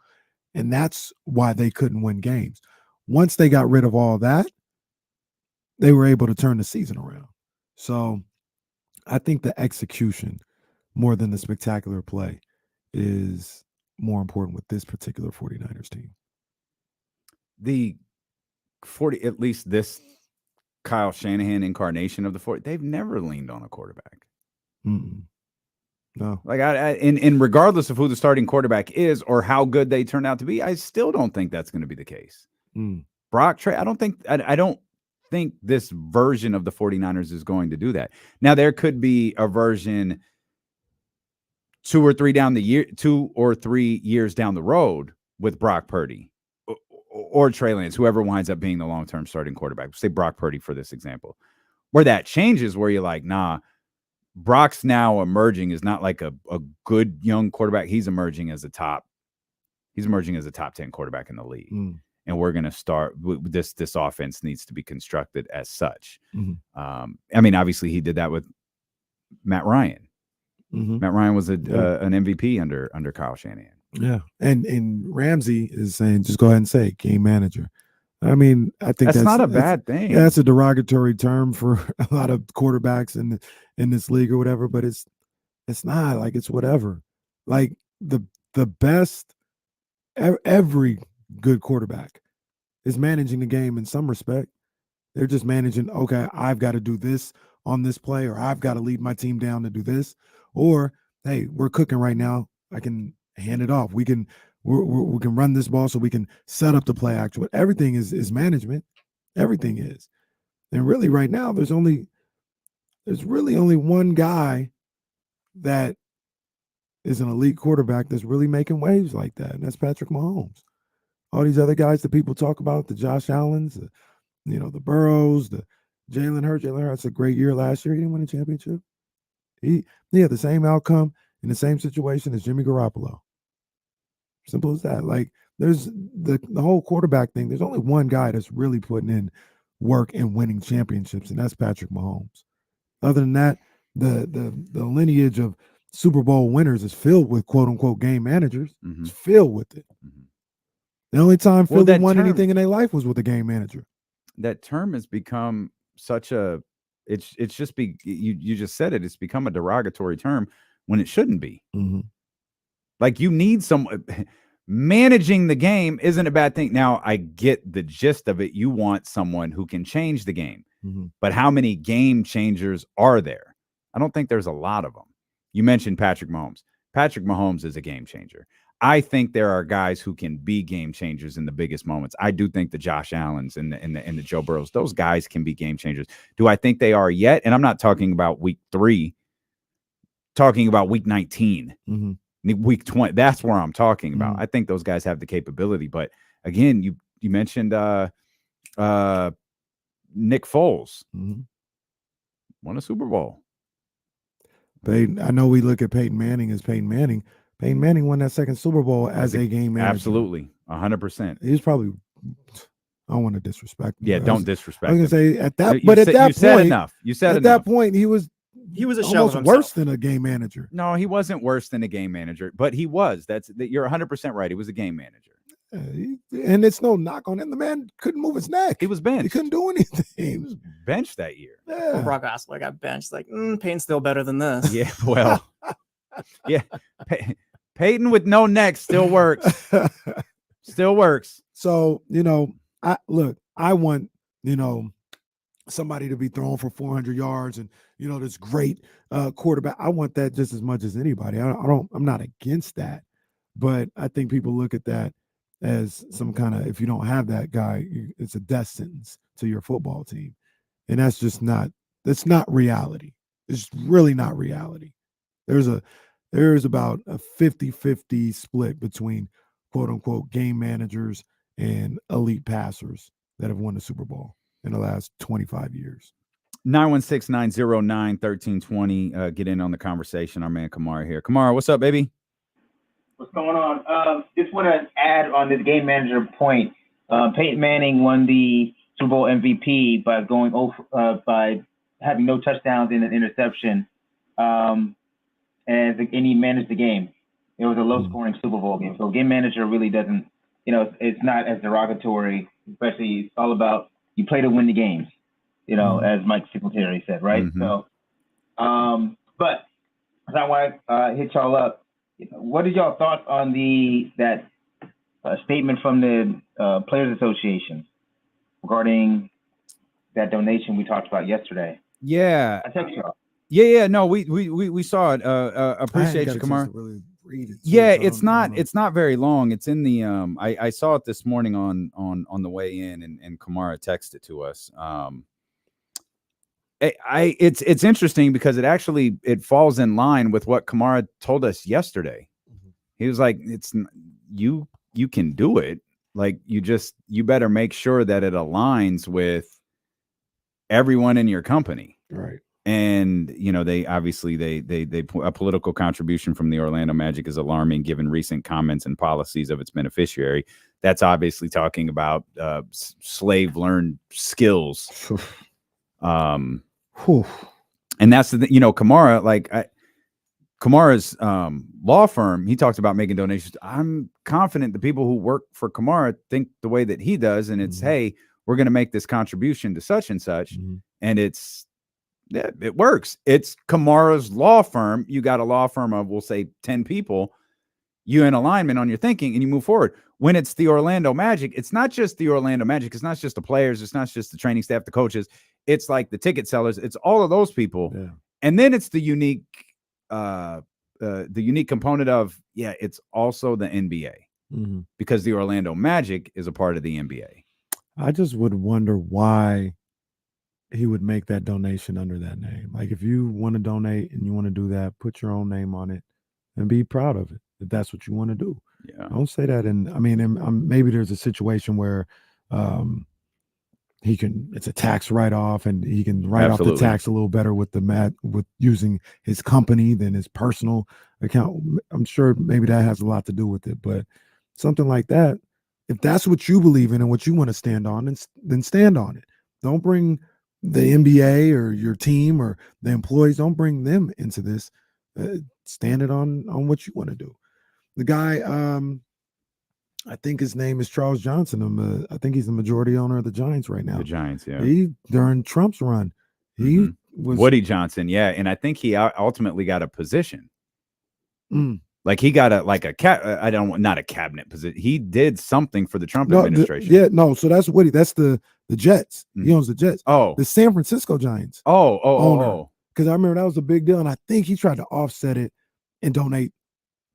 And that's why they couldn't win games. Once they got rid of all that, they were able to turn the season around. So I think the execution more than the spectacular play is more important with this particular 49ers team. At least this Kyle Shanahan incarnation of the 40, they've never leaned on a quarterback. No. Like and regardless of who the starting quarterback is or how good they turn out to be, I still don't think that's going to be the case. Brock Trey, I don't think this version of the 49ers is going to do that. Now there could be a version 2 or 3 years down the road with Brock Purdy or Trey Lance, whoever winds up being the long-term starting quarterback. Say Brock Purdy for this example, where that changes, where you're like, nah, Brock's now emerging as not like a good young quarterback. He's emerging as a top 10 quarterback in the league. And we're going to start this offense needs to be constructed as such. I mean, obviously he did that with Matt Ryan. Matt Ryan was an MVP under Kyle Shanahan. Yeah. And Ramsey is saying, just go ahead and say game manager. I mean, I think that's not a bad thing. Yeah, that's a derogatory term for a lot of quarterbacks in this league or whatever, but it's not like it's whatever. Like the best, every good quarterback is managing the game in some respect. They're just managing, okay, I've got to do this on this play, or I've got to lead my team down to do this, or hey, we're cooking right now. I can hand it off. We can run this ball so we can set up the play action. Everything is management. Everything is. And really right now, there's really only one guy that is an elite quarterback that's really making waves like that, and that's Patrick Mahomes. All these other guys that people talk about, the Josh Allens, the Burrows, the Jalen Hurts. Jalen Hurts had a great year last year. He didn't win a championship. He had the same outcome in the same situation as Jimmy Garoppolo. Simple as that. Like there's the whole quarterback thing. There's only one guy that's really putting in work and winning championships, and that's Patrick Mahomes. Other than that, the lineage of Super Bowl winners is filled with quote unquote game managers. It's filled with it. The only time Philly won anything in their life was with a game manager. That term has become such a you just said it. It's become a derogatory term when it shouldn't be. Like you need managing the game isn't a bad thing. Now I get the gist of it. You want someone who can change the game, but how many game changers are there? I don't think there's a lot of them. You mentioned Patrick Mahomes. Patrick Mahomes is a game changer. I think there are guys who can be game changers in the biggest moments. I do think the Josh Allens and the Joe Burrows, those guys can be game changers. Do I think they are yet? And I'm not talking about week 3, talking about week 19, week 20. That's where I'm talking about. I think those guys have the capability. But again, you mentioned Nick Foles won a Super Bowl. Peyton, I know we look at Peyton Manning as Peyton Manning. Peyton Manning won that second Super Bowl as a game manager. Absolutely. 100%. He's probably, I don't want to disrespect him. Yeah, don't disrespect I was going to say at that, you said enough. You said at enough. that point, he was a shell of almost worse than a game manager. No, he wasn't worse than a game manager, but he was. You're 100% right. He was a game manager. And it's no knock on him. The man couldn't move his neck. He was benched. He couldn't do anything. He was benched that year. Yeah. Well, Brock Osweiler got benched. Like, Peyton's still better than this. Yeah, well, yeah. Peyton with no neck still works. still works. So, I want, somebody to be thrown for 400 yards and, this great quarterback. I want that just as much as anybody. I'm not against that, but I think people look at that as some kind of, if you don't have that guy, it's a death sentence to your football team. And that's not reality. It's really not reality. There's about a 50-50 split between quote unquote game managers and elite passers that have won the Super Bowl in the last 25 years. 916-909-1320. Get in on the conversation. Our man Kamara here. Kamara, what's up, baby? What's going on? Just want to add on this game manager point. Peyton Manning won the Super Bowl MVP by by having no touchdowns and an interception, and he managed the game. It was a low-scoring Super Bowl game. So game manager really doesn't, it's not as derogatory. Especially, it's all about you play to win the games. As Mike Singletary said, right? Mm-hmm. So, but I want to hit y'all up. What is y'all thoughts on that statement from the Players Association regarding that donation we talked about yesterday? Yeah, I text y'all. Yeah. No, we saw it. Appreciate you, Kamara. Really read it, yeah, it's not very long. It's in the I saw it this morning on the way in, and Kamara texted to us. It's interesting because it falls in line with what Kamara told us yesterday. Mm-hmm. He was like, you can do it. Like you better make sure that it aligns with everyone in your company. Right. And, they obviously a political contribution from the Orlando Magic is alarming given recent comments and policies of its beneficiary. That's obviously talking about slave learned skills. And that's the Kamara, Kamara's law firm, he talks about making donations. I'm confident the people who work for Kamara think the way that he does. And it's, hey, we're going to make this contribution to such and such. And it works. It's Kamara's law firm. You got a law firm of, we'll say 10 people, you in alignment on your thinking and you move forward. When it's the Orlando Magic, it's not just the Orlando Magic. It's not just the players. It's not just the training staff, the coaches. It's like the ticket sellers. It's all of those people. Yeah. And then it's the unique component of, it's also the NBA because the Orlando Magic is a part of the NBA. I just would wonder why he would make that donation under that name. Like if you want to donate and you want to do that, put your own name on it and be proud of it. If that's what you want to do. Yeah. Don't say that. Maybe there's a situation where it's a tax write-off and he can write off the tax a little better with using his company than his personal account. I'm sure maybe that has a lot to do with it, but something like that, if that's what you believe in and what you want to stand on, then stand on it. Don't bring the NBA or your team or the employees, don't bring them into this. Stand it on what you want to do. The guy, I think his name is Charles Johnson. I think he's the majority owner of the Giants right now. The Giants, yeah. During Trump's run, he was Woody Johnson, yeah, and I think he ultimately got a position. Like he got not a cabinet position. He did something for the Trump administration. So that's Woody. That's the Jets. He owns the Jets. Oh, the San Francisco Giants. Oh. Because I remember that was a big deal, and I think he tried to offset it and donate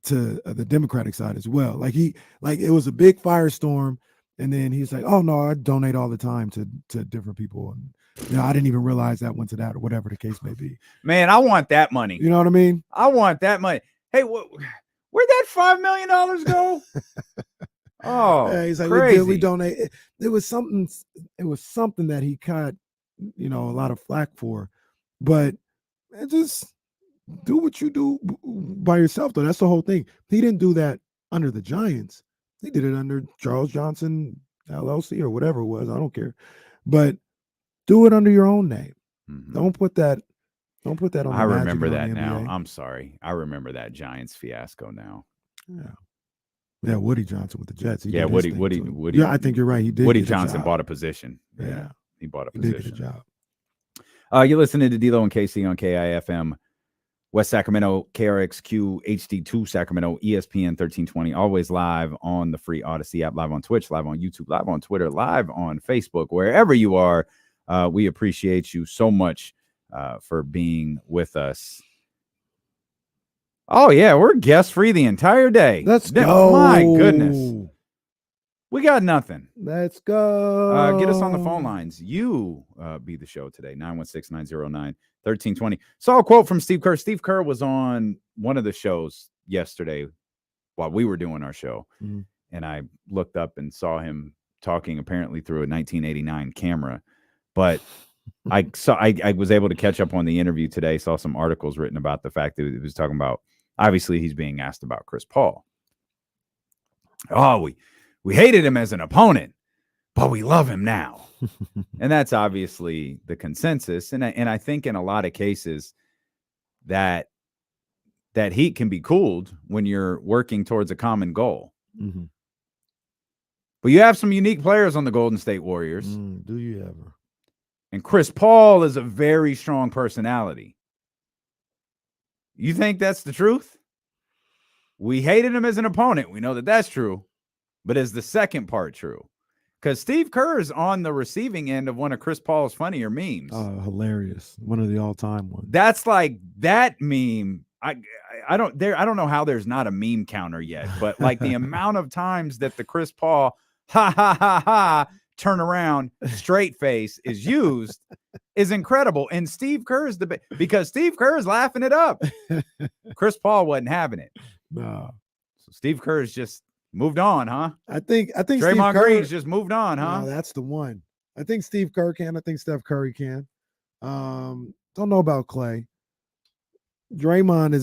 to the Democratic side as well. It was a big firestorm, and then he's like, "Oh no, I donate all the time to different people." And I didn't even realize that went to that, or whatever the case may be. Man, I want that money. You know what I mean? I want that money. Hey, where'd that $5 million go? Oh, yeah, he's like, crazy. we donate. It was something that he caught, a lot of flack for, but just do what you do by yourself, though. That's the whole thing. He didn't do that under the Giants. He did it under Charles Johnson LLC or whatever it was. I don't care, but do it under your own name. Don't put that on. I remember that now. I'm sorry. I remember that Giants fiasco now. Yeah, Woody Johnson with the Jets. Woody. Yeah, I think you're right. He did. Woody Johnson bought a position. Yeah, he bought a position. position. Did get a job. You're listening to D-Lo and KC on KIFM. West Sacramento, KRXQ HD2 Sacramento, ESPN 1320, always live on the free Odyssey app, live on Twitch, live on YouTube, live on Twitter, live on Facebook, wherever you are. We appreciate you so much for being with us. Oh, yeah, we're guest-free the entire day. Let's go. My goodness. We got nothing. Let's go. Get us on the phone lines. You be the show today, 916-909-1320. Saw a quote from Steve Kerr. Steve Kerr was on one of the shows yesterday while we were doing our show. Mm-hmm. And I looked up and saw him talking apparently through a 1989 camera. But I was able to catch up on the interview today, saw some articles written about the fact that it was talking about, obviously he's being asked about Chris Paul. Oh, we hated him as an opponent, but we love him now. And that's obviously the consensus. And I think in a lot of cases that heat can be cooled when you're working towards a common goal. Mm-hmm. But you have some unique players on the Golden State Warriors. Do you ever? And Chris Paul is a very strong personality. You think that's the truth? We hated him as an opponent. We know that that's true. But is the second part true? Because Steve Kerr is on the receiving end of one of Chris Paul's funnier memes. Hilarious. One of the all-time ones. That's like that meme. I don't know how there's not a meme counter yet, but like the amount of times that the Chris Paul ha ha ha ha turn around straight face is used is incredible. And Steve Kerr's because Steve Kerr is laughing it up. Chris Paul wasn't having it. No. So Steve Kerr's just moved on, huh? I think Draymond Green's just moved on, huh? No, that's the one. I think Steve Kerr can. I think Steph Curry can. Don't know about Clay. Draymond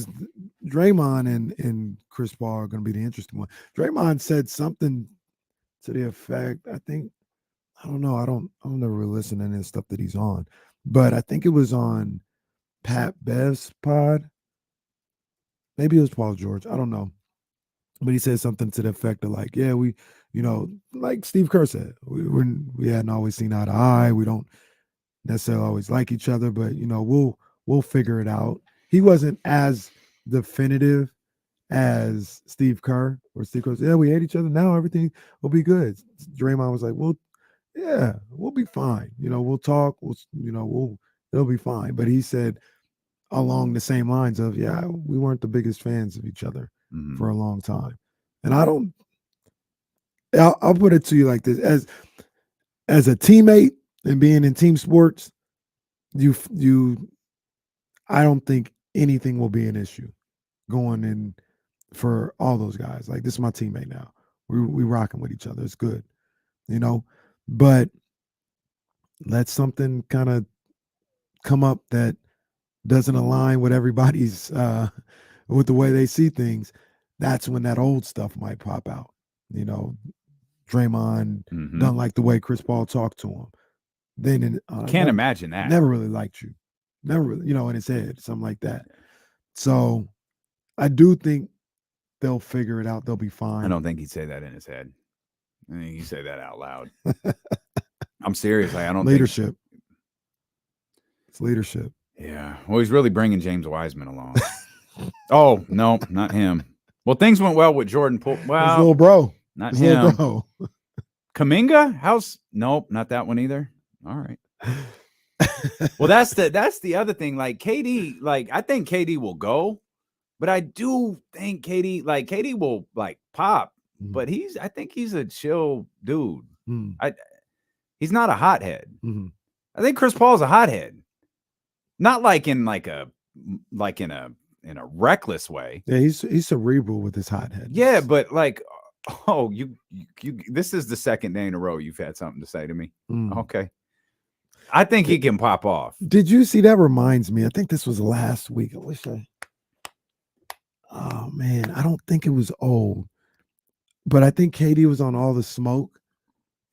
and Chris Paul are going to be the interesting one. Draymond said something to the effect, I don't know. I don't never really listen to any of the stuff that he's on, but I think it was on Pat Bev's pod. Maybe it was Paul George. I don't know. But he said something to the effect of like, yeah, we, like Steve Kerr said, we hadn't always seen eye to eye. We don't necessarily always like each other, but we'll figure it out. He wasn't as definitive as Steve Kerr, or Steve Kerr said, yeah, we hate each other. Now everything will be good. Draymond was like, well, yeah, we'll be fine. We'll talk. It'll be fine. But he said along the same lines of, yeah, we weren't the biggest fans of each other for a long time. And I'll put it to you like this, as a teammate and being in team sports, I don't think anything will be an issue going in for all those guys. Like, this is my teammate now. We rocking with each other. It's good, but let something kind of come up that doesn't align with everybody's with the way they see things. That's when that old stuff might pop out. Draymond doesn't like the way Chris Paul talked to him. Then can't imagine that. Never really liked you. Never really, in his head, something like that. So I do think they'll figure it out. They'll be fine. I don't think he'd say that in his head. I think he'd say that out loud. I'm serious. I don't leadership. It's leadership. Yeah. Well, he's really bringing James Wiseman along. Oh, no, not him. Well, things went well with Jordan Poole. Well, his little bro. Not his him. Little bro. Kaminga? Nope, not that one either. All right. Well, that's the other thing. Like KD, I think KD will go, but I do think KD will pop. But I think he's a chill dude. He's not a hothead. I think Chris Paul's a hothead, not in a reckless way. Yeah, he's cerebral with his hothead. Yeah, but you this is the second day in a row you've had something to say to me. Okay. I think he can pop off. Did you see? That reminds me. I think this was last week. Oh man, I don't think it was old, but I think KD was on All the Smoke,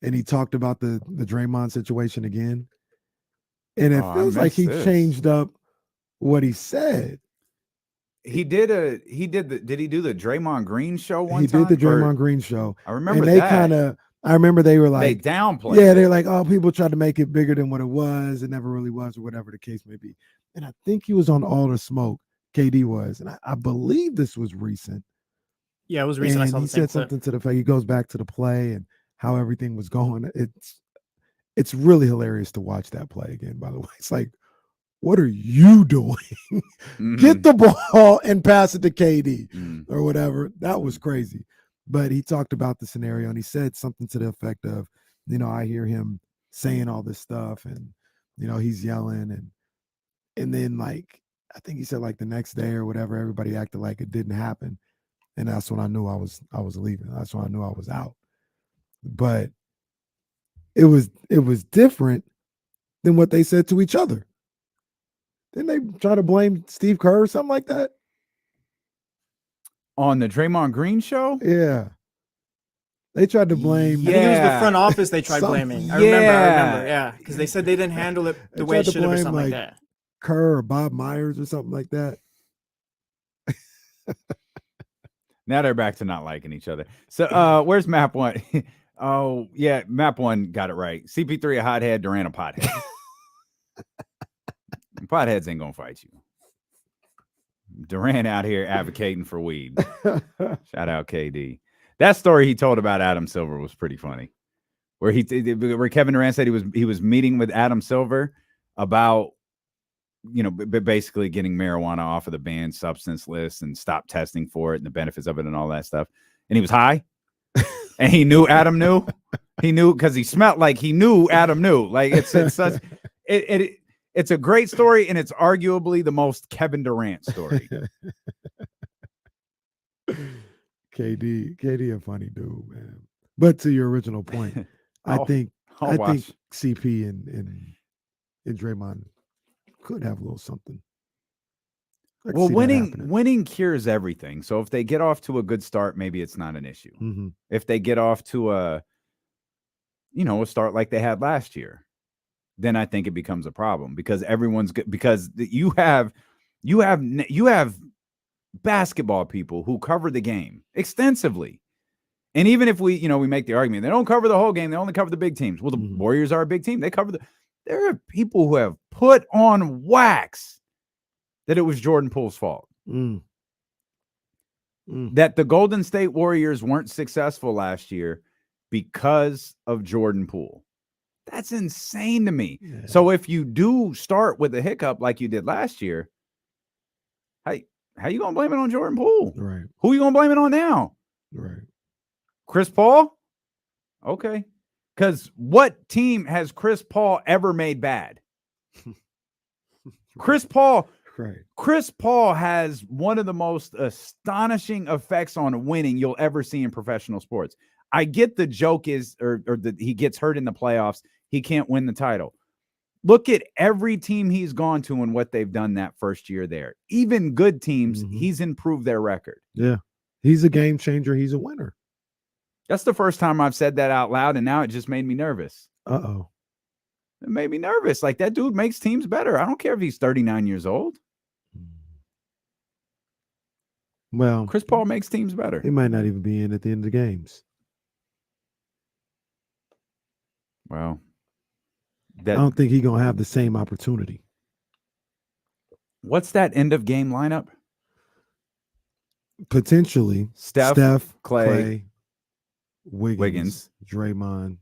and he talked about the Draymond situation again, and it feels like he changed up what he said. Did he do the Draymond Green show one time? He did the Draymond Green show. I remember and I remember they were like, they downplayed. Yeah, they're like, oh, people tried to make it bigger than what it was. It never really was, or whatever the case may be. And I think he was on All the Smoke, KD was, and I believe this was recent. Yeah, it was recent. I And saw he the same said clip. something to the fact he goes back to the play and how everything was going. It's really hilarious to watch that play again. By the way, it's like, what are you doing? Get the ball and pass it to KD or whatever. That was crazy. But he talked about the scenario and he said something to the effect of, I hear him saying all this stuff and, he's yelling and then like, I think he said like the next day or whatever, everybody acted like it didn't happen. And that's when I knew I was leaving. That's when I knew I was out. But it was different than what they said to each other. Didn't they try to blame Steve Kerr or something like that? On the Draymond Green show? Yeah. They tried to blame. I think it was the front office they tried blaming. I remember. Yeah. Because they said they didn't handle it the way it should have or something like that. Kerr or Bob Myers or something like that. Now they're back to not liking each other. So where's Map One? Oh, yeah, Map One got it right. CP3 a hothead, Durant a pothead. Potheads ain't gonna fight you. Durant out here advocating for weed. Shout out KD. That story he told about Adam Silver was pretty funny. Where Kevin Durant said he was meeting with Adam Silver about basically getting marijuana off of the banned substance list and stop testing for it and the benefits of it and all that stuff. And he was high. And he knew Adam knew. He knew because he smelled like he knew Adam knew. Like it's such it's a great story, and it's arguably the most Kevin Durant story. KD a funny dude, man. But to your original point, I think CP and Draymond could have a little something. Well, winning cures everything. So if they get off to a good start, maybe it's not an issue. Mm-hmm. If they get off to a start like they had last year, then I think it becomes a problem because everyone's good because you have basketball people who cover the game extensively. And even if we make the argument, they don't cover the whole game, they only cover the big teams. Well, the Warriors are a big team. They cover there are people who have put on wax that it was Jordan Poole's fault. That the Golden State Warriors weren't successful last year because of Jordan Poole. That's insane to me. Yeah. So if you do start with a hiccup like you did last year, how you gonna blame it on Jordan Poole? Right. Who you gonna blame it on now? Right. Chris Paul? Okay. Because what team has Chris Paul ever made bad? Chris Paul. Right. Chris Paul has one of the most astonishing effects on winning you'll ever see in professional sports. I get the joke is, or that he gets hurt in the playoffs. He can't win the title. Look at every team he's gone to and what they've done that first year there. Even good teams, he's improved their record. Yeah. He's a game changer. He's a winner. That's the first time I've said that out loud, and now it just made me nervous. Uh-oh. It made me nervous. Like, that dude makes teams better. I don't care if he's 39 years old. Well, Chris Paul makes teams better. He might not even be in at the end of the games. Well, I don't think he's going to have the same opportunity. What's that end of game lineup? Potentially Steph, Clay, Wiggins, Draymond.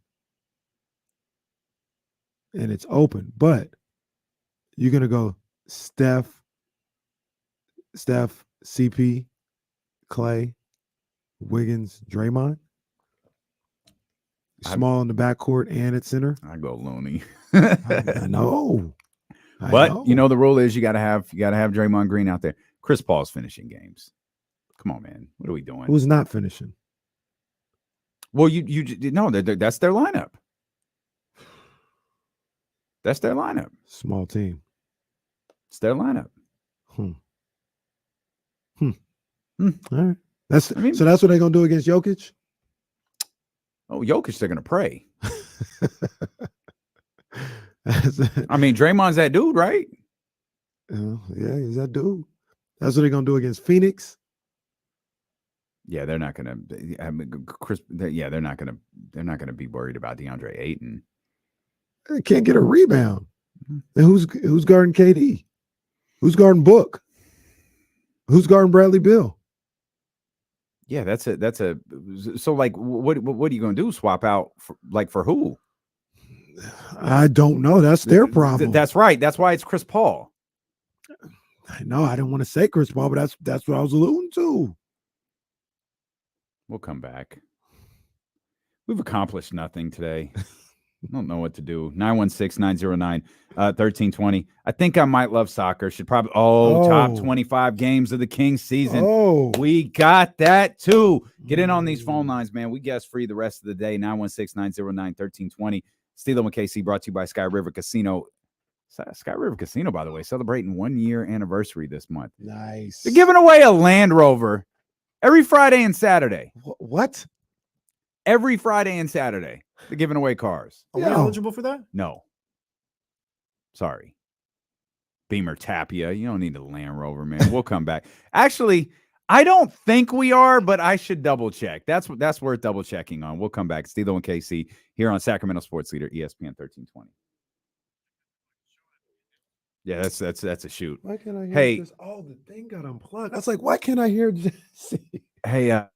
And it's open, but you're going to go Steph, CP, Clay, Wiggins, Draymond. Small in the backcourt and at center. I go Looney. I know. But you know the rule is you gotta have Draymond Green out there. Chris Paul's finishing games. Come on, man. What are we doing? Who's not finishing? Well, you know that's their lineup. That's their lineup. Small team. It's their lineup. All right. So that's what they're gonna do against Jokic. Oh, Jokic, they're gonna pray. I mean, Draymond's that dude, right? Yeah, he's that dude. That's what they're gonna do against Phoenix. Yeah, they're not gonna. I mean, they're not gonna be worried about DeAndre Ayton. They can't get a rebound. And who's guarding KD? Who's guarding Book? Who's guarding Bradley Beal? Yeah, that's a. So like, what are you going to do? Swap out for who? I don't know. That's their problem. That's right. That's why it's Chris Paul. I know. I didn't want to say Chris Paul, but that's what I was alluding to. We'll come back. We've accomplished nothing today. I don't know what to do. 916-909-1320. I think I might love soccer. Should probably top 25 games of the Kings season. We got that too. Get in on these phone lines, man. We guest free the rest of the day. 916-909-1320. Steelo and KC brought to you by Sky River Casino. Sky River Casino, by the way, celebrating 1 year anniversary this month. Nice. They're giving away a Land Rover every Friday and Saturday. What? Every Friday and Saturday, they're giving away cars. Are we eligible for that? No. Sorry. Beamer Tapia. You don't need a Land Rover, man. We'll come back. Actually, I don't think we are, but I should double check. That's worth double checking on. We'll come back. Steelo and KC here on Sacramento Sports Leader, ESPN 1320. Yeah, that's a shoot. Why can't I hear this? Oh, the thing got unplugged. I was like, why can't I hear Jesse? Hey, I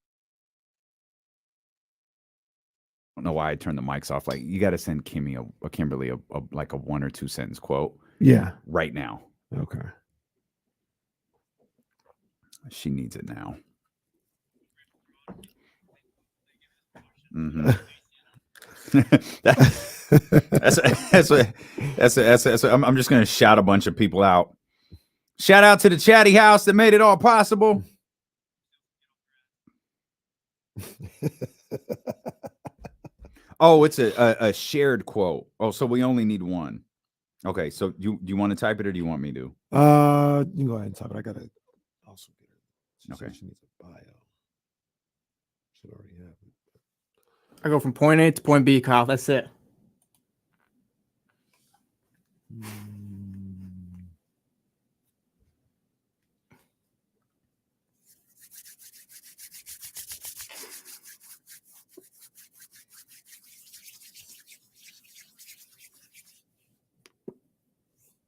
don't know why I turned the mics off. Like, you got to send Kimberly a 1 or 2 sentence quote. Yeah. Right now. Okay. She needs it now. Mm-hmm. I'm just going to shout a bunch of people out. Shout out to the chatty house that made it all possible. Oh, it's a shared quote. Oh, so we only need one. Okay, so do you want to type it or do you want me to? You can go ahead and type it. I gotta also get it. Okay. She needs a bio. Should already have it. I go from point A to point B, Kyle. That's it.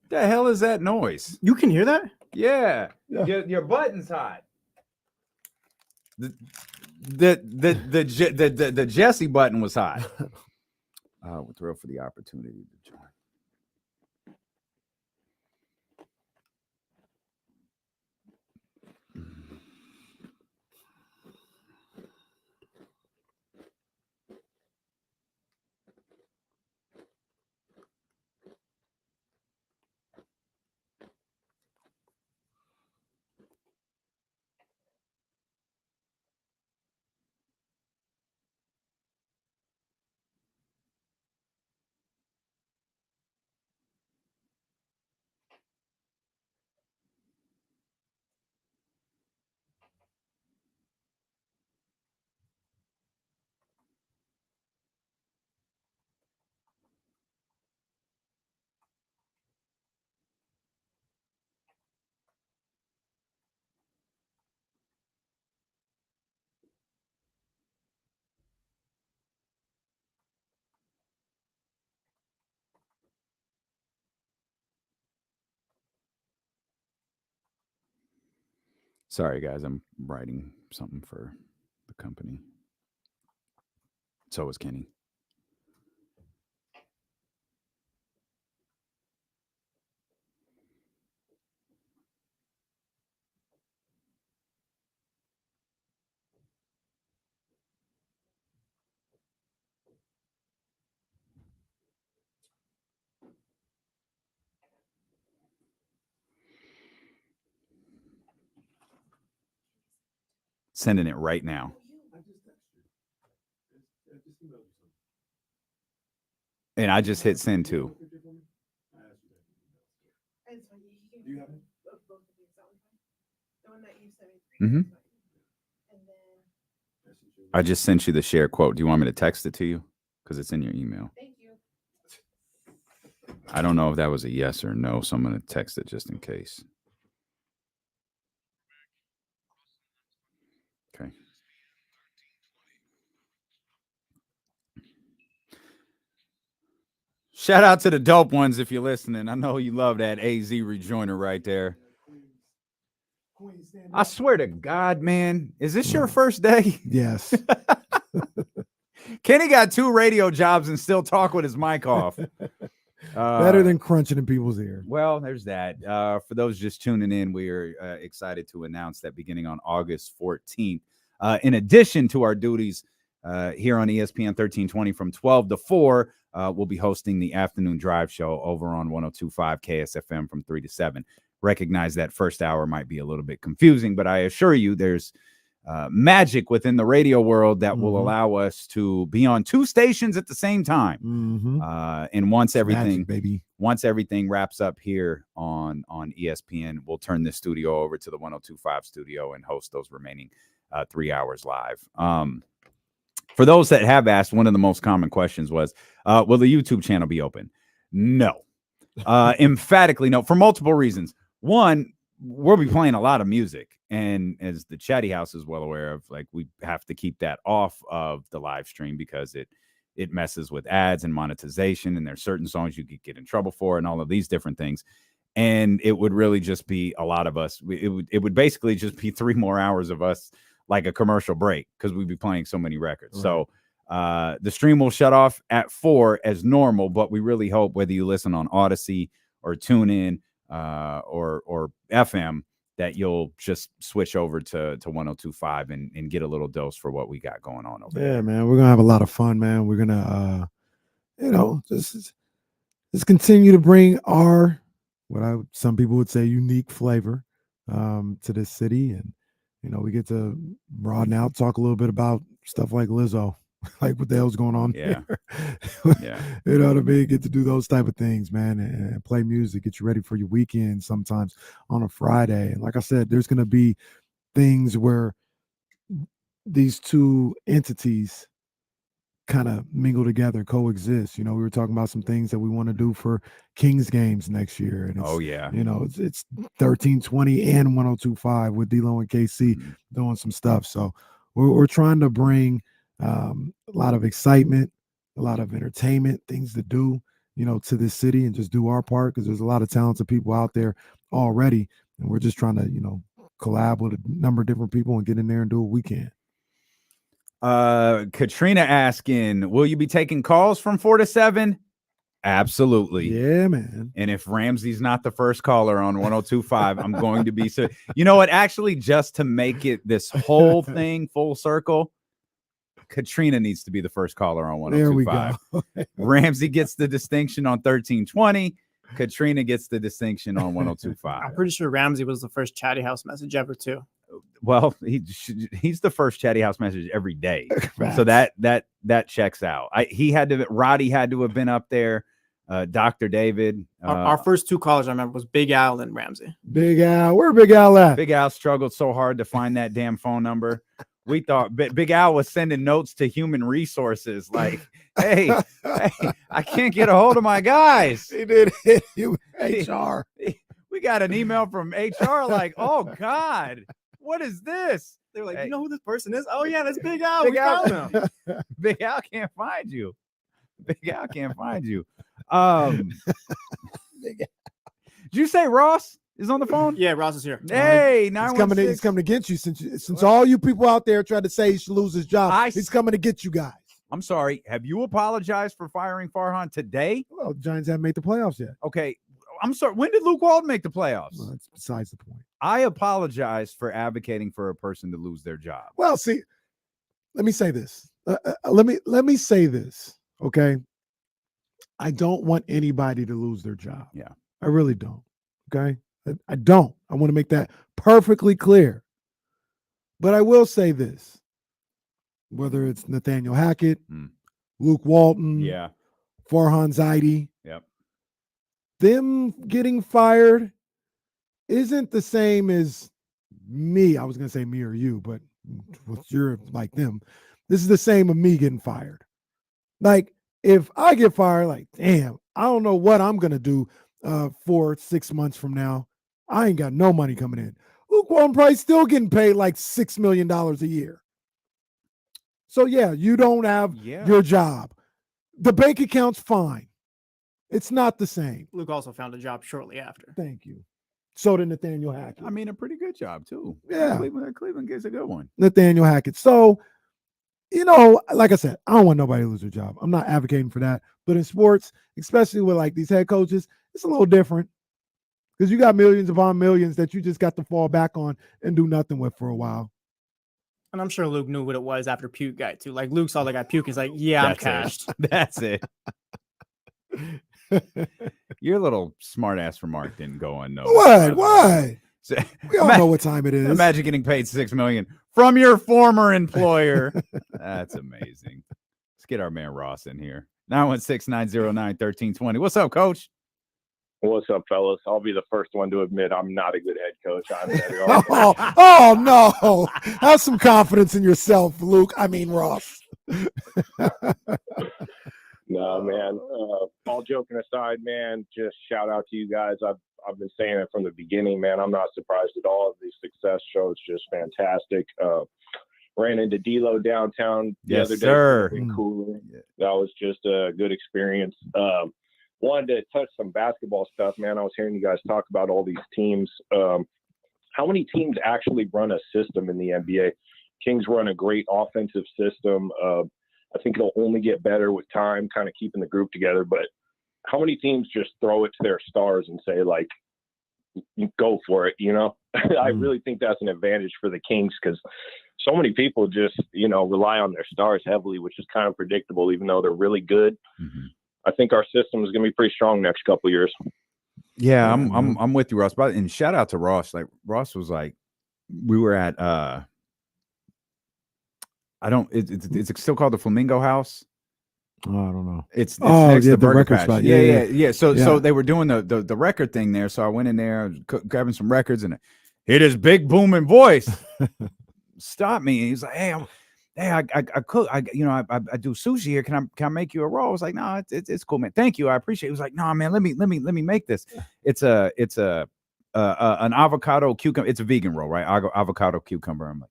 The hell is that noise? You can hear that? Yeah. Your button's hot. The Jesse button was hot. We're thrilled for the opportunity to join. Sorry, guys. I'm writing something for the company. So is Kenny. Sending it right now. And I just hit send too. Mm-hmm. I just sent you the share quote. Do you want me to text it to you? Because it's in your email. Thank you. I don't know if that was a yes or no, so I'm going to text it just in case. Okay. Shout out to the dope ones if you're listening. I know you love that AZ rejoiner right there. I swear to God, man, is this your first day? Yes. Kenny got 2 radio jobs and still talk with his mic off. Better than crunching in people's ear. Well, there's that. For those just tuning in, we are excited to announce that beginning on August 14th, in addition to our duties here on ESPN 1320 from 12 to 4, we'll be hosting the afternoon drive show over on 102.5 KSFM from 3 to 7. Recognize that first hour might be a little bit confusing, but I assure you there's magic within the radio world that will allow us to be on 2 stations at the same time. And once everything, once everything wraps up here on ESPN, we'll turn this studio over to the 102.5 studio and host those remaining 3 hours live. For those that have asked, one of the most common questions was, will the YouTube channel be open? No. Emphatically no, for multiple reasons. One, we'll be playing a lot of music. And as the Chatty House is well aware of, like, we have to keep that off of the live stream because it messes with ads and monetization. And there's certain songs you could get in trouble for and all of these different things. And it would really just be a lot of us. It would basically just be 3 more hours of us, like a commercial break, because we'd be playing so many records. Right. So the stream will shut off at 4 as normal, but we really hope whether you listen on Odyssey or TuneIn or FM, that you'll just switch over to 102.5 and get a little dose for what we got going on over there. Yeah, man, we're gonna have a lot of fun, man. We're gonna just continue to bring our some people would say unique flavor to this city, and we get to broaden out, talk a little bit about stuff like Lizzo, like what the hell's going on here. Yeah. You know what I mean? Get to do those type of things, man, and play music, get you ready for your weekend sometimes on a Friday. And like I said, there's going to be things where these 2 entities kind of mingle together, coexist. We were talking about some things that we want to do for Kings games next year. And it's 1320 and 102.5 with D-Lo and KC doing some stuff. So we're trying to bring a lot of excitement, a lot of entertainment, things to do, to this city, and just do our part, because there's a lot of talented people out there already, and we're just trying to, collab with a number of different people and get in there and do what we can. Katrina asking, will you be taking calls from 4 to 7? Absolutely. Yeah, man. And if Ramsey's not the first caller on 102.5, I'm going to be. So, you know what? Actually, just to make it this whole thing full circle, Katrina needs to be the first caller on 102.5. There we go. Ramsey gets the distinction on 1320. Katrina gets the distinction on 102.5. I'm pretty sure Ramsey was the first Chatty House message ever too. Well, he's the first Chatty House message every day. So that checks out. Roddy had to have been up there. Dr. David. Our first 2 callers, I remember, was Big Al and Ramsey. Big Al, where Big Al at? Big Al struggled so hard to find that damn phone number. We thought Big Al was sending notes to human resources like, hey, I can't get a hold of my guys. He did hit you, HR. We got an email from HR like, oh, God, what is this? They were like, you know who this person is? Oh, yeah, that's Big Al. Big we Al. found him. Big Al can't find you. Big Al can't find you. Did you say Ross is on the phone? Yeah, Ross is here. Hey, he's coming to get you since all you people out there tried to say he should lose his job. He's coming to get you guys. I'm sorry. Have you apologized for firing Farhan today? Well, the Giants haven't made the playoffs yet. Okay. I'm sorry. When did Luke Walton make the playoffs? Well, that's besides the point. I apologize for advocating for a person to lose their job. Well, see, let me say this. Let me say this. Okay. I don't want anybody to lose their job. Yeah. I really don't. Okay. I don't. I want to make that perfectly clear. But I will say this. Whether it's Nathaniel Hackett, Luke Walton, Farhan Zaidi, them getting fired isn't the same as me. I was going to say me or you, but you're like them. This is the same as me getting fired. Like, if I get fired, like, damn, I don't know what I'm going to do 4-6 months from now. I ain't got no money coming in. Luke Walton probably still getting paid like $6 million a year. So, yeah, you don't have your job. The bank account's fine. It's not the same. Luke also found a job shortly after. Thank you. So did Nathaniel Hackett. I mean, a pretty good job too. Yeah. Cleveland gets a good one. Nathaniel Hackett. So, like I said, I don't want nobody to lose their job. I'm not advocating for that. But in sports, especially with like these head coaches, it's a little different because you got millions upon millions that you just got to fall back on and do nothing with for a while. And I'm sure Luke knew what it was after Puke got too. Like Luke saw the guy puke. He's like, yeah, I'm cashed. That's it. Your little smart ass remark didn't go unnoticed. What? Why? So, We all know what time it is. Imagine getting paid $6 million from your former employer. That's amazing. Let's get our man Ross in here. 916-909-1320. What's up, Coach? What's up, fellas? I'll be the first one to admit I'm not a good head coach. Oh, no. Have some confidence in yourself, Luke. I mean, Ross. No, man. All joking aside, man, just shout out to you guys. I've been saying it from the beginning, man. I'm not surprised at all. The success show is just fantastic. Ran into D-Lo downtown the other day. Sir. Cool. That was just a good experience. Wanted to touch some basketball stuff, man. I was hearing you guys talk about all these teams. How many teams actually run a system in the NBA? Kings run a great offensive system. I think it'll only get better with time, kind of keeping the group together. But how many teams just throw it to their stars and say, like, go for it, I really think that's an advantage for the Kings because so many people just, rely on their stars heavily, which is kind of predictable, even though they're really good. Mm-hmm. I think our system is going to be pretty strong next couple of years. Yeah, I'm with you, Ross. And shout out to Ross. Like Ross was like, we were at it's still called the Flamingo House. Oh, I don't know. It's next to the Burger record Patch. spot. Yeah. So they were doing the record thing there. So I went in there, grabbing some records, and hear his big booming voice stop me. And he's like, "Hey, I cook. I do sushi here. Can I make you a roll?" I was like, "No, it's cool, man. Thank you. I appreciate it." He was like, "No, man, let me make this. It's an avocado cucumber. It's a vegan roll, right? Avocado cucumber." I'm like,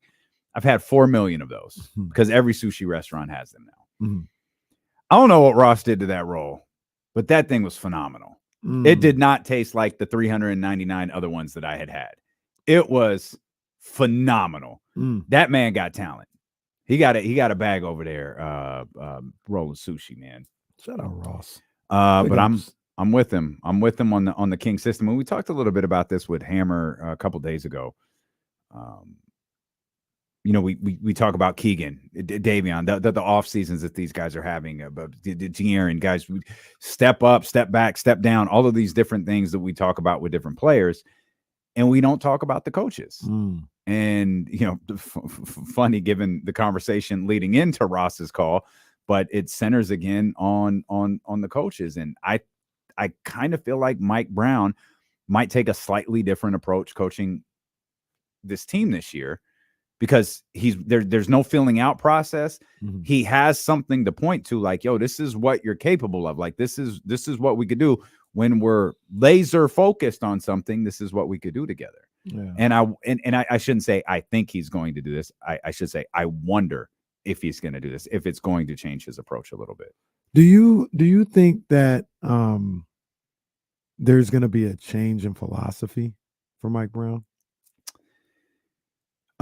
I've had 4 million of those because every sushi restaurant has them now. Mm-hmm. I don't know what Ross did to that roll, but that thing was phenomenal. It did not taste like the 399 other ones that I had. It was phenomenal. That man got talent. He got a bag over there rolling sushi, man. Shout out Ross. But I'm with him. I'm with him on the King system. And we talked a little bit about this with Hammer a couple days ago. We talk about Keegan, Davion, the off seasons that these guys are having, the De'Aaron guys step up, step back, step down, all of these different things that we talk about with different players, and we don't talk about the coaches. And funny given the conversation leading into Ross's call, but it centers again on the coaches, and I kind of feel like Mike Brown might take a slightly different approach coaching this team this year. Because there's no filling out process. Mm-hmm. He has something to point to, like, yo, this is what you're capable of. Like, this is what we could do when we're laser focused on something. This is what we could do together. Yeah. And I shouldn't say I think he's going to do this. I should say I wonder if he's going to do this, if it's going to change his approach a little bit. Do you think that there's going to be a change in philosophy for Mike Brown?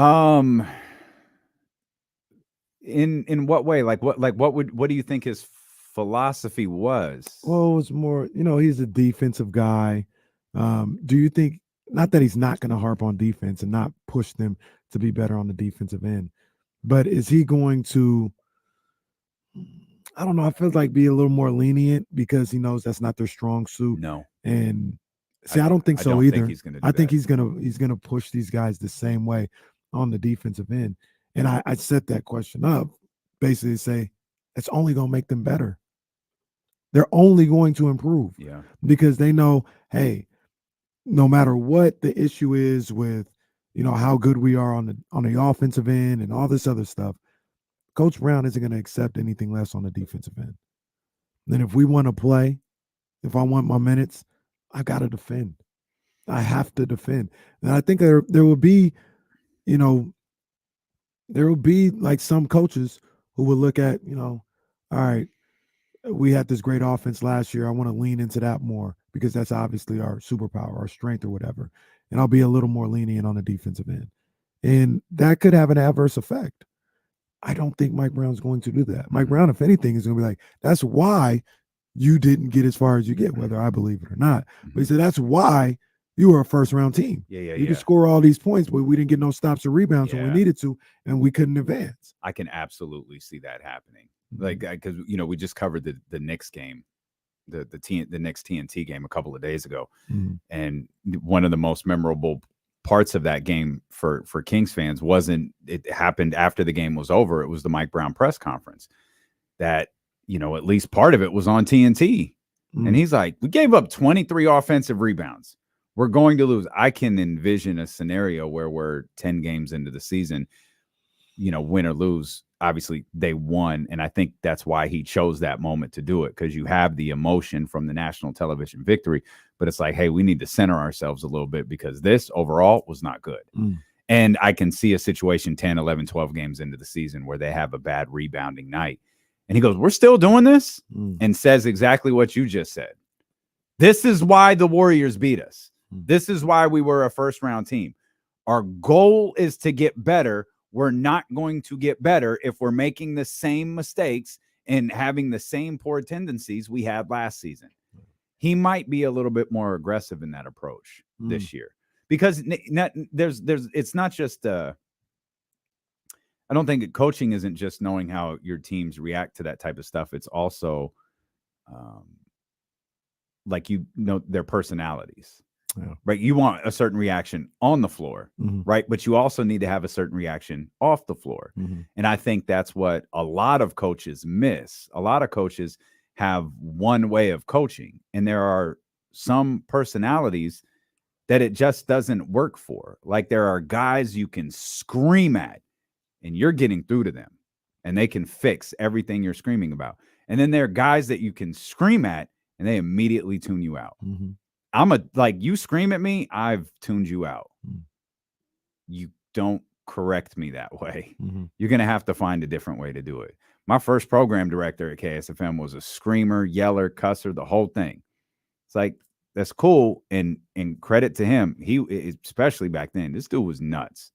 In what way? What do you think his philosophy was? Well, it was more, he's a defensive guy. Do you think, not that he's not going to harp on defense and not push them to be better on the defensive end, but is he going to, I don't know, I feel like be a little more lenient because he knows that's not their strong suit. No. And see, I don't think so either. I think he's gonna push these guys the same way on the defensive end. And I set that question up, basically say it's only going to make them better. They're only going to improve. Yeah. Because they know, hey, no matter what the issue is with, how good we are on the offensive end and all this other stuff, Coach Brown isn't going to accept anything less on the defensive end. Then if we want to play, if I want my minutes, I got to defend. I have to defend. And I think there will be, there will be like some coaches who will look at, all right, we had this great offense last year. I want to lean into that more because that's obviously our superpower, our strength or whatever. And I'll be a little more lenient on the defensive end. And that could have an adverse effect. I don't think Mike Brown's going to do that. Mike Brown, if anything, is going to be like, that's why you didn't get as far as you get, whether I believe it or not. But he said, that's why you were a first-round team. You could score all these points, but we didn't get no stops or rebounds when we needed to, and we couldn't advance. I can absolutely see that happening. Like, because, you know, we just covered the Knicks game, the Knicks TNT game a couple of days ago. And one of the most memorable parts of that game for Kings fans wasn't it happened after the game was over. It was the Mike Brown press conference that, you know, at least part of it was on TNT. And he's like, we gave up 23 offensive rebounds. We're going to lose. I can envision a scenario where we're 10 games into the season, you know, win or lose. Obviously, they won. And I think that's why he chose that moment to do it, because you have the emotion from the national television victory. But it's like, hey, we need to center ourselves a little bit because this overall was not good. And I can see a situation 10, 11, 12 games into the season where they have a bad rebounding night. And he goes, we're still doing this, and says exactly what you just said. This is why the Warriors beat us. This is why we were a first-round team. Our goal is to get better. We're not going to get better if we're making the same mistakes and having the same poor tendencies we had last season. He might be a little bit more aggressive in that approach this year, because it's not just I don't think coaching isn't just knowing how your teams react to that type of stuff. It's also like, you know, their personalities. Right. You want a certain reaction on the floor, right? But you also need to have a certain reaction off the floor. And I think that's what a lot of coaches miss. A lot of coaches have one way of coaching, and there are some personalities that it just doesn't work for. Like, there are guys you can scream at and you're getting through to them and they can fix everything you're screaming about. And then there are guys that you can scream at and they immediately tune you out. You scream at me, I've tuned you out. You don't correct me that way. You're going to have to find a different way to do it. My first program director at KSFM was a screamer, yeller, cusser, the whole thing. It's like, that's cool. And credit to him. He, especially back then, this dude was nuts.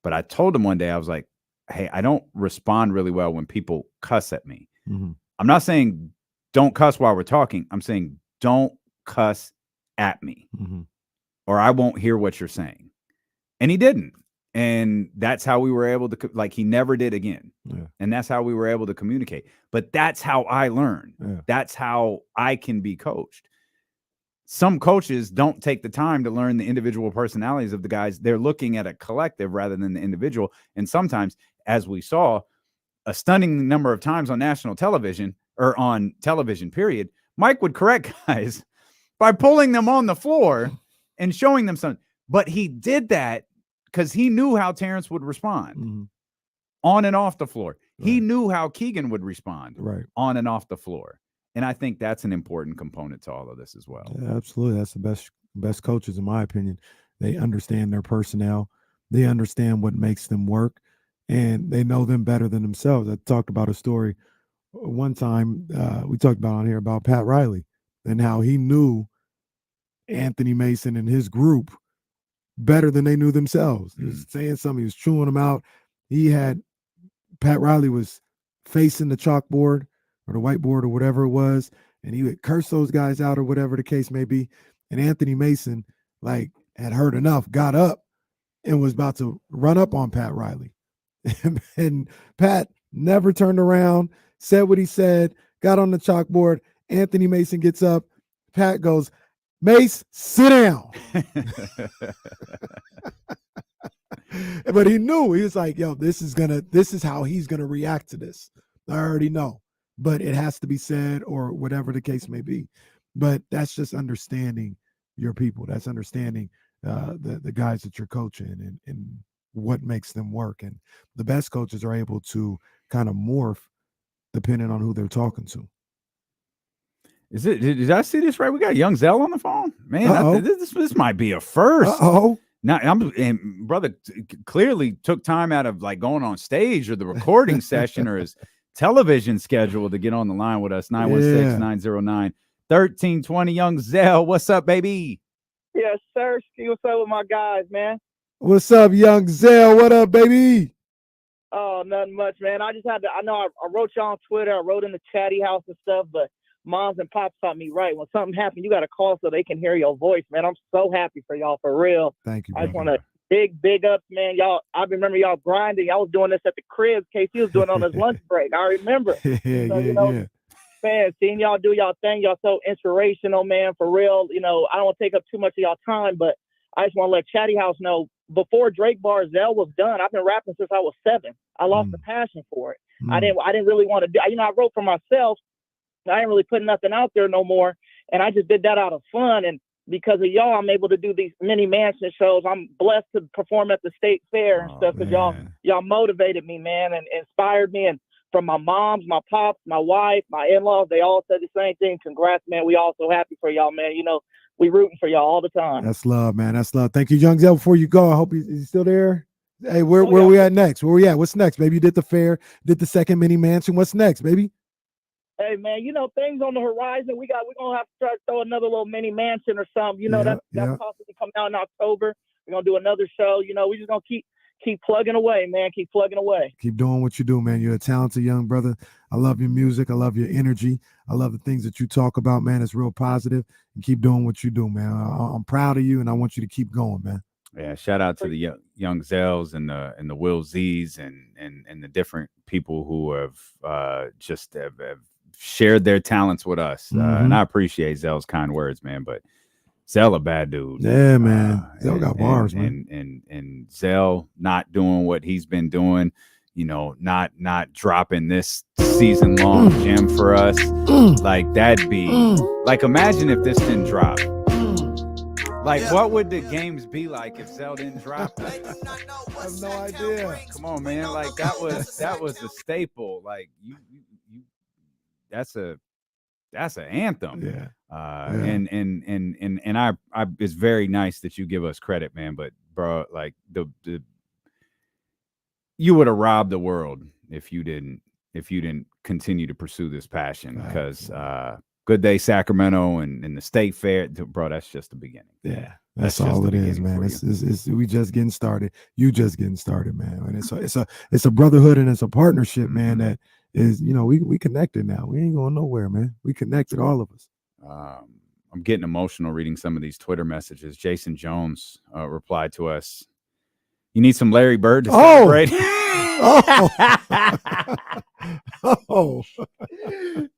But I told him one day, I was like, hey, I don't respond really well when people cuss at me. I'm not saying don't cuss while we're talking. I'm saying don't cuss at me or I won't hear what you're saying. And he didn't. And that's how we were able to, like, he never did again. And that's how we were able to communicate. But that's how I learned. That's how I can be coached. Some coaches don't take the time to learn the individual personalities of the guys. They're looking at a collective rather than the individual. And sometimes, as we saw a stunning number of times on national television, or on television period, Mike would correct guys by pulling them on the floor and showing them something. But he did that because he knew how Terrence would respond on and off the floor. He knew how Keegan would respond on and off the floor. And I think that's an important component to all of this as well. Yeah, absolutely. That's the best coaches, in my opinion. They understand their personnel. They understand what makes them work, and they know them better than themselves. I talked about a story one time we talked about on here about Pat Riley and how he knew Anthony Mason and his group better than they knew themselves. He was saying something, he was chewing them out. Pat Riley was facing the chalkboard or the whiteboard or whatever it was, and he would curse those guys out or whatever the case may be. And Anthony Mason, like, had heard enough, got up and was about to run up on Pat Riley. And Pat never turned around, said what he said, got on the chalkboard. Anthony Mason gets up. Pat goes, Mace, sit down. But he knew. He was like, yo, this is how he's gonna react to this. I already know. But it has to be said, or whatever the case may be. But that's just understanding your people. That's understanding the guys that you're coaching and what makes them work. And the best coaches are able to kind of morph depending on who they're talking to. Did I see this right? We got Young Zell on the phone, man. This might be a first. Now, brother clearly took time out of, like, going on stage or the recording session or his television schedule to get on the line with us. 916-909-1320. Young Zell, what's up, baby? Yes, sir. What's up with my guys, man? What's up, Young Zell? What up, baby? Oh, nothing much, man. I know I wrote y'all on Twitter. I wrote in the chatty house and stuff, but moms and pops taught me right. When something happens, you got to call so they can hear your voice, man. I'm so happy for y'all, for real. Thank you. I just want to big ups, man. Y'all, I remember y'all grinding. Y'all was doing this at the crib. KC was doing it on his lunch break. I remember. Yeah. Man, seeing y'all do y'all thing, y'all so inspirational, man, for real. I don't want to take up too much of y'all time, but I just want to let Chatty House know, before Drake Barzell was done, I've been rapping since I was 7. I lost the passion for it. I didn't really want to do, I wrote for myself. I didn't really put nothing out there no more. And I just did that out of fun. And because of y'all, I'm able to do these mini mansion shows. I'm blessed to perform at the state fair and stuff, because y'all motivated me, man, and inspired me. And from my moms, my pops, my wife, my in-laws, they all said the same thing. Congrats, man. We all so happy for y'all, man. We rooting for y'all all the time. That's love, man. That's love. Thank you, Young Zell. Before you go, I hope he's still there. Hey, where we at next? Where we at? What's next, baby? You did the fair, did the second mini mansion. What's next, baby? Hey, man, things on the horizon. We're gonna have to start throw another little mini mansion or something. That possibly come out in October. We're gonna do another show. We're just gonna keep plugging away, man. Keep plugging away. Keep doing what you do, man. You're a talented young brother. I love your music. I love your energy. I love the things that you talk about, man. It's real positive. And keep doing what you do, man. I'm proud of you, and I want you to keep going, man. Yeah, shout out to the young Zells and the Will Z's and the different people who have just have shared their talents with us. And I appreciate Zell's kind words, man. But Zell a bad dude. Yeah, man. Zell got bars, man. And Zell not doing what he's been doing, not dropping this season long gem for us. Like that'd be like, imagine if this didn't drop. Like, what would the games be like if Zell didn't drop it? I have no idea. Come on, man. Like that was a staple. Like you that's an anthem. Yeah. And I it's very nice that you give us credit, man. But bro, like you would have robbed the world if you didn't continue to pursue this passion. Because Good Day Sacramento and the state fair, bro, that's just the beginning. Yeah, that's all it is, man. It's we just getting started. You just getting started, man. And it's a brotherhood and it's a partnership, man. That is, we connected now. We ain't going nowhere, man. We connected, all of us. I'm getting emotional reading some of these Twitter messages. Jason Jones replied to us. You need some Larry Bird to celebrate. Oh.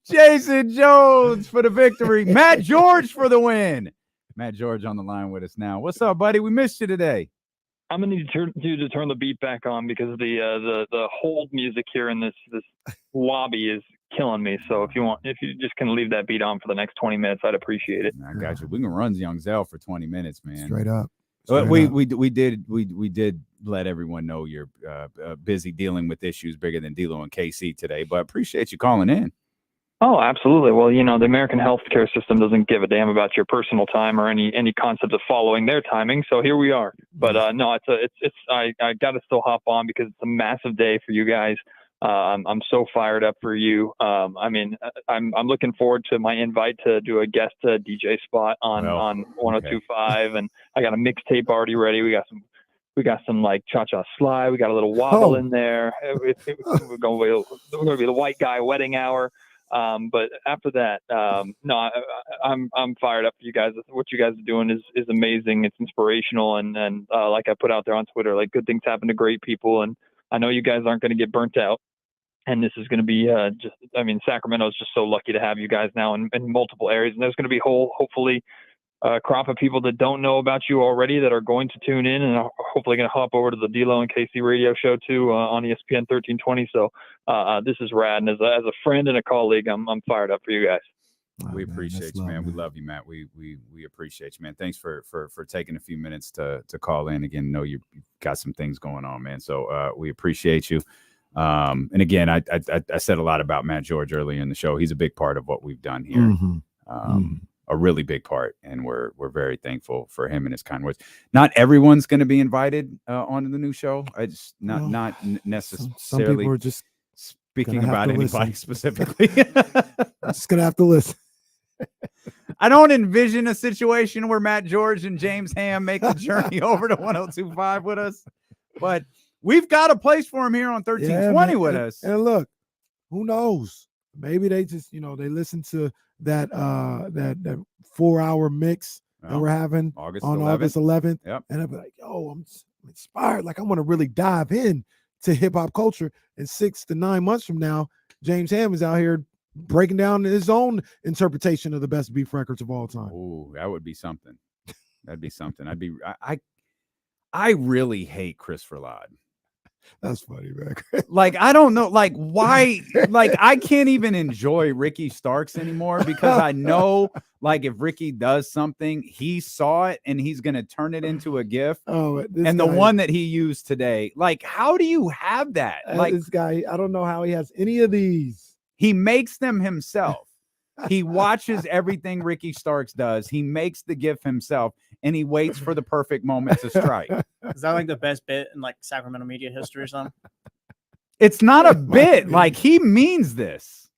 Jason Jones for the victory. Matt George for the win. Matt George on the line with us now. What's up, buddy? We missed you today. I'm gonna need you to turn the beat back on because the hold music here in this lobby is killing me. So if you just can leave that beat on for the next 20 minutes, I'd appreciate it. I got you. We can run Young Zell for 20 minutes, man. Straight up. We did let everyone know you're busy dealing with issues bigger than D-Lo and KC today, but I appreciate you calling in. Oh, absolutely. Well, the American healthcare system doesn't give a damn about your personal time or any concept of following their timing. So here we are. But no, I got to still hop on because it's a massive day for you guys. I'm so fired up for you. I'm looking forward to my invite to do a guest DJ spot on 102.5, and I got a mixtape already ready. We got some like Cha-Cha Sly. We got a little wobble in there. We're going to be the white guy wedding hour. But after that, I'm fired up for you guys. What you guys are doing is amazing. It's inspirational, and like I put out there on Twitter, like good things happen to great people, and I know you guys aren't going to get burnt out. And this is going to be Sacramento is just so lucky to have you guys now in multiple areas. And there's going to be hopefully a crop of people that don't know about you already that are going to tune in and are hopefully going to hop over to the D-Lo and KC radio show too on ESPN 1320. So this is rad. And as a friend and a colleague, I'm fired up for you guys. We appreciate you, man. We love you, Matt. We appreciate you, man. Thanks for taking a few minutes to call in again. I know you've got some things going on, man. So we appreciate you. And again, I said a lot about Matt George earlier in the show. He's a big part of what we've done here. A really big part, and we're very thankful for him and his kind words. Not everyone's going to be invited onto the new show. It's not necessarily. Some people are just speaking about anybody specifically. I'm just gonna have to listen. I don't envision a situation where Matt George and James Ham make the journey over to 102.5 with us, but we've got a place for him here on 1320 with us. And look, who knows? Maybe they just, they listen to that 4-hour mix that we're having August on 11th. August 11th. Yep. And I'll be like, yo, I'm inspired. Like, I want to really dive in to hip hop culture. And 6 to 9 months from now, James Ham is out here breaking down his own interpretation of the best beef records of all time. Ooh, that would be something. That'd be something. I really hate Chris Verlaad. That's funny, man. Like, I don't know, like, why, like, I can't even enjoy Ricky Starks anymore because I know, like, if Ricky does something, he saw it and he's going to turn it into a GIF. And the one that he used today, like, how do you have that? Like, this guy, I don't know how he has any of these. He makes them himself. He watches everything Ricky Starks does. He makes the GIF himself, and he waits for the perfect moment to strike. Is that like the best bit in like Sacramento media history or something? It's not a bit. Like, he means this.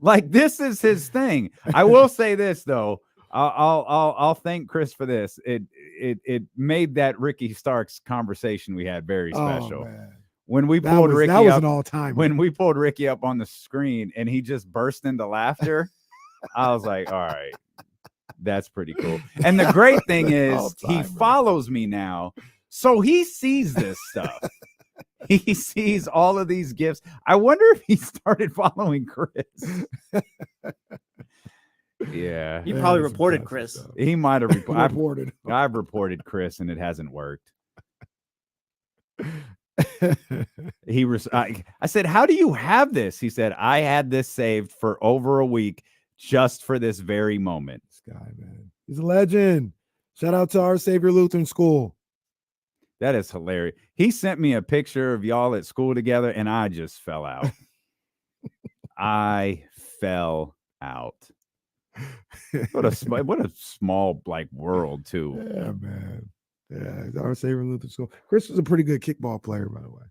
Like, this is his thing. I will say this though. I'll thank Chris for this. It made that Ricky Starks conversation we had very special. Man. When we pulled Ricky that was up, an all-time. When we pulled Ricky up on the screen and he just burst into laughter, I was like, all right, that's pretty cool. And the great thing is he follows me now, so he sees this stuff. He sees all of these gifts. I wonder if he started following Chris. Yeah. He probably reported Chris. He might have reported. I've reported Chris and it hasn't worked. I said, how do you have this? He said, I had this saved for over a week just for this very moment. This guy, man, he's a legend. Shout out to Our Savior Lutheran School. That is hilarious. He sent me a picture of y'all at school together and I just fell out. I fell out. What a small like world too. Yeah, man. Yeah, Our Savior Lutheran School. Chris was a pretty good kickball player, by the way.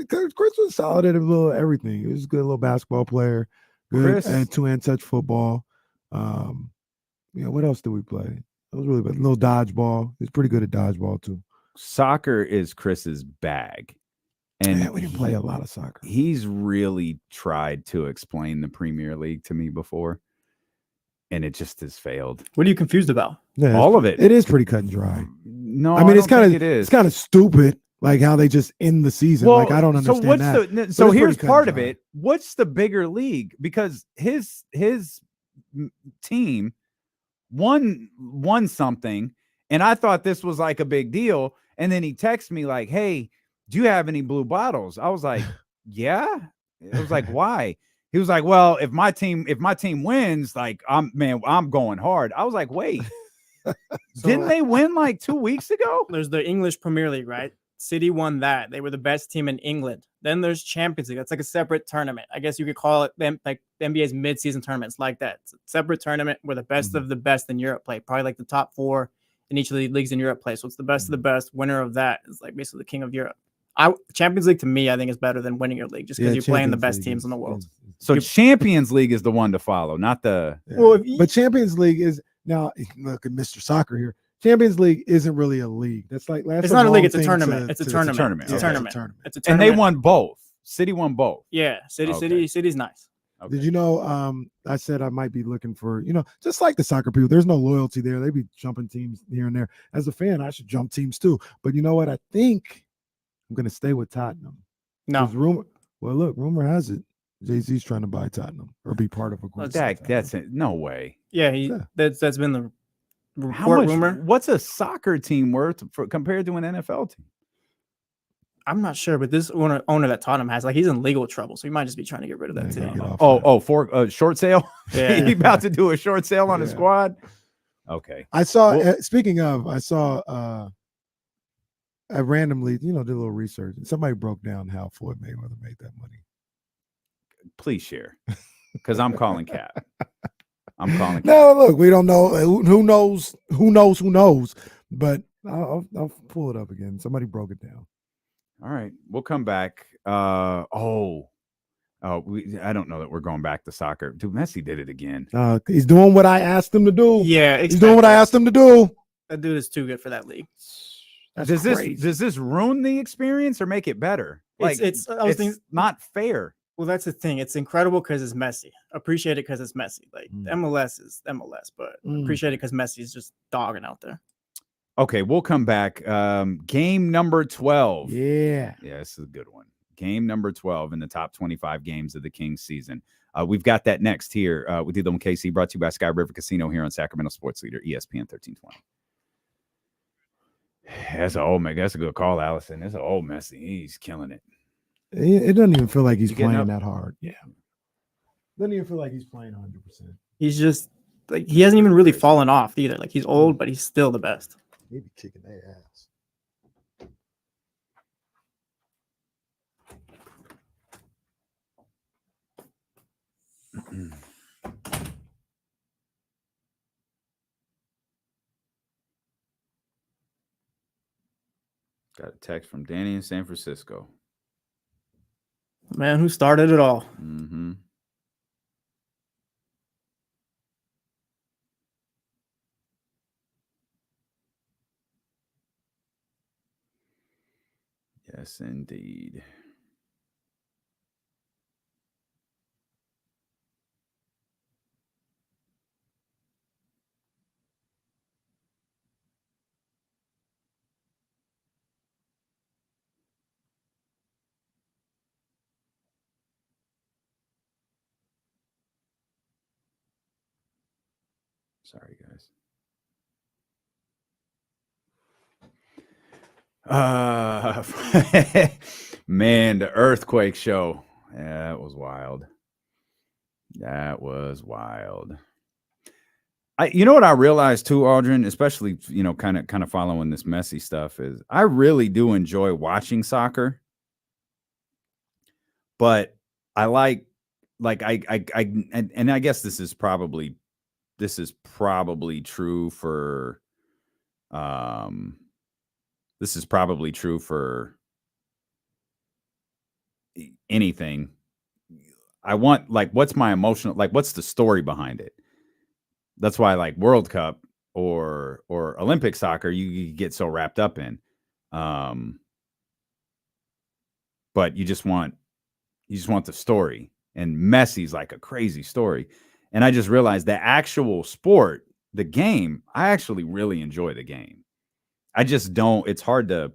Chris was solid at a little everything. He was a good little basketball player. Good at two-hand touch football. What else did we play? It was really good. A little dodgeball. He's pretty good at dodgeball too. Soccer is Chris's bag. And we didn't play a lot of soccer. He's really tried to explain the Premier League to me before, and it just has failed. What are you confused about? Yeah, all of it. It is pretty cut and dry. No, I mean, it's kind Well, like I don't understand that. So here's part of it. What's the bigger league? Because his team won something, and I thought this was like a big deal. And then he texted me like, "Hey, do you have any blue bottles?" I was like, "Yeah." I was like, "Why?" He was like, "Well, if my team wins, like I'm going hard." I was like, "Wait, didn't they win like 2 weeks ago?" There's the English Premier League, right? City won that. They were the best team in England. Then there's Champions League. That's like a separate tournament. I guess you could call it like the NBA's mid-season tournaments like that. It's a separate tournament where the best of the best in Europe play. Probably like the top 4 in each of the leagues in Europe play. So it's the best of the best. Winner of that is like basically the king of Europe. Champions League to me, I think is better than winning your league just because you're playing the best teams in the world. So Champions League is the one to follow, not the. Yeah. Well, but Champions League is now. Look at Mr. Soccer here. Champions League isn't really a league. That's like it's not a league. It's a tournament. It's a tournament. It's a tournament. It's a tournament. And they won both. City won both. Yeah, City's nice. Okay. Did you know? I said I might be looking for, just like the soccer people. There's no loyalty there. They be jumping teams here and there. As a fan, I should jump teams too. But you know what? I think I'm going to stay with Tottenham. No. Rumor has it Jay-Z's trying to buy Tottenham or be part of a group. That's it. No way. Yeah, that's been the rumor. What's a soccer team worth compared to an NFL team? I'm not sure, but this owner that Tottenham has, like, he's in legal trouble, so he might just be trying to get rid of that team. For a short sale? Yeah. He about to do a short sale on his squad? Okay. I saw, speaking of, I randomly, did a little research, and somebody broke down how Floyd Mayweather made that money. Please share, because I'm calling Cap. No, look, we don't know. Who knows? But I'll pull it up again. Somebody broke it down. All right, we'll come back. Oh, I don't know that we're going back to soccer. Dude, Messi did it again. He's doing what I asked him to do. Yeah, he's doing what I asked him to do. That dude is too good for that league. That's crazy. Does this ruin the experience or make it better? It's not fair. Well, that's the thing. It's incredible because it's Messi. Appreciate it because it's Messi. Like MLS is MLS, but appreciate it because Messi is just dogging out there. Okay, we'll come back. Game number 12. Yeah, this is a good one. Game number 12 in the top 25 games of the Kings season. We've got that next here with Dilo and KC, brought to you by Sky River Casino here on Sacramento Sports Leader, ESPN 1320. That's a good call, Allison. That's an old Messi. He's killing it. It doesn't even feel like he's playing that hard. Yeah. Doesn't even feel like he's playing 100%. He's just like, he hasn't even really fallen off either. Like, he's old, but he's still the best. He'd be kicking their ass. Got a text from Danny in San Francisco. Man, who started it all? Mm-hmm. Yes, indeed. Sorry, guys. Man, the earthquake show. Yeah, that was wild. That was wild. You know what I realized too, Aldrin, especially, kind of following this Messi stuff, is I really do enjoy watching soccer. But I like I guess this is probably true for anything. I want, what's my emotional, what's the story behind it? That's why, World Cup or Olympic soccer, you get so wrapped up in. But you just want the story. And Messi's like a crazy story. And I just realized the actual sport, the game, I actually really enjoy the game. I just don't. It's hard to.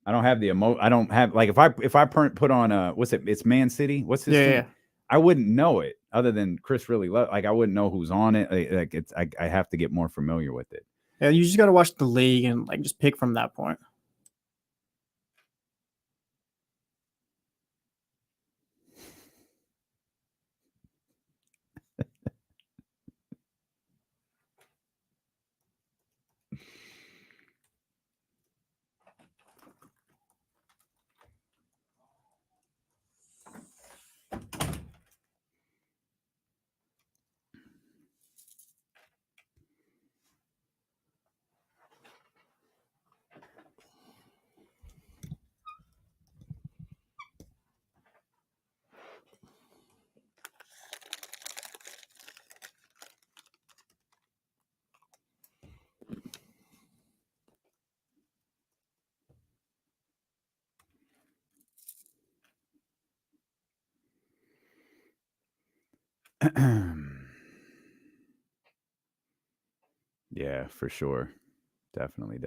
I don't have the I don't have, if I put on what's it? It's Man City. What's his team? Yeah. I wouldn't know it other than Chris really I wouldn't know who's on it. I have to get more familiar with it. Yeah, you just got to watch the league and just pick from that point. Yeah, for sure. Definitely.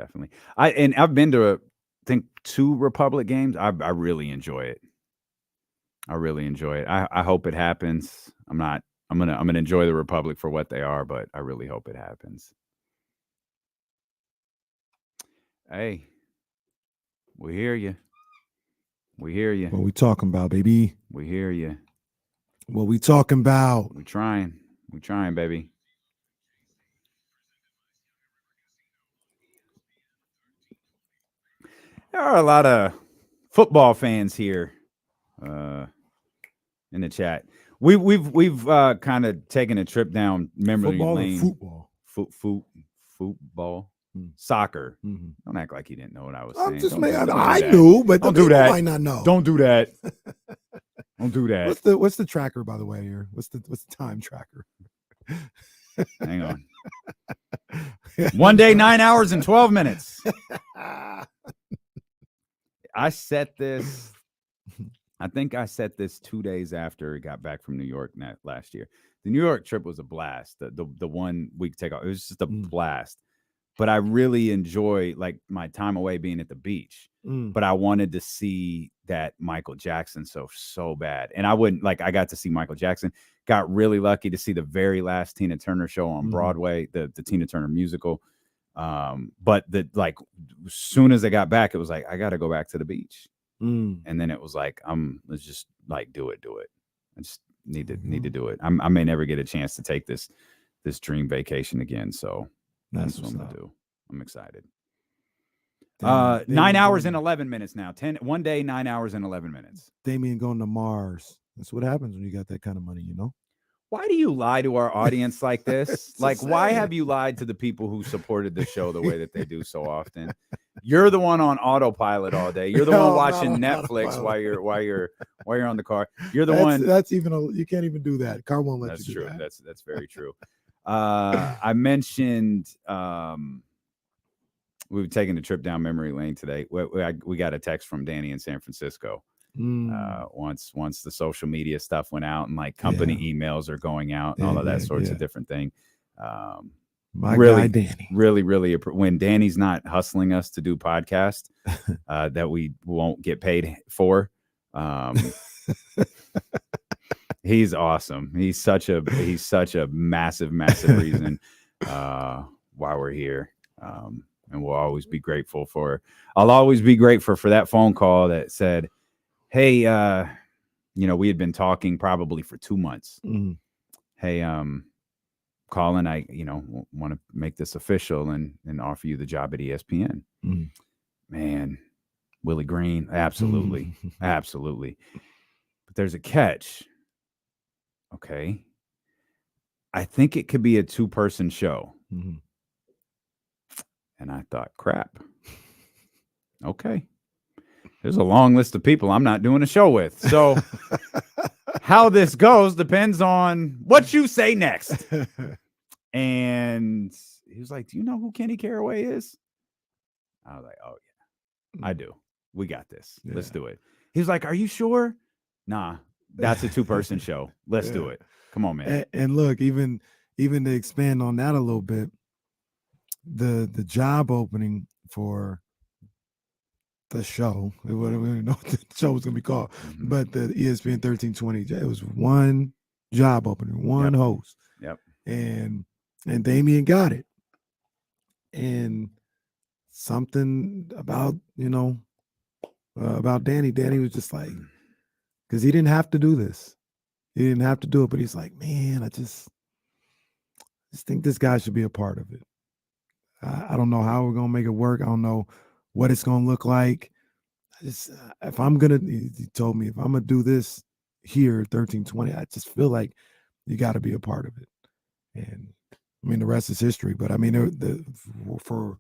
I've been to I think 2 Republic games. I really enjoy it. I hope it happens. I'm gonna enjoy the Republic for what they are, but I really hope it happens. Hey, we hear you. What we talking about, baby? We hear you. What we talking about? We trying, baby. There are a lot of football fans here in the chat. We've kind of taken a trip down memory lane. Football. Soccer. Mm-hmm. Don't act like you didn't know what I was I'm saying. just I knew, but don't do that. Might not know. Don't do that. Don't do that. What's the tracker, by the way? Here, what's the time tracker? Hang on. 1 day, 9 hours and 12 minutes. I set this. I think I set this 2 days after I got back from New York last year. The New York trip was a blast. The 1 week takeoff, it was just a blast. But I really enjoy like my time away being at the beach. But I wanted to see that Michael Jackson so bad. And I got to see Michael Jackson. Got really lucky to see the very last Tina Turner show on Broadway, the Tina Turner musical. But as soon as I got back, it was like, I got to go back to the beach. And then it was like, let's just like do it. I just need to do it. I may never get a chance to take this dream vacation again. So that's what I'm gonna do. I'm excited. 9 hours and 11 minutes now. 1 day, 9 hours and 11 minutes. Damien going to Mars. That's what happens when you got that kind of money, you know? Why do you lie to our audience like this? Like, why have you lied to the people who supported the show the way that they do so often? You're the one on autopilot all day. You're the one watching Netflix while you're on the car. You're the one. That's you can't even do that. Car won't let you do that. That's very true. I mentioned we were taking a trip down memory lane today. We got a text from Danny in San Francisco. Once the social media stuff went out and like company emails are going out and all of that sorts of different thing. My guy Danny. Really, when Danny's not hustling us to do podcasts that we won't get paid for. He's awesome. He's such a massive reason why we're here. And we'll always be grateful I'll always be grateful for that phone call that said, hey, we had been talking probably for 2 months. Hey, Colin, I, want to make this official and offer you the job at ESPN. Man, Willie Green. Absolutely. Absolutely. But there's a catch. Okay. I think it could be a 2-person show. And I thought, crap. Okay. There's a long list of people I'm not doing a show with. So how this goes depends on what you say next. And he was like, do you know who Kenny Caraway is? I was like, oh, yeah, I do. We got this. Yeah. Let's do it. He was like, are you sure? Nah, that's a 2-person show. Let's do it. Come on, man. And look, even to expand on that a little bit, the job opening for the show, we don't even know what the show was going to be called, but the ESPN 1320, it was one job opening, one host. Yep. And Damien got it. And something about, about Danny was just like, because he didn't have to do this. He didn't have to do it, but he's like, man, I just think this guy should be a part of it. I don't know how we're going to make it work. I don't know what it's going to look like. He told me, if I'm going to do this here, 1320, I just feel like you got to be a part of it. And I mean, the rest is history. But I mean, for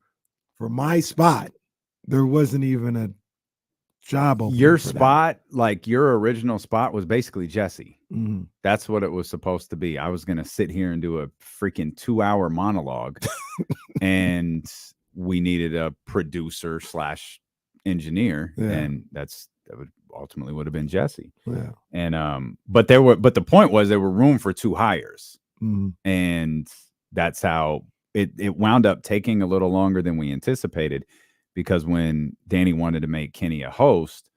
my spot, there wasn't even a job opening. Your spot, like your original spot, was basically Jesse. That's what it was supposed to be. I was going to sit here and do a freaking 2-hour monologue, and we needed a producer / engineer, and that would ultimately would have been Jesse. Yeah. And but the point was there were room for 2 hires, and that's how it wound up taking a little longer than we anticipated, because when Danny wanted to make Kenny a host,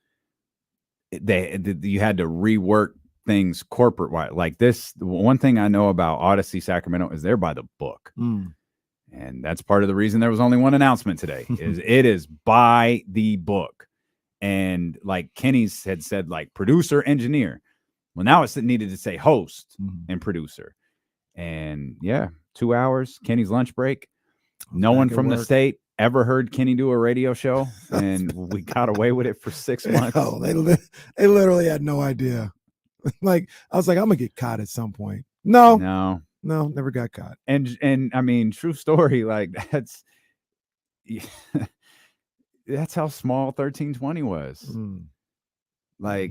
you had to rework things corporate wise. Like this, one thing I know about Odyssey Sacramento is they're by the book. And that's part of the reason there was only one announcement today. Is it is by the book. And like Kenny's had said, like producer, engineer. Well, now it needed to say host and producer. And 2 hours, Kenny's lunch break. No one from the state ever heard Kenny do a radio show, and we got away with it for 6 months. Oh, they literally had no idea. Like, I was like, I'm gonna get caught at some point. No, never got caught. And I mean, true story. Like that's how small 1320 was. Like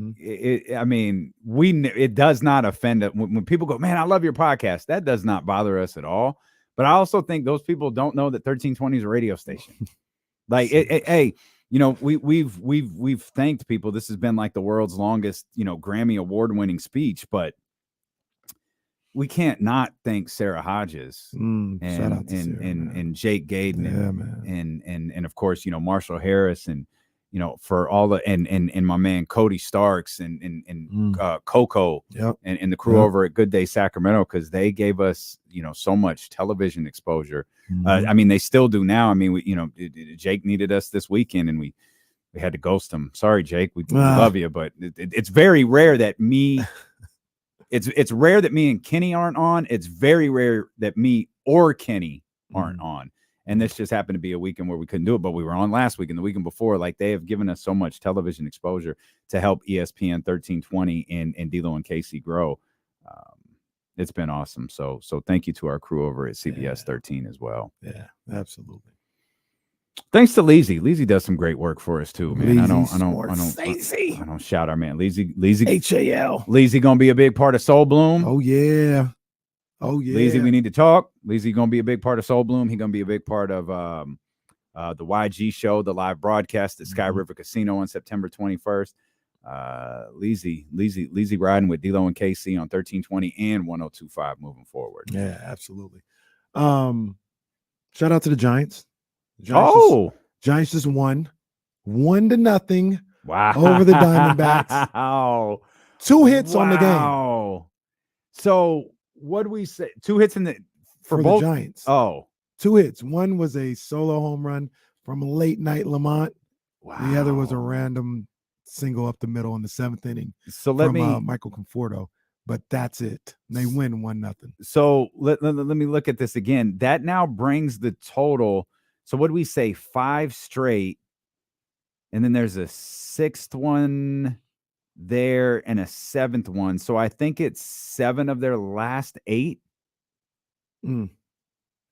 I mean, it does not offend us when people go, man, I love your podcast. That does not bother us at all. But I also think those people don't know that 1320 is a radio station. Like, hey, you know, we've thanked people. This has been like the world's longest, you know, Grammy award-winning speech, but we can't not thank Sarah Hodges and Jake Gaden and of course, you know, Marshall Harris and, you know, for all the and my man Cody Starks and Coco and the crew over at Good Day Sacramento, because they gave us, you know, so much television exposure. I mean, they still do now. I mean, we, you know, Jake needed us this weekend and we had to ghost him. Sorry, Jake, we love you, but it's very rare that me. It's rare that me and Kenny aren't on. It's very rare that me or Kenny aren't on. And this just happened to be a weekend where we couldn't do it, but we were on last week and the weekend before. Like, they have given us so much television exposure to help ESPN 1320 and D'Lo and Casey grow. It's been awesome. So thank you to our crew over at CBS 13 as well. Yeah, absolutely. Thanks to Leezy. Leezy does some great work for us too, man. I don't shout our man. Leezy HAL. Leezy gonna be a big part of Soul Bloom. Oh yeah. Leezy, we need to talk. Leezy gonna be a big part of Soul Bloom. He's gonna be a big part of the YG show, the live broadcast at Sky River Casino on September 21st. Leezy riding with D'Lo and KC on 1320 and 102.5 moving forward. Yeah, absolutely. Shout out to the Giants. Giants just won 1-0. Wow. Over the Diamondbacks. Wow. 2 hits on the game. So what do we say? 2 hits for both the Giants. 2 hits. One was a solo home run from late night Lamont. Wow. The other was a random single up the middle in the 7th inning. So from Michael Conforto. But that's it. They win 1-0. So let me look at this again. That now brings the total. So what do we say? 5 straight. And then there's a 6th one there and a 7th one. So I think it's 7 of their last 8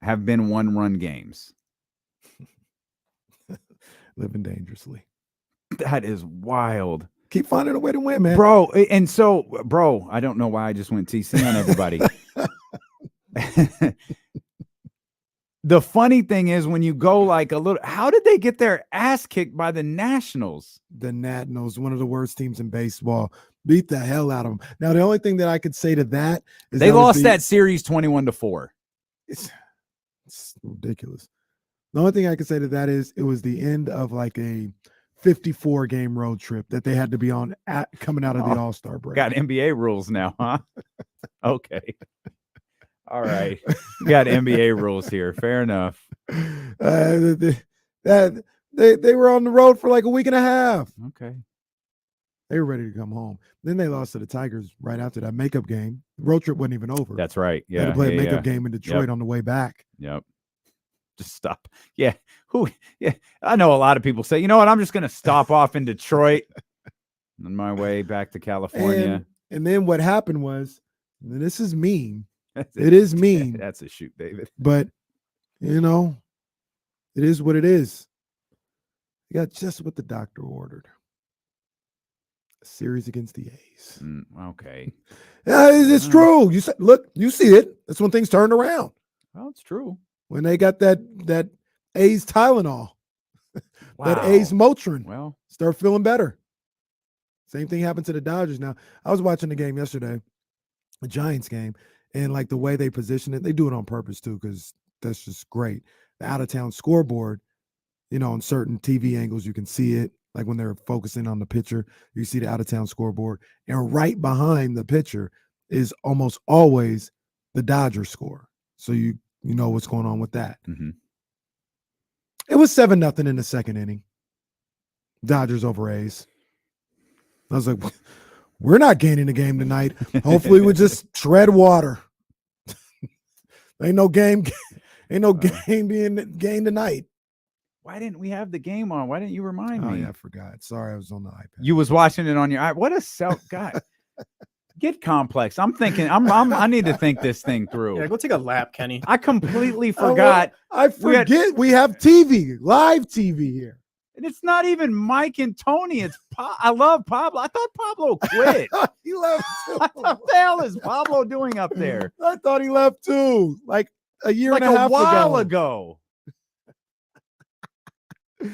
have been 1-run games. Living dangerously. That is wild. Keep finding a way to win, man. Bro, and so, bro, I don't know why I just went TC on everybody. The funny thing is when you go like a little, how did they get their ass kicked by the Nationals? The Nationals, one of the worst teams in baseball, beat the hell out of them. Now, the only thing that I could say to that is they lost that series 21-4. It's ridiculous. The only thing I could say to that is it was the end of like a 54-game road trip that they had to be on coming out of the All-Star break. Got NBA rules now, huh? Okay. All right. We got NBA rules here. Fair enough. They were on the road for like a week and a half. Okay. They were ready to come home. Then they lost to the Tigers right after that makeup game. The road trip wasn't even over. That's right. Yeah. They had to play a makeup game in Detroit on the way back. Yep. Just stop. Yeah. I know a lot of people say, you know what? I'm just going to stop off in Detroit on my way back to California. And then what happened was, and this is mean. It is mean. That's a shoot, David. But, you know, it is what it is. You got just what the doctor ordered. A series against the A's. Okay. Yeah, it's true. You look, you see it. That's when things turned around. Well, it's true. When they got that A's Tylenol, that A's Motrin, well, start feeling better. Same thing happened to the Dodgers. Now, I was watching the game yesterday, the Giants game, and like the way they position it, they do it on purpose too, because that's just great. The out-of-town scoreboard, you know, on certain TV angles, you can see it. Like when they're focusing on the pitcher, you see the out-of-town scoreboard. And right behind the pitcher is almost always the Dodgers score. So you know what's going on with that. Mm-hmm. It was 7-0 in the 2nd inning. Dodgers over A's. I was like, we're not gaining the game tonight. Hopefully we just tread water. Ain't no game being gained tonight. Why didn't we have the game on? Why didn't you remind me? Oh, yeah, I forgot. Sorry, I was on the iPad. You was watching it on your iPad. What a self guy. Get complex. I'm thinking. I need to think this thing through. Yeah, go take a lap, Kenny. I completely forgot. I forget we have TV, live TV here. And it's not even Mike and Tony. It's I love Pablo. I thought Pablo quit. He left too. What the hell is Pablo doing up there? I thought he left too, like a year Like and a half while ago.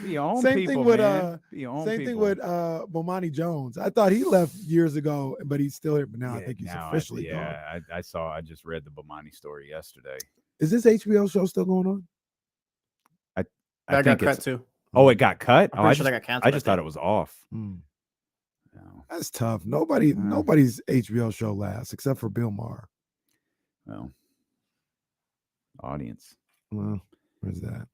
Be your own Same people, thing with man. Be your own same people. thing with Bomani Jones. I thought he left years ago, but he's still here. But now I think he's officially gone. I just read the Bomani story yesterday. Is this HBO show still going on? I That think got cut it's too. Oh, it got cut? I'm pretty sure that got canceled, I just thought it was off. No. That's tough. Nobody's HBO show lasts except for Bill Maher. Well, audience. Well, where's that?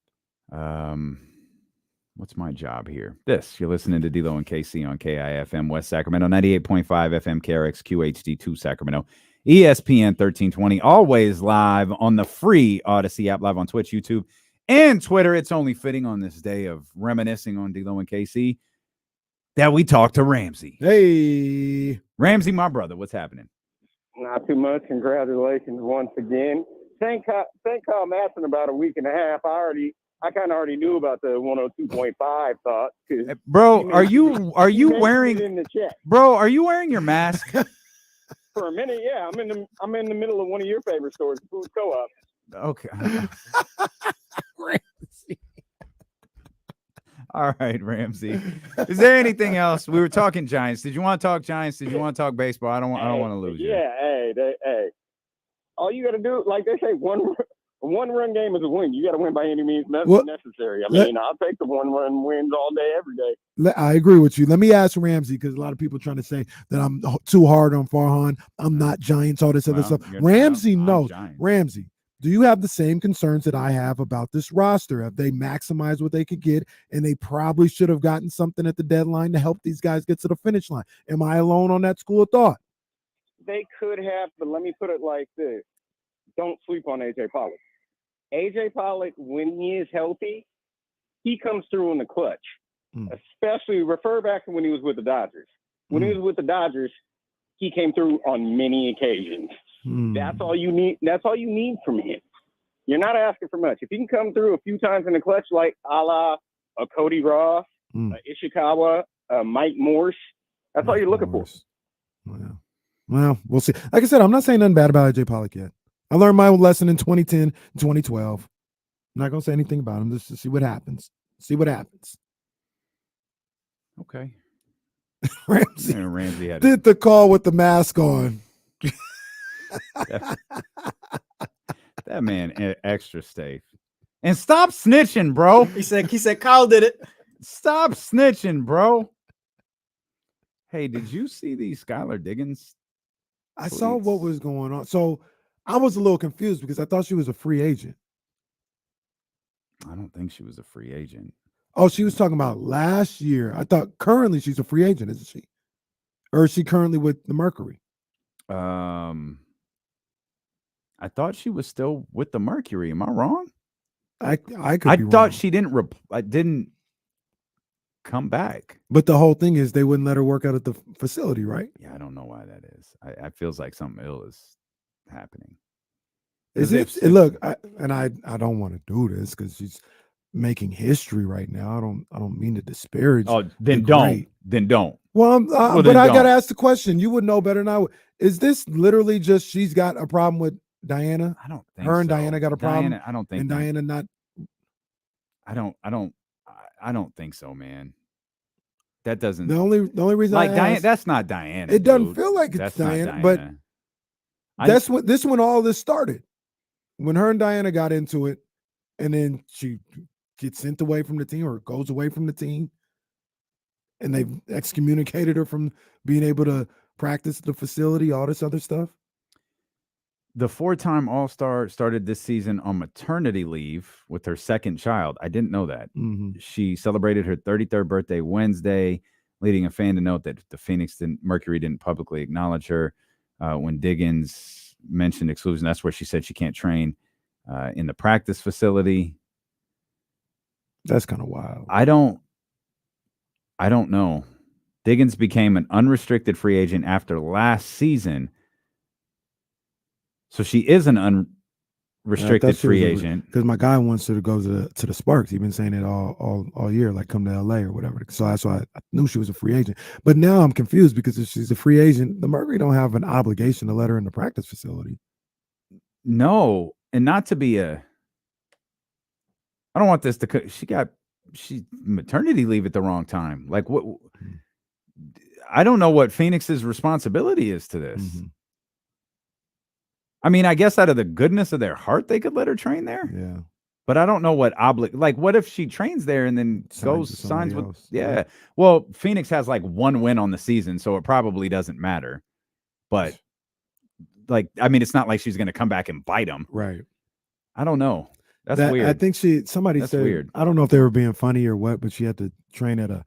What's my job here? You're listening to D-Lo and KC on KIFM West Sacramento, 98.5 FM KRX QHD2 Sacramento, ESPN 1320, always live on the free Odyssey app, live on Twitch, YouTube, and Twitter. It's only fitting on this day of reminiscing on D-Lo and KC that we talk to Ramsey. Hey. Ramsey, my brother, what's happening? Not too much. Congratulations once again. Thank Kyle Matson about a week and a half. I kind of already knew about the 102.5 thought. Bro, are you wearing in the chat. Bro, are you wearing your mask? For a minute, yeah. I'm in the middle of one of your favorite stores, the Food Co-op. Okay. Ramsey. All right, Ramsey. Is there anything else? We were talking Giants. Did you want to talk Giants? Did you want to talk baseball? I don't want to lose you. Yeah, hey. All you got to do, like they say, one run game is a win. You got to win by any means necessary. I mean, I'll take the 1-run wins all day, every day. I agree with you. Let me ask Ramsey, because a lot of people trying to say that I'm too hard on Farhan. I'm not Giants, all this other stuff. Ramsey knows. Ramsey, do you have the same concerns that I have about this roster? Have they maximized what they could get, and they probably should have gotten something at the deadline to help these guys get to the finish line? Am I alone on that school of thought? They could have, but let me put it like this. Don't sleep on A.J. Pollock. A.J. Pollock, when he is healthy, he comes through in the clutch. Especially, refer back to when he was with the Dodgers. When he was with the Dodgers, he came through on many occasions. That's all you need. That's all you need from him. You're not asking for much. If he can come through a few times in the clutch, like a la a Cody Ross, Ishikawa, Mike Morse, that's all you're looking for. Well, we'll see. Like I said, I'm not saying nothing bad about A.J. Pollock yet. I learned my lesson in 2010, 2012. I'm not going to say anything about him just to see what happens. Okay. Ramsey did the call with the mask on. That man extra safe. And stop snitching, bro. He said Kyle did it. Stop snitching, bro. Hey, did you see these Skylar Doggins? I saw what was going on. So I was a little confused because I thought she was a free agent. I don't think she was a free agent. Oh, she was talking about last year. I thought currently she's a free agent, isn't she? Or is she currently with the Mercury? I thought she was still with the Mercury. Am I wrong? I thought wrong. She didn't come back. But the whole thing is they wouldn't let her work out at the facility, right? Yeah, I don't know why that is. I feels like something ill is happening. Is it? Look, I don't want to do this because she's making history right now. I don't mean to disparage. Oh, then don't. Then don't. Well, but I got to ask the question. You would know better than I would. Is this literally just she's got a problem with Diana? I don't think her and so. Diana got a problem. Diana, I don't think. And Diana not. I don't think so, man. That doesn't. The only reason like I Diana, asked, that's not Diana. It doesn't dude. feel like it's That's Diana, not but Diana. when all this started. When her and Diana got into it, and then she gets sent away from the team or goes away from the team, and they've excommunicated her from being able to practice at the facility, all this other stuff. The 4-time All-Star started this season on maternity leave with her second child. I didn't know that. She celebrated her 33rd birthday Wednesday, leading a fan to note that the Mercury didn't publicly acknowledge her. When Doggins mentioned exclusion, that's where she said she can't train in the practice facility. That's kind of wild. I don't know. Doggins became an unrestricted free agent after last season. So she is an restricted free agent. Because my guy wants her to go to the Sparks. He's been saying it all year, like come to LA or whatever. So that's why I knew she was a free agent. But now I'm confused because if she's a free agent, the Mercury don't have an obligation to let her in the practice facility. No, and not to be I don't want this to. She maternity leave at the wrong time. Like what? I don't know what Phoenix's responsibility is to this. Mm-hmm. I mean, I guess out of the goodness of their heart, they could let her train there. Yeah. But I don't know what what if she trains there and then signs with else. Yeah. Well, Phoenix has like one win on the season, so it probably doesn't matter. But like, I mean, it's not like she's going to come back and bite them. Right. I don't know. That's weird. I think somebody That's said weird. I don't know if they were being funny or what, but she had to train at a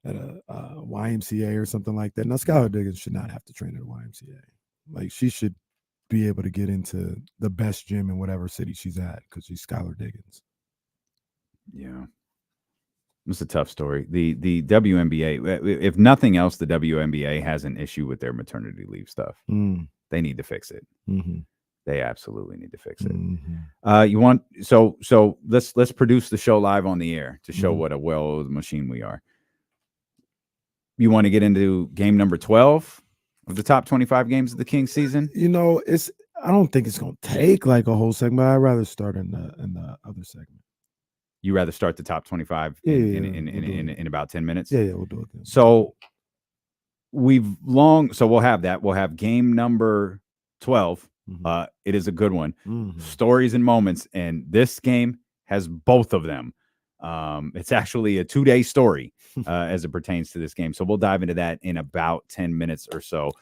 YMCA or something like that. Now, Skylar Doggins should not have to train at a YMCA. Like, she should be able to get into the best gym in whatever city she's at because she's Skylar Doggins. Yeah. It's a tough story. The WNBA, if nothing else, the WNBA has an issue with their maternity leave stuff. They need to fix it. Mm-hmm. They absolutely need to fix it. Mm-hmm. You want so let's produce the show live on the air to show Mm-hmm. what a well-oiled machine we are. You want to get into game number 12 of the top 25 games of the Kings season? You know, I don't think it's gonna take like a whole segment. I'd rather start in the other segment. You rather start the top 25 in about 10 minutes? Yeah, we'll do it then. So we'll have that. We'll have game number 12. Mm-hmm. It is a good one. Mm-hmm. Stories and moments, and this game has both of them. It's actually a 2-day story as it pertains to this game. So we'll dive into that in about 10 minutes or so.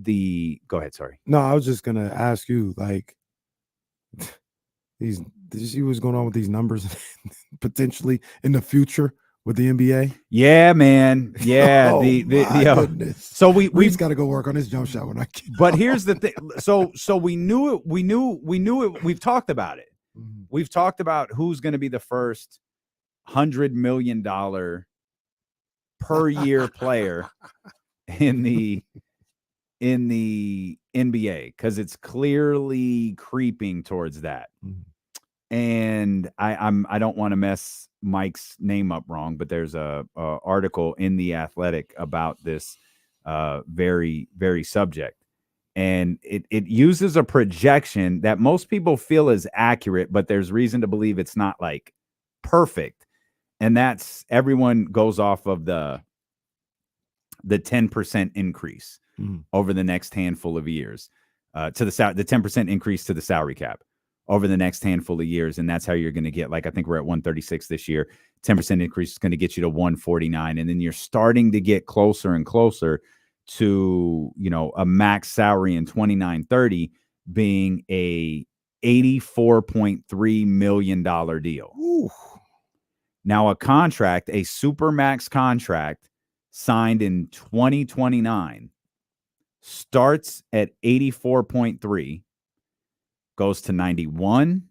Go ahead. Sorry. No, I was just gonna ask you, like, did you see what's going on with these numbers potentially in the future with the NBA? Yeah, man. Yeah. Oh, my goodness. So we've got to go work on this jump shot when I get But here's the thing. So we knew it. We knew it. We've talked about it. Mm-hmm. We've talked about who's going to be the first $100 million per year player in the NBA, because it's clearly creeping towards that. Mm-hmm. And I don't want to mess Mike's name up wrong, but there's a article in The Athletic about this very, very subject. And it uses a projection that most people feel is accurate, but there's reason to believe it's not like perfect. And that's everyone goes off of the 10% increase over the next handful of years to the 10% increase to the salary cap over the next handful of years. And that's how you're going to get, like, I think we're at 136 this year. 10% increase is going to get you to 149. And then you're starting to get closer and closer to, a max salary in 29-30 being a $84.3 million deal. Ooh. Now, a supermax contract signed in 2029 starts at 84.3, goes to 91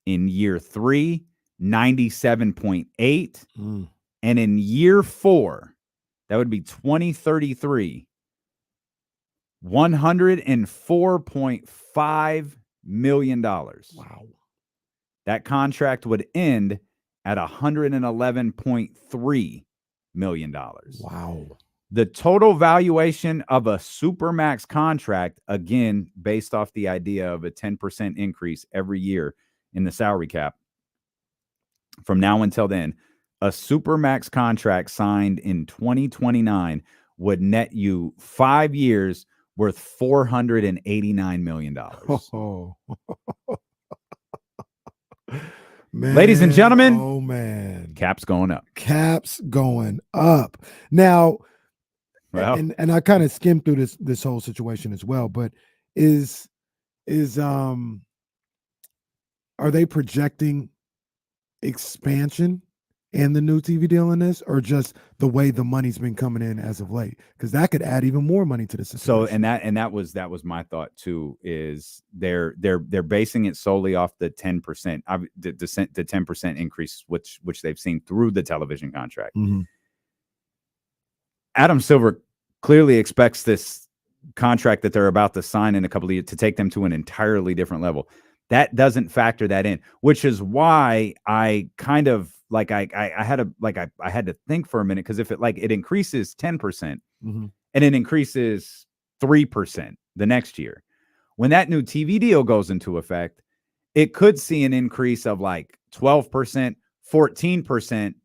in year 3, 97.8, and in year 4, that would be 2033, $104.5 million. Wow. That contract would end at $111.3 million. Wow. The total valuation of a supermax contract, again, based off the idea of a 10% increase every year in the salary cap, from now until then, a supermax contract signed in 2029 would net you 5 years worth $489 million. Oh. Man, ladies and gentlemen, oh man, caps going up. Caps going up. Now, well, and I kind of skimmed through this whole situation as well, but are they projecting expansion and the new TV deal in this, or just the way the money's been coming in as of late? Because that could add even more money to the situation. So, and that was my thought too. Is they're basing it solely off the 10%, the 10% increase, which they've seen through the television contract. Mm-hmm. Adam Silver clearly expects this contract that they're about to sign in a couple of years to take them to an entirely different level. That doesn't factor that in, which is why I kind of like I had to think for a minute, because if it increases 10% Mhm. and it increases 3% the next year, when that new TV deal goes into effect, it could see an increase of like 12%, 14%,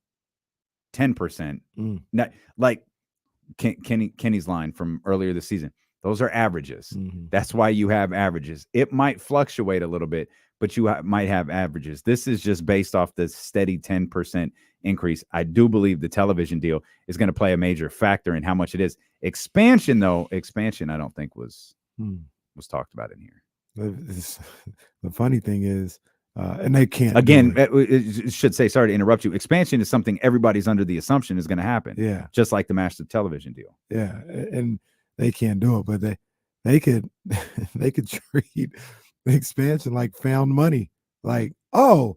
10%. Not, like Kenny's line from earlier this season. Those are averages. That's why you have averages. It might fluctuate a little bit, but you might have averages. This is just based off the steady 10% increase. I do believe the television deal is going to play a major factor in how much it is. Expansion, I don't think was talked about in here. The funny thing is, and they can't. Again, it should say, sorry to interrupt you. Expansion is something everybody's under the assumption is going to happen. Yeah. Just like the massive television deal. Yeah. And they can't do it, but they could they could treat the expansion like found money. Like, oh,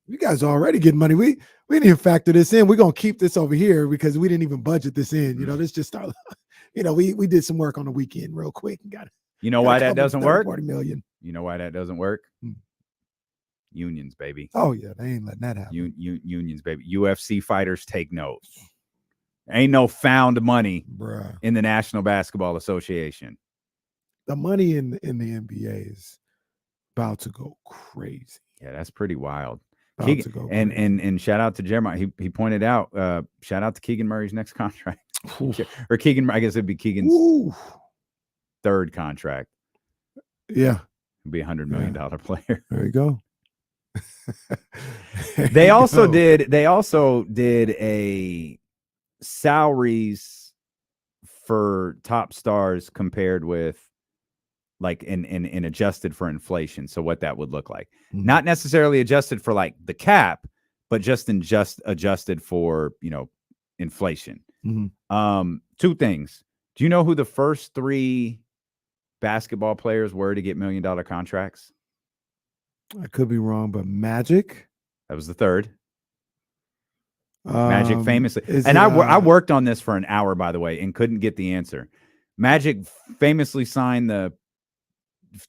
you guys are already getting money. We didn't even factor this in. We're gonna keep this over here because we didn't even budget this in. You know, this just started. You know, we did some work on the weekend real quick and got it. You know why that doesn't work? 40 million. You know why that doesn't work? Unions, baby. Oh yeah, they ain't letting that happen. Unions, baby. UFC fighters take notes. Ain't no found money in the National Basketball Association. The money in the NBA is about to go crazy. Yeah, that's pretty wild. About to go and shout out to Jeremiah. He pointed out. Shout out to Keegan Murray's next contract, or Keegan. I guess it'd be Keegan's third contract. Yeah, it'd be $100 million player. There you go. They also did a salaries for top stars compared with like in adjusted for inflation. So what that would look like, not necessarily adjusted for like the cap, but just adjusted for, inflation. Two things. Do you know who the first 3 basketball players were to get $1 million contracts? I could be wrong, but Magic. That was the third. Magic famously, and I worked on this for an hour, by the way, and couldn't get the answer. Magic famously signed the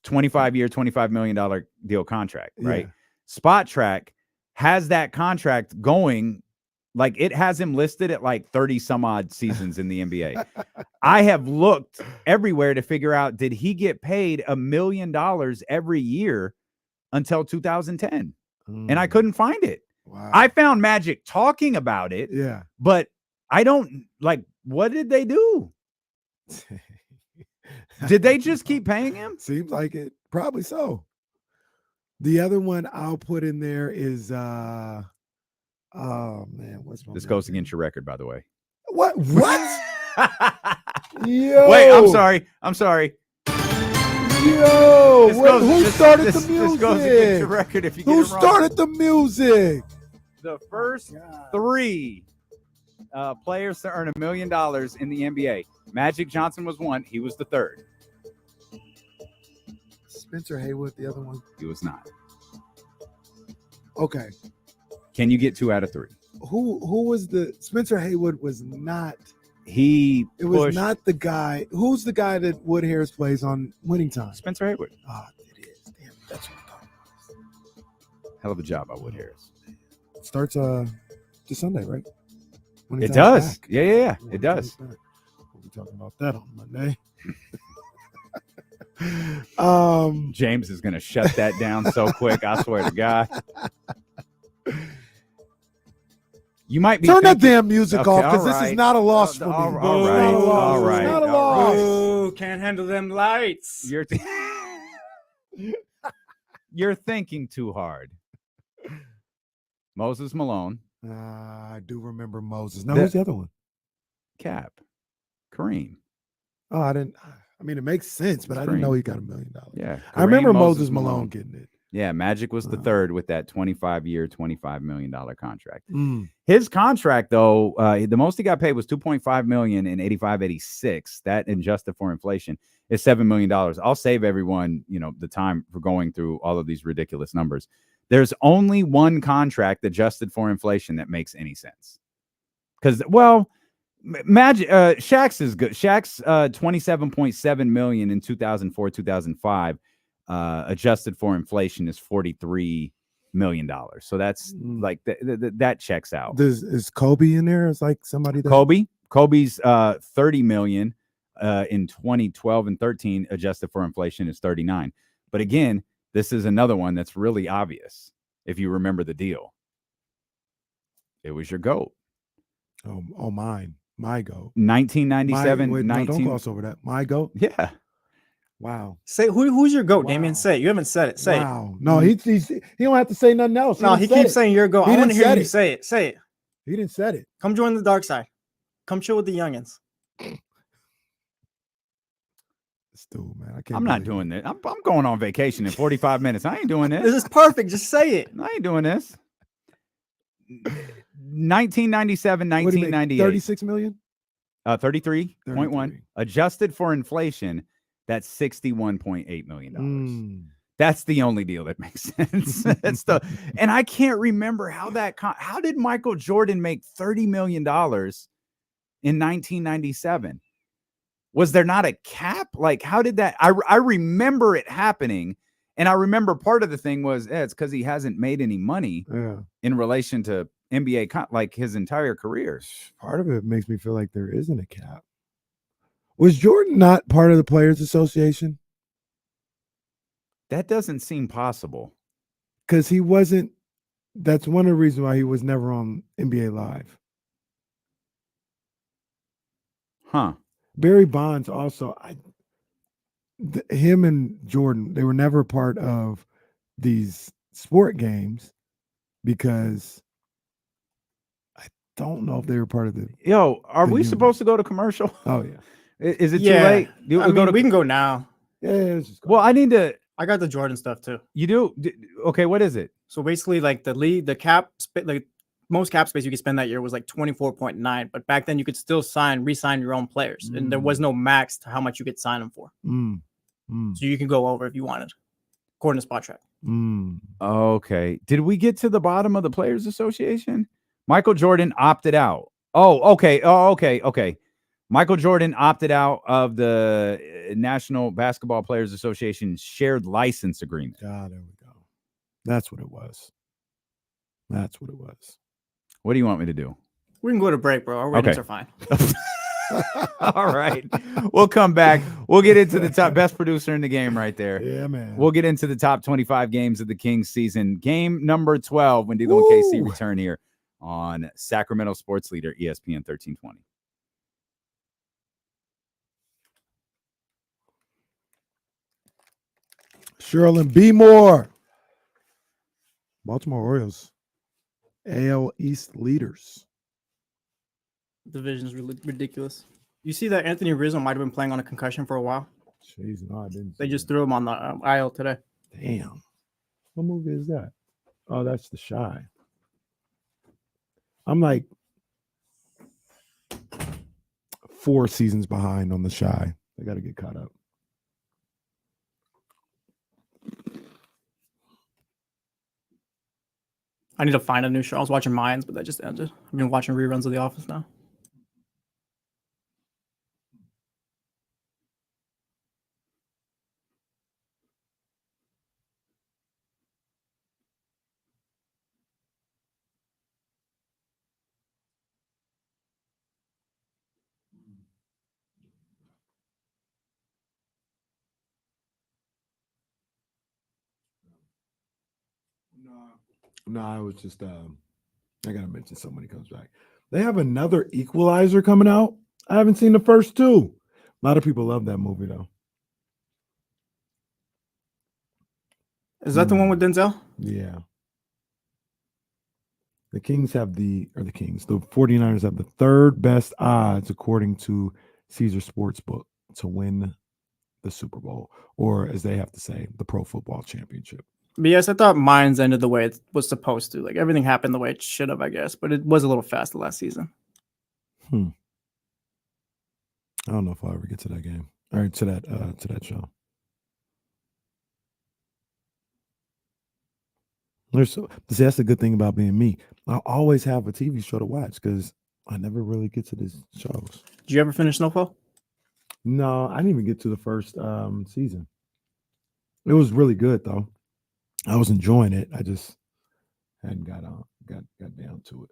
25-year, $25 million deal contract, right? Yeah. Spot Track has that contract going, like it has him listed at like 30 some odd seasons in the NBA. I have looked everywhere to figure out, did he get paid $1 million every year until 2010? And I couldn't find it. Wow. I found Magic talking about it. Yeah. But I don't like, what did they do? Did they just keep paying him? Seems like it. Probably so. The other one I'll put in there is oh man, what's my This goes against your record, by the way. What? Yo. Wait, I'm sorry. Yo, who started the music? This goes against your record if you get it wrong. Who started the music? The first 3 players to earn $1 million in the NBA. Magic Johnson was one. He was the third. Spencer Haywood, the other one. He was not. Okay. Can you get 2 out of 3? Who was the Spencer Haywood was not. It was not the guy. Who's the guy that Wood Harris plays on Winning Time? Spencer Haywood. Ah, it is. Damn, that's what I'm talking about. Hell of a job by Wood Harris. It starts this Sunday, right? Winning It Time's does. back. Yeah. It does. We'll be talking about that on Monday. James is going to shut that down so quick. I swear to God. You might be turn that damn music off because this is not a loss for me. All right. Not a loss. Oh, can't handle them lights. You're thinking too hard. Moses Malone. I do remember Moses. Now, who's the other one? Cap. Kareem. Oh, I didn't. I mean, it makes sense, but I didn't know he got $1 million. Yeah. I remember Moses Malone getting it. Yeah, Magic was the third with that 25-year, $25 million contract. Mm. His contract, though, the most he got paid was $2.5 million in 85-86. That, adjusted for inflation, is $7 million. I'll save everyone, the time for going through all of these ridiculous numbers. There's only one contract adjusted for inflation that makes any sense. Because, Magic, Shaq's is good. Shaq's $27.7 million in 2004, 2005. adjusted for inflation is $43 million. So that's like that checks out. Is Kobe in there? Is like somebody that Kobe's $30 million in 2012 and 13 adjusted for inflation is 39. But again, this is another one that's really obvious. If you remember the deal, it was your GOAT. Oh, my GOAT. 1997. No, don't gloss over that. My GOAT. Yeah. Wow. Say who's your GOAT, Damien? Say it. You haven't said it. Say it. Wow. No, he don't have to say nothing else. No, he keeps saying your GOAT. I want to hear you say it. Say it. He didn't say it. Come join the dark side. Come chill with the youngins. This dude, man. I can't. I'm not doing this. I'm going on vacation in 45 minutes. I ain't doing this. This is perfect. Just say it. I ain't doing this. 1997, 1998. 36 million? 33.1. Adjusted for inflation, that's $61.8 million. That's the only deal that makes sense. And I can't remember how did Michael Jordan make $30 million in 1997? Was there not a cap? Like, how did that? I remember it happening. And I remember part of the thing was it's because he hasn't made any money in relation to NBA, like his entire career. Part of it makes me feel like there isn't a cap. Was Jordan not part of the Players Association? That doesn't seem possible. Because he wasn't. That's one of the reasons why he was never on NBA Live. Huh. Barry Bonds also. Him and Jordan, they were never part of these sport games because I don't know if they were part of the. Yo, are we supposed to go to commercial? Oh yeah. Is it too late? We can go now. Yeah. Well, I need to. I got the Jordan stuff too. You do? Okay, what is it? So basically, like the cap, like most cap space you could spend that year was like 24.9. But back then, you could still re-sign your own players, and there was no max to how much you could sign them for. So you can go over if you wanted, according to Spot Track. Okay. Did we get to the bottom of the Players Association? Michael Jordan opted out. Okay. Michael Jordan opted out of the National Basketball Players Association shared license agreement. Ah, there we go. That's what it was. What do you want me to do? We can go to break, bro. Our ratings are fine. All right. We'll come back. We'll get into the top best producer in the game right there. Yeah, man. We'll get into the top 25 games of the Kings season. Game number 12 when D'Lo and KC return here on Sacramento Sports Leader, ESPN 1320. Sherlin B. Moore. Baltimore Orioles. AL East leaders. Division is really ridiculous. You see that Anthony Rizzo might have been playing on a concussion for a while. Jeez, no, I didn't. They just threw him on the aisle today. Damn. What movie is that? Oh, that's The Shy. I'm like 4 seasons behind on The Shy. I got to get caught up. I need to find a new show. I was watching Mayans, but that just ended. I've been watching reruns of The Office now. No, I was just I gotta mention somebody comes back. They have another Equalizer coming out. I haven't seen the first 2. A lot of people love that movie though. Is that the one with Denzel? Yeah. The 49ers have the 3rd best odds according to Caesar Sportsbook to win the Super Bowl, or as they have to say, the Pro Football Championship. But yes, I thought Mayans ended the way it was supposed to. Like everything happened the way it should have, I guess. But it was a little fast the last season. I don't know if I'll ever get to that game or to that show. That's the good thing about being me. I always have a TV show to watch because I never really get to these shows. Did you ever finish Snowfall? No, I didn't even get to the first season. It was really good though. I was enjoying it. I just hadn't got down to it.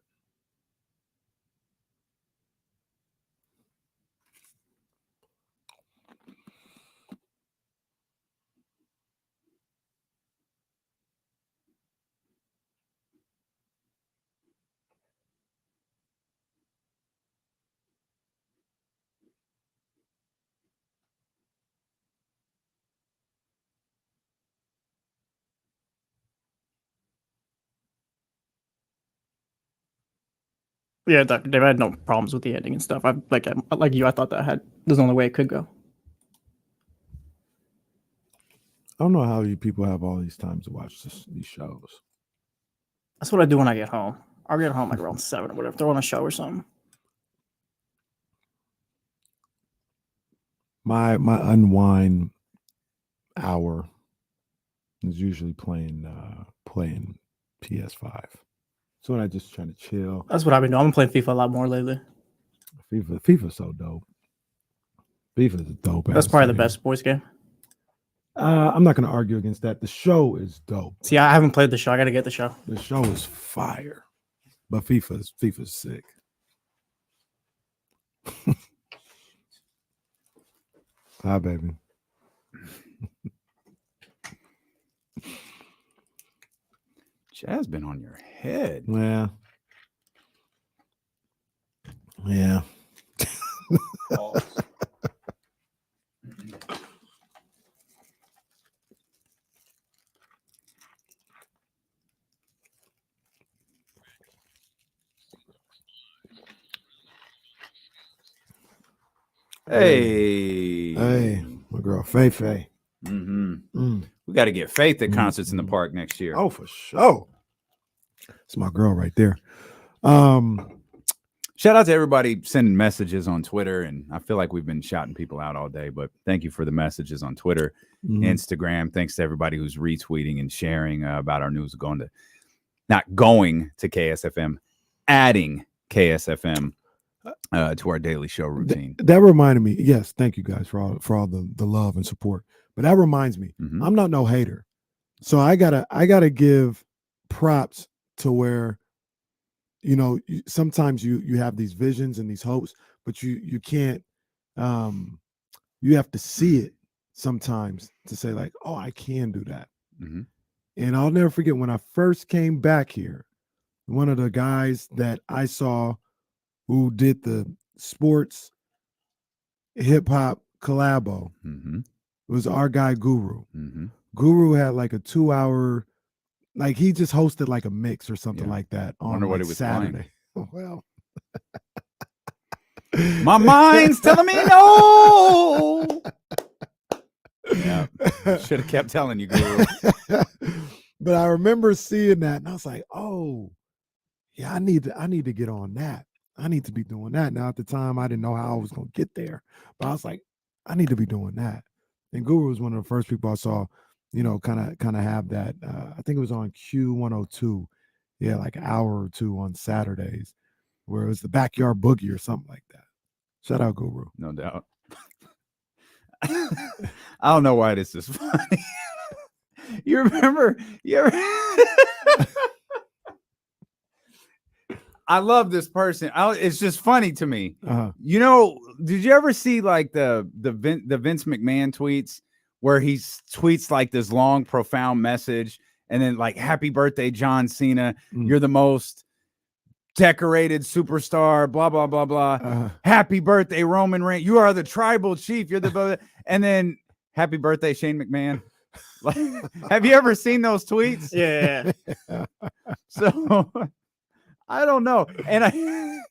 Yeah, Dave, I had no problems with the ending and stuff. I like you. I thought that there's the only way it could go. I don't know how you people have all these times to watch these shows. That's what I do when I get home. I'll get home like around 7 or whatever. Throw on a show or something. My unwind hour is usually playing PS5. So when I just trying to chill. That's what I've been doing. I'm playing FIFA a lot more lately. FIFA's so dope. FIFA is dope. That's probably the best sports game. I'm not going to argue against that. The show is dope. See, I haven't played the show. I got to get the show. The show is fire, but FIFA's sick. Hi, baby. Jazz been on your head. Yeah. Yeah. Hey, my girl Faye. We got to get Faith at concerts in the park next year. Oh, for sure. It's my girl right there. Shout out to everybody sending messages on Twitter, and I feel like we've been shouting people out all day, but thank you for the messages on Twitter, Instagram. Thanks to everybody who's retweeting and sharing about our news not going to KSFM, adding KSFM to our daily show routine. That reminded me. Yes, thank you guys for all the love and support. But that reminds me, I'm not no hater, so I gotta give props to where, sometimes you have these visions and these hopes, but you can't. You have to see it sometimes to say like, oh, I can do that. And I'll never forget when I first came back here, one of the guys that I saw who did the sports hip hop collabo was our guy Guru. Guru had like a 2-hour, like he just hosted like a mix or something like that on Wonder what like it was Saturday. Well, my mind's telling me no. Yeah, should have kept telling you, Guru. But I remember seeing that, and I was like, "Oh, yeah, I need to get on that. I need to be doing that." Now, at the time, I didn't know how I was going to get there, but I was like, "I need to be doing that." And Guru was one of the first people I saw, kind of have that. I think it was on Q102, yeah, like an hour or two on Saturdays, where it was the Backyard Boogie or something like that. Shout out Guru, no doubt. I don't know why this is funny. You remember? I love this person. It's just funny to me. Did you ever see like the Vince McMahon tweets where he tweets like this long, profound message, and then like, "Happy birthday, John Cena. You're the most decorated superstar, blah, blah, blah, blah. Happy birthday, Roman Reigns. You are the tribal chief. You're the," and then happy birthday, Shane McMahon. Like, have you ever seen those tweets? Yeah. So I don't know. And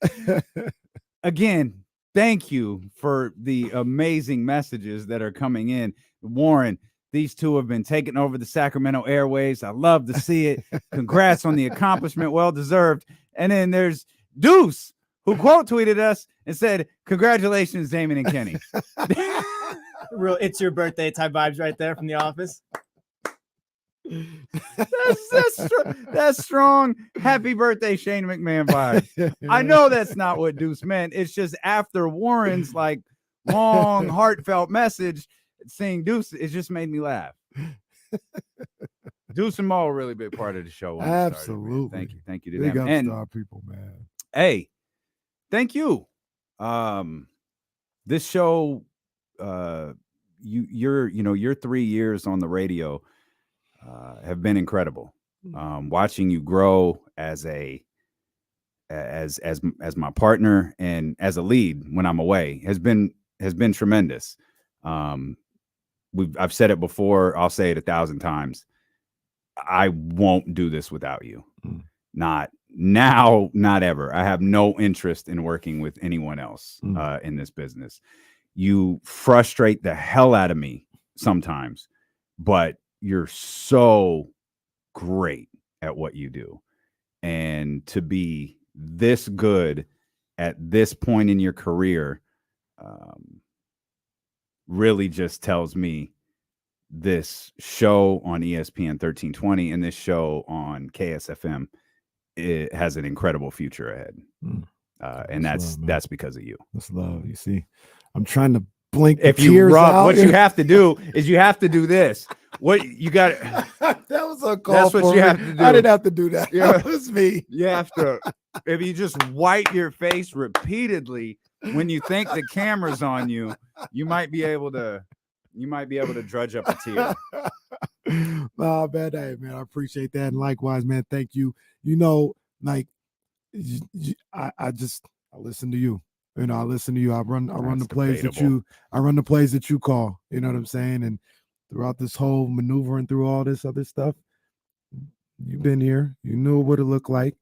again, thank you for the amazing messages that are coming in. Warren, these two have been taking over the Sacramento airways. I love to see it. Congrats on the accomplishment. Well deserved. And then there's Deuce, who quote tweeted us and said, "Congratulations, Damon and Kenny." Real "it's your birthday" type vibes right there from The Office. That's strong. Happy birthday, Shane McMahon vibes. I know that's not what Deuce meant. It's just after Warren's like long, heartfelt message, seeing Deuce, it just made me laugh. Deuce and Mo are a really big part of the show. When Absolutely. Thank you to Big them. up And to our people, man. hey, thank you. This show, your 3 years on the radio have been incredible. Watching you grow as my partner and as a lead when I'm away has been tremendous. I've said it before, I'll say it 1,000 times. I won't do this without you. Not now, not ever. I have no interest in working with anyone else in this business. You frustrate the hell out of me sometimes, but you're so great at what you do. And to be this good at this point in your career really just tells me this show on ESPN 1320 and this show on KSFM, it has an incredible future ahead. And that's because of you. That's love. You see, I'm trying to blink. If you rub, what you have to do is you have to do this. What you got? That was a call. That's what for you me. have to do. I didn't have to do that. Yeah. That was me. You have to. If you just wipe your face repeatedly when you think the camera's on you, you might be able to drudge up a tear. Oh, man, hey, man, I appreciate that. And likewise, man, thank you. You know, like, I listen to you. You know, I listen to you. I run the plays that you call. You know what I'm saying? And throughout this whole maneuvering through all this other stuff, you've been here. You knew what it looked like.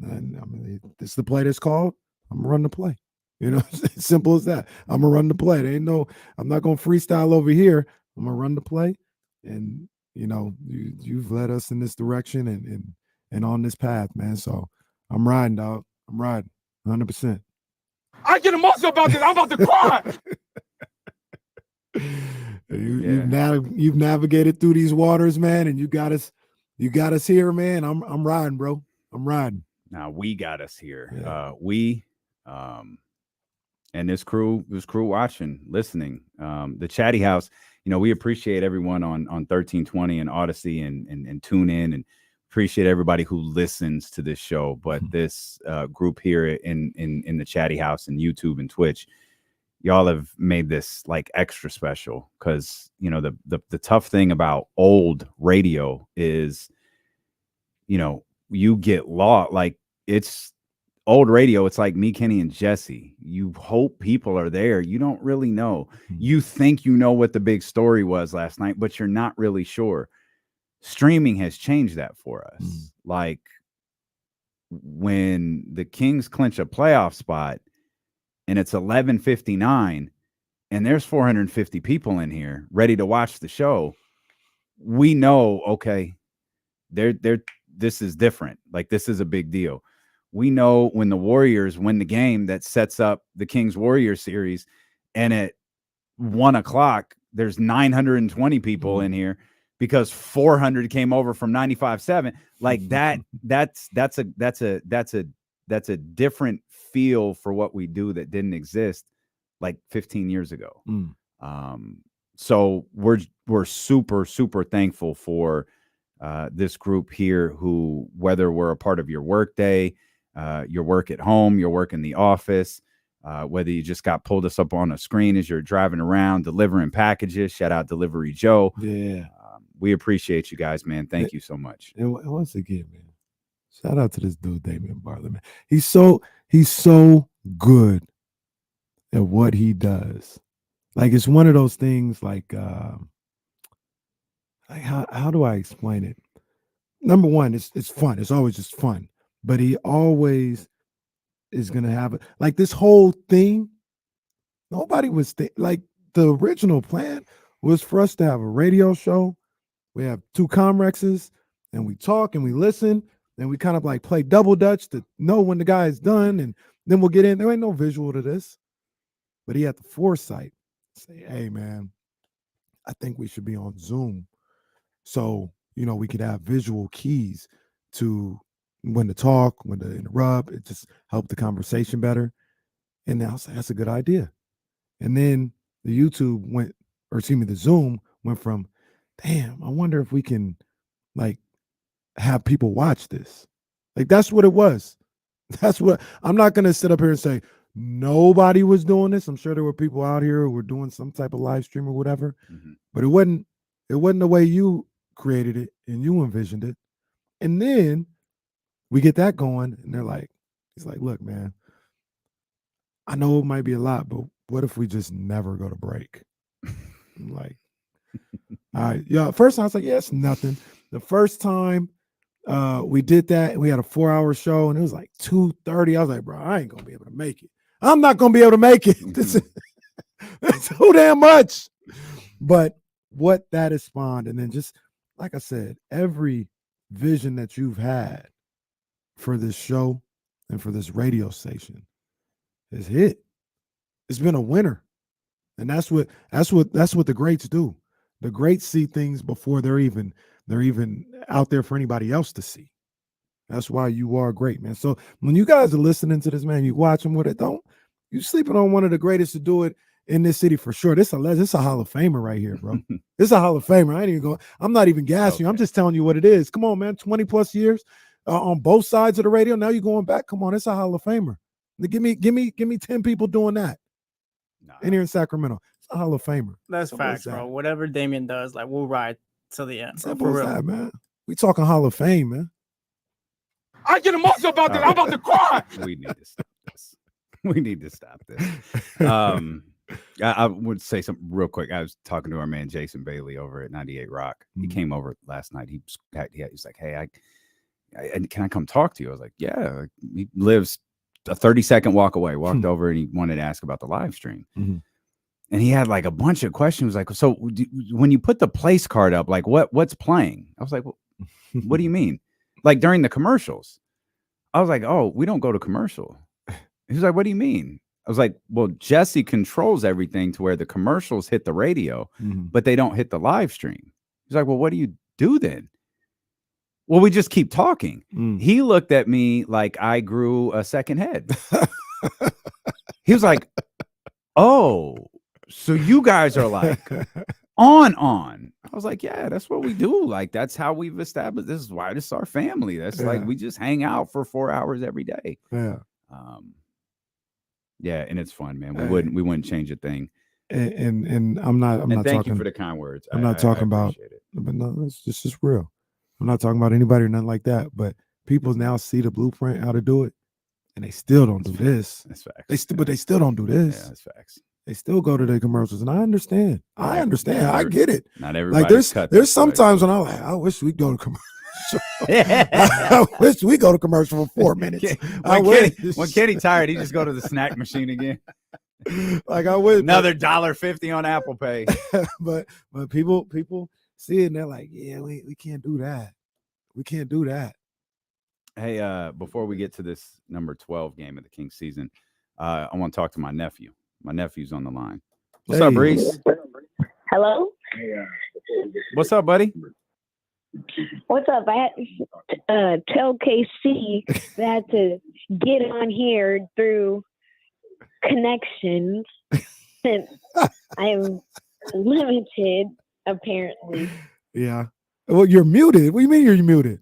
And I mean, this is the play that's called. I'm gonna run the play. You know, simple as that. I'm gonna run the play. There ain't no. I'm not gonna freestyle over here. I'm gonna run the play. And you know, you've led us in this direction and on this path, man. So I'm riding, dog. I'm riding 100%. I get emotional about this. I'm about to cry. You've navigated through these waters, man, and you got us here, man. I'm riding, bro. I'm riding. Now we got us here. Yeah. And this crew watching, listening. The Chatty House, you know, we appreciate everyone on 1320 and Odyssey and tune in, and appreciate everybody who listens to this show. But this group here in the Chatty House and YouTube and Twitch, y'all have made this like extra special, because you know the tough thing about old radio is, you know, you get lost. Like, it's old radio, it's like me, Kenny, and Jesse. You hope people are there. You don't really know. You think you know what the big story was last night, but you're not really sure. Streaming has changed that for us. Like, when the Kings clinch a playoff spot and it's 11:59 and there's 450 people in here ready to watch the show, we know, okay, this is different. Like, this is a big deal. We know when the Warriors win the game that sets up the Kings Warriors series, and at 1 o'clock there's 920 people in here because 400 came over from 95.7. Like that's a different feel for what we do that didn't exist like 15 years ago. So we're super, super thankful for this group here, who, whether we're a part of your work day, your work at home, your work in the office, whether you just got pulled us up on a screen as you're driving around delivering packages, shout out Delivery Joe. Yeah. We appreciate you guys, man. Thank you so much. And once again, man, shout out to this dude, Damian Bartlett, man. He's so good at what he does. Like, it's one of those things, like how do I explain it? Number one, it's fun. It's always just fun. But he always is going to have it. Like, this whole thing, nobody was like, the original plan was for us to have a radio show. We have 2 Comrexes, and we talk and we listen, and we kind of like play double dutch to know when the guy is done, and then we'll get in. There ain't no visual to this. But he had the foresight to say, hey, man, I think we should be on Zoom. So, you know, we could have visual keys to when to talk, when to interrupt. It just helped the conversation better. And I was like, that's a good idea. And then the Zoom went from, damn, I wonder if we can like have people watch this. Like that's what it was. That's what I'm not gonna sit up here and say nobody was doing this. I'm sure there were people out here who were doing some type of live stream or whatever, but it wasn't the way you created it and you envisioned it. And then we get that going, and they're like, he's like, look, man, I know it might be a lot, but what if we just never go to break? I'm like, all right, yeah. First time I was like, yeah, it's nothing. The first time we did that, we had a 4-hour show, and it was like 2:30. I was like, bro, I ain't gonna be able to make it. I'm not gonna be able to make it. That's too damn much. But what that has spawned, and then just like I said, every vision that you've had for this show and for this radio station is hit. It's been a winner. And that's what the greats do. The greats see things before they're even out there for anybody else to see. That's why you are great, man. So when you guys are listening to this, man, you watching with it, don't you sleeping on one of the greatest to do it in this city for sure. This a Hall of Famer right here, bro. This is a Hall of Famer. I ain't even going. I'm not even gassing you. I'm just telling you what it is. Come on, man. 20 plus years on both sides of the radio. Now you're going back. Come on, it's a Hall of Famer. Give me 10 people doing that. In here in Sacramento, it's a Hall of Famer. That's facts, bro. Whatever Damian does, like we'll ride till the end. Bro, for real, that, man. We talking Hall of Fame, man. I get emotional about this. I'm about to cry. We need to stop this. We need to stop this. I would say something real quick. I was talking to our man Jason Bailey over at 98 Rock. He came over last night. He's like, hey, can I come talk to you? I was like, yeah. He lives a 30-second walk away. Walked over and he wanted to ask about the live stream. And he had like a bunch of questions. Like, so when you put the place card up, like what's playing? I was like, well, what do you mean? Like during the commercials? I was like, oh, we don't go to commercial. He was like, what do you mean? I was like, well, Jesse controls everything to where the commercials hit the radio, but they don't hit the live stream. He's like, well, what do you do then? Well, we just keep talking. He looked at me like I grew a second head. He was like, oh, so you guys are like on. I was like, yeah, that's what we do. Like, that's how we've established. This is why this is our family. That's like, we just hang out for 4 hours every day. Yeah. Yeah, and it's fun, man. We wouldn't change a thing. And I'm not thank talking you for the kind words. I'm not talking about it. But no, it's just real. I'm not talking about anybody or nothing like that. But people now see the blueprint how to do it, and they still don't do this. That's facts. But they still don't do this. Yeah, that's facts. They still go to the commercials, and I understand. I get it. Not everybody. Like there's sometimes when I'm like, I wish we go to commercial. I wish we go to commercial for 4 minutes. When Kenny tired, he just go to the snack machine again. Like I would another $1.50 on Apple Pay. but people see it and they're like, yeah, we can't do that. We can't do that. Hey, before we get to this number 12 game of the Kings season, I want to talk to my nephew. My nephew's on the line. What's up, Reese? Hello. What's up, buddy? What's up? I had to tell KC that to get on here through connections since I'm limited, apparently. Yeah. Well, you're muted. What do you mean you're muted?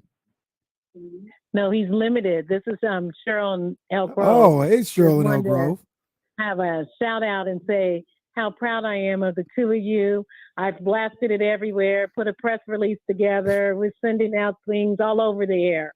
No, he's limited. This is Cheryl and Elk Grove. Oh, hey, Cheryl and Elk Grove. Have a shout out and say how proud I am of the two of you. I've blasted it everywhere, put a press release together. We're sending out things all over the air.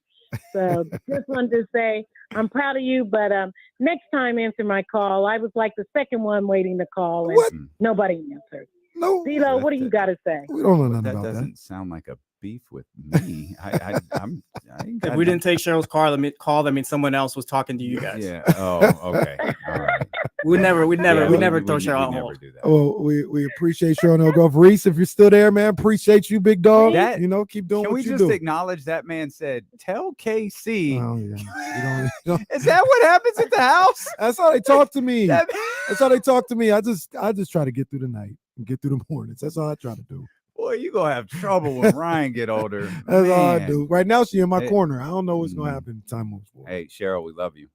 So just wanted to say I'm proud of you, but next time answer my call. I was like the second one waiting to call, and nobody answered. No, Zelo, what do you got to say? We don't know nothing about that. Doesn't sound like a beef with me. If we didn't take Cheryl's call, that means someone else was talking to you guys. Yeah. Oh, okay. All right. We never throw Cheryl on hold. Well, we appreciate Cheryl and Elk Grove. Reese, if you're still there, man, appreciate you, big dog. Keep doing what you do. Can we just acknowledge that man said, tell KC. Oh, yeah. Is that what happens at the house? That's how they talk to me. That's how they talk to me. I just try to get through the night and get through the mornings. That's all I try to do. Boy, you gonna have trouble when Ryan get older. That's all I do. Right now, she's in my corner. I don't know what's gonna happen. Time moves forward. Hey, Cheryl, we love you.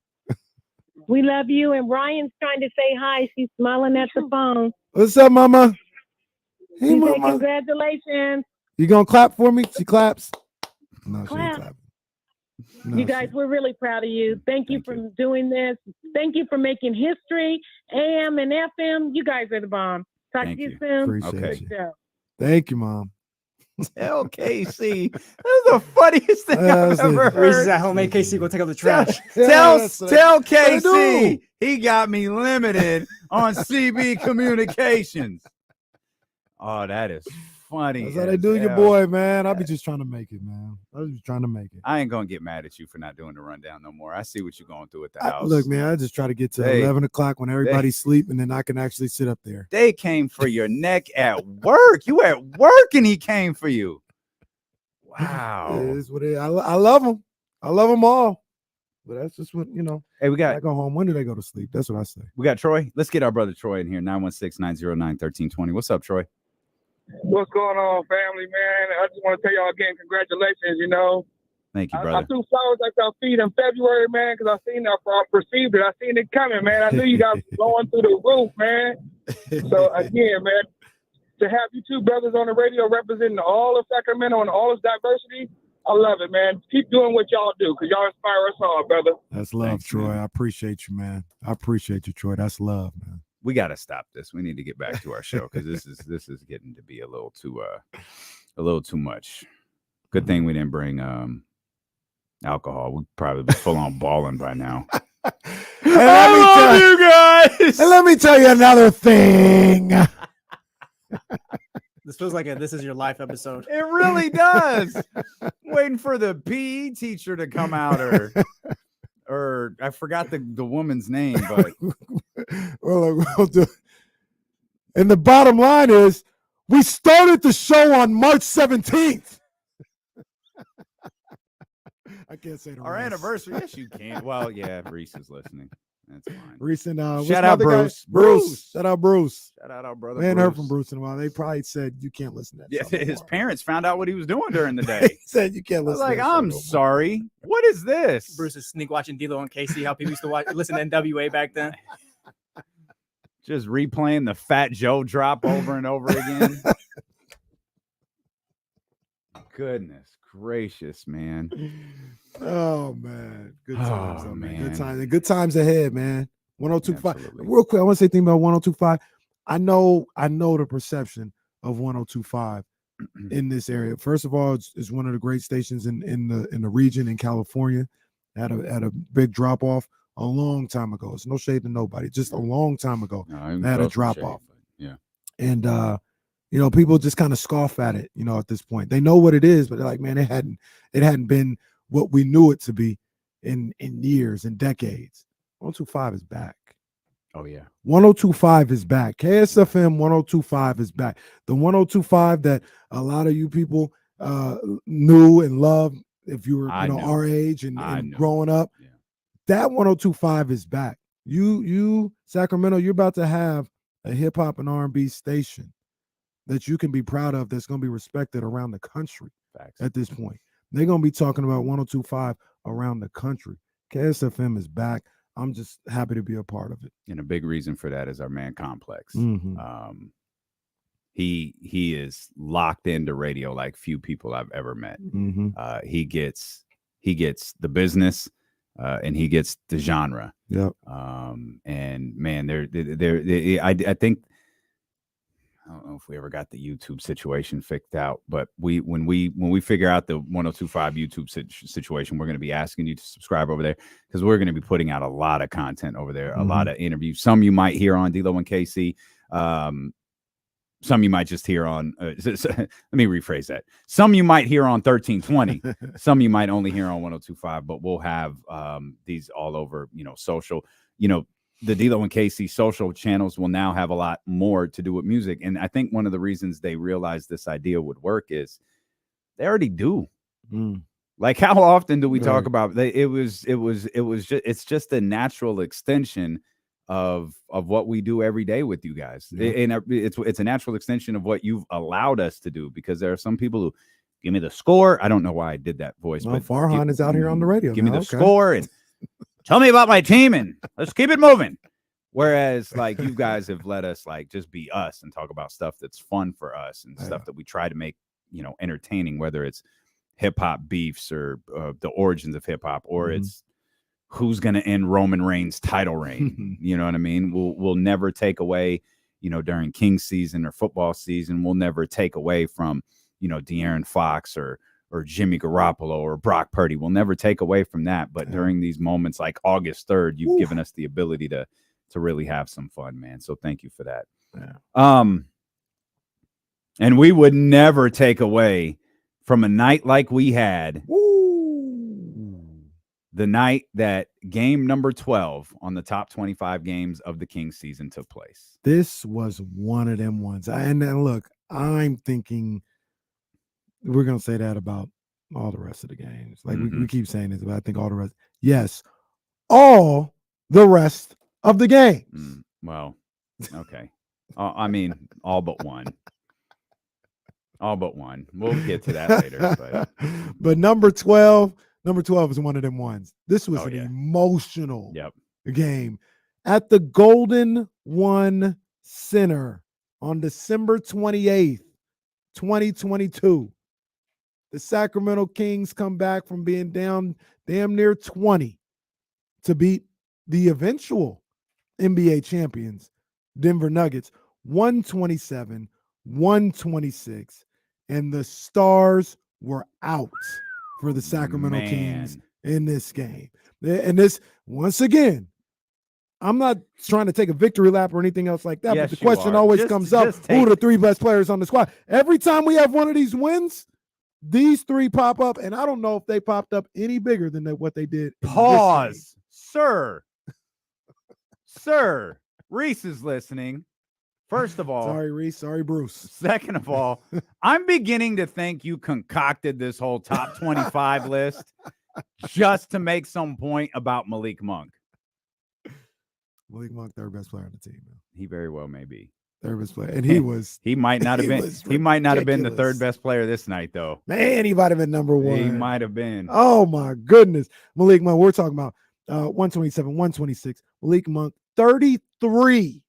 We love you. And Ryan's trying to say hi. She's smiling at the phone. What's up, Mama? Hey, she Mama. said, congratulations. You gonna clap for me? She claps. No, she ain't Clap. clapping. No, You guys, we're really proud of you. Thank you for doing this. Thank you for making history. AM and FM, you guys are the bomb. Talk to you soon. Appreciate you. So. Thank you, Mom. LKC. That's the funniest thing I've ever heard. Reese's at home. Hey, KC, go take out the trash. Tell that's what tell I do. KC he got me limited on CB Communications. Oh, that is funny. That's how they as do your hell. boy, man. I'll be just trying to make it, man. I was just trying to make it. I ain't gonna get mad at you for not doing the rundown no more. I see what you're going through at the house. Look, man, I just try to get to They- 11 o'clock when everybody's asleep, and then I can actually sit up there. They came for your neck at work. You at work and he came for you. Wow. It is what it is. I love them. I love them all. But that's just what, Hey, we got I go home. When do they go to sleep? That's what I say. we got Troy. Let's get our brother Troy in here. 916-909-1320. What's up, Troy? What's going on, family, man? I just want to tell y'all again, congratulations, Thank you, I brother. threw flowers at y'all feet in February, man, because I perceived it. I seen it coming, man. I knew you guys were going through the roof, man. So, again, man, to have you two brothers on the radio representing all of Sacramento and all its diversity, I love it, man. Keep doing what y'all do, because y'all inspire us all, brother. That's love, Thanks, Troy. man. I appreciate you, man. I appreciate you, Troy. That's love, man. We got to stop this. We need to get back to our show because this is getting to be a little too much. Good thing we didn't bring alcohol. We'd probably be full on balling by now. I love you guys. And let me tell you another thing. This feels like a This Is Your Life episode. It really does. Waiting for the PE teacher to come out or I forgot the woman's name, but We'll do. And the bottom line is, we started the show on March 17th. I can't say the our rest. anniversary. Yes, you can. Well, yeah, Reese is listening. That's fine. Recent. What's Shout the out other guy? Bruce. Bruce. Shout out Bruce. Shout out our brother. We hadn't heard Bruce. from Bruce in a while. They probably said you can't listen to that. Yeah, show no his more. parents found out what he was doing during the They day. said you can't I was listen. like, to that show I'm no more. sorry. What is this? Bruce is sneak watching D-Lo and Casey, how people used to listen to NWA back then. Just replaying the Fat Joe drop over and over again. Goodness gracious, man. Oh man, good times, Oh, though, man. man. Good times. And good times ahead, man. 102.5. Absolutely. Real quick, I want to say thing about 102.5. I know the perception of 102.5 in this area. First of all, it's one of the great stations in the region in California. Had a big drop off a long time ago. It's no shade to nobody. Just a long time ago, No, they had a those were drop shady, off. but yeah. And people just kind of scoff at it, at this point. They know what it is, but they're like, man, it hadn't been what we knew it to be in years and decades. 102.5 is back. Oh yeah. 102.5 is back. KSFM 102.5 is back. The 102.5 that a lot of you people knew and loved if you were our age and growing up. Yeah. That 102.5 is back. You Sacramento, you're about to have a hip hop and R&B station that you can be proud of, that's going to be respected around the country. Facts. At this point. They're going to be talking about 102.5 around the country. KSFM is back. I'm just happy to be a part of it. And a big reason for that is our man Complex. Mhm. He is locked into radio like few people I've ever met. Mhm. He gets the business and he gets the genre. Yep. And man, I think I don't know if we ever got the YouTube situation fixed out, but when we figure out the 102.5 YouTube situation, we're going to be asking you to subscribe over there because we're going to be putting out a lot of content over there, a lot of interviews. Some you might hear on D-Lo and KC. Some you might just hear on. Let me rephrase that. Some you might hear on 1320. Some you might only hear on 102.5. But we'll have these all over, social. The D-Lo and KC social channels will now have a lot more to do with music. And I think one of the reasons they realized this idea would work is they already do. Like, how often do we talk about it's just a natural extension of what we do every day with you guys. And it's a natural extension of what you've allowed us to do, because there are some people who give me the score. I don't know why I did that voice, Well, but Farhan is out here on the radio. Give me now. the Okay. score and tell me about my team and let's keep it moving. Whereas, like, you guys have let us just be us and talk about stuff that's fun for us and stuff that we try to make entertaining, whether it's hip hop beefs or the origins of hip hop, or it's who's going to end Roman Reigns' title reign. You know what I mean? We'll never take away, during Kings season or football season, we'll never take away from, De'Aaron Fox or Jimmy Garoppolo or Brock Purdy. We'll never take away from that. But during these moments like August 3rd, you've given us the ability to really have some fun, man. So thank you for that. Yeah. And we would never take away from a night like we had, the night that game number 12 on the top 25 games of the Kings season took place. This was one of them ones. And look, I'm thinking we're going to say that about all the rest of the games. Like we keep saying this, but I think all the rest. Yes, all the rest of the games. Well, okay. I mean, all but one. All but one. We'll get to that later. But number 12 is one of them ones. This was an emotional game at the Golden One Center on December 28th, 2022. The Sacramento Kings come back from being down damn near 20 to beat the eventual NBA champions, Denver Nuggets, 127-126. And the stars were out for the Sacramento Kings in this game. And this, once again, I'm not trying to take a victory lap or anything else like that, Yes, but the you question are. always Just- comes up, just who take are the it. 3 best players on the squad? Every time we have one of these wins, these 3 pop up, and I don't know if they popped up any bigger than what they did. in this game. Pause, sir. Sir, Reese is listening. First of all, Sorry, Reese. Sorry, Bruce. Second of all, I'm beginning to think you concocted this whole top 25 list just to make some point about Malik Monk. Malik Monk, 3rd best player on the team. Man. He very well may be. 3rd best player. And he was he might not have been he might not have been the ridiculous. 3rd best player this night, though. Man, he might have been number 1. He might have been. Oh my goodness. Malik Monk, we're talking about 127, 126. Malik Monk, 33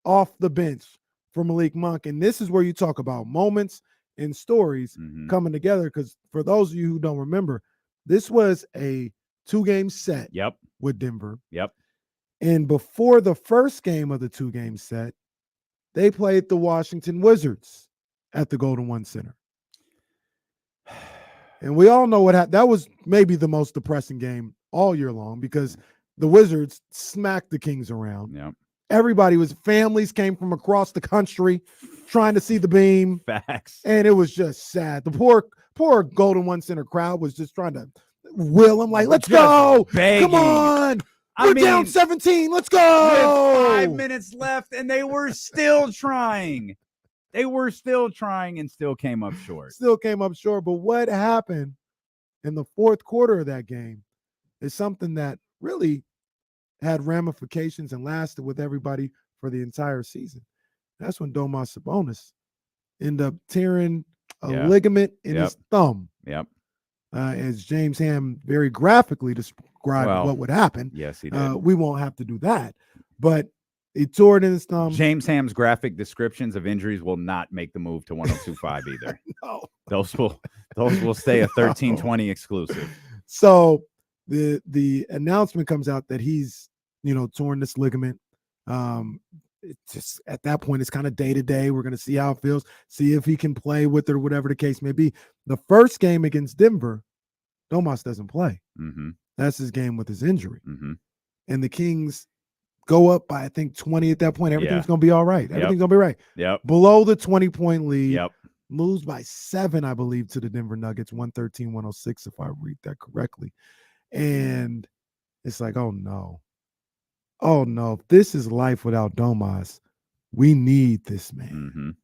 off the bench for Malik Monk. And this is where you talk about moments and stories coming together. Because for those of you who don't remember, this was a 2-game set with Denver. And before the first game of the 2-game set, they played the Washington Wizards at the Golden One Center. And we all know what happened. That was maybe the most depressing game all year long because the Wizards smacked the Kings around. Everybody families came from across the country trying to see the beam. Facts. And it was just sad. The poor Golden One Center crowd was just trying to will them like, let's Just go. begging. Come on. I We're mean, down 17. Let's With go. 5 minutes left, and they were still trying. They were still trying and still came up short. Still came up short. But what happened in the 4th quarter of that game is something that really had ramifications and lasted with everybody for the entire season. That's when Domas Sabonis ended up tearing a ligament in his thumb. As James Ham very graphically described what would happen. Yes, he did. We won't have to do that. But he tore it in his thumb. James Ham's graphic descriptions of injuries will not make the move to 102.5 either. No. Those will stay a 1320 exclusive. So the announcement comes out that he's torn this ligament. It's just at that point, it's kind of day to day. We're going to see how it feels, see if he can play with it or whatever the case may be. The first game against Denver, Domas doesn't play. That's his game with his injury. And the Kings go up by, I think, 20 at that point. Everything's going to be all right. Everything's going to be right. Below the 20-point lead. Lose by 7, I believe, to the Denver Nuggets, 113-106, if I read that correctly. And it's like, oh no, if this is life without Domas, we need this man.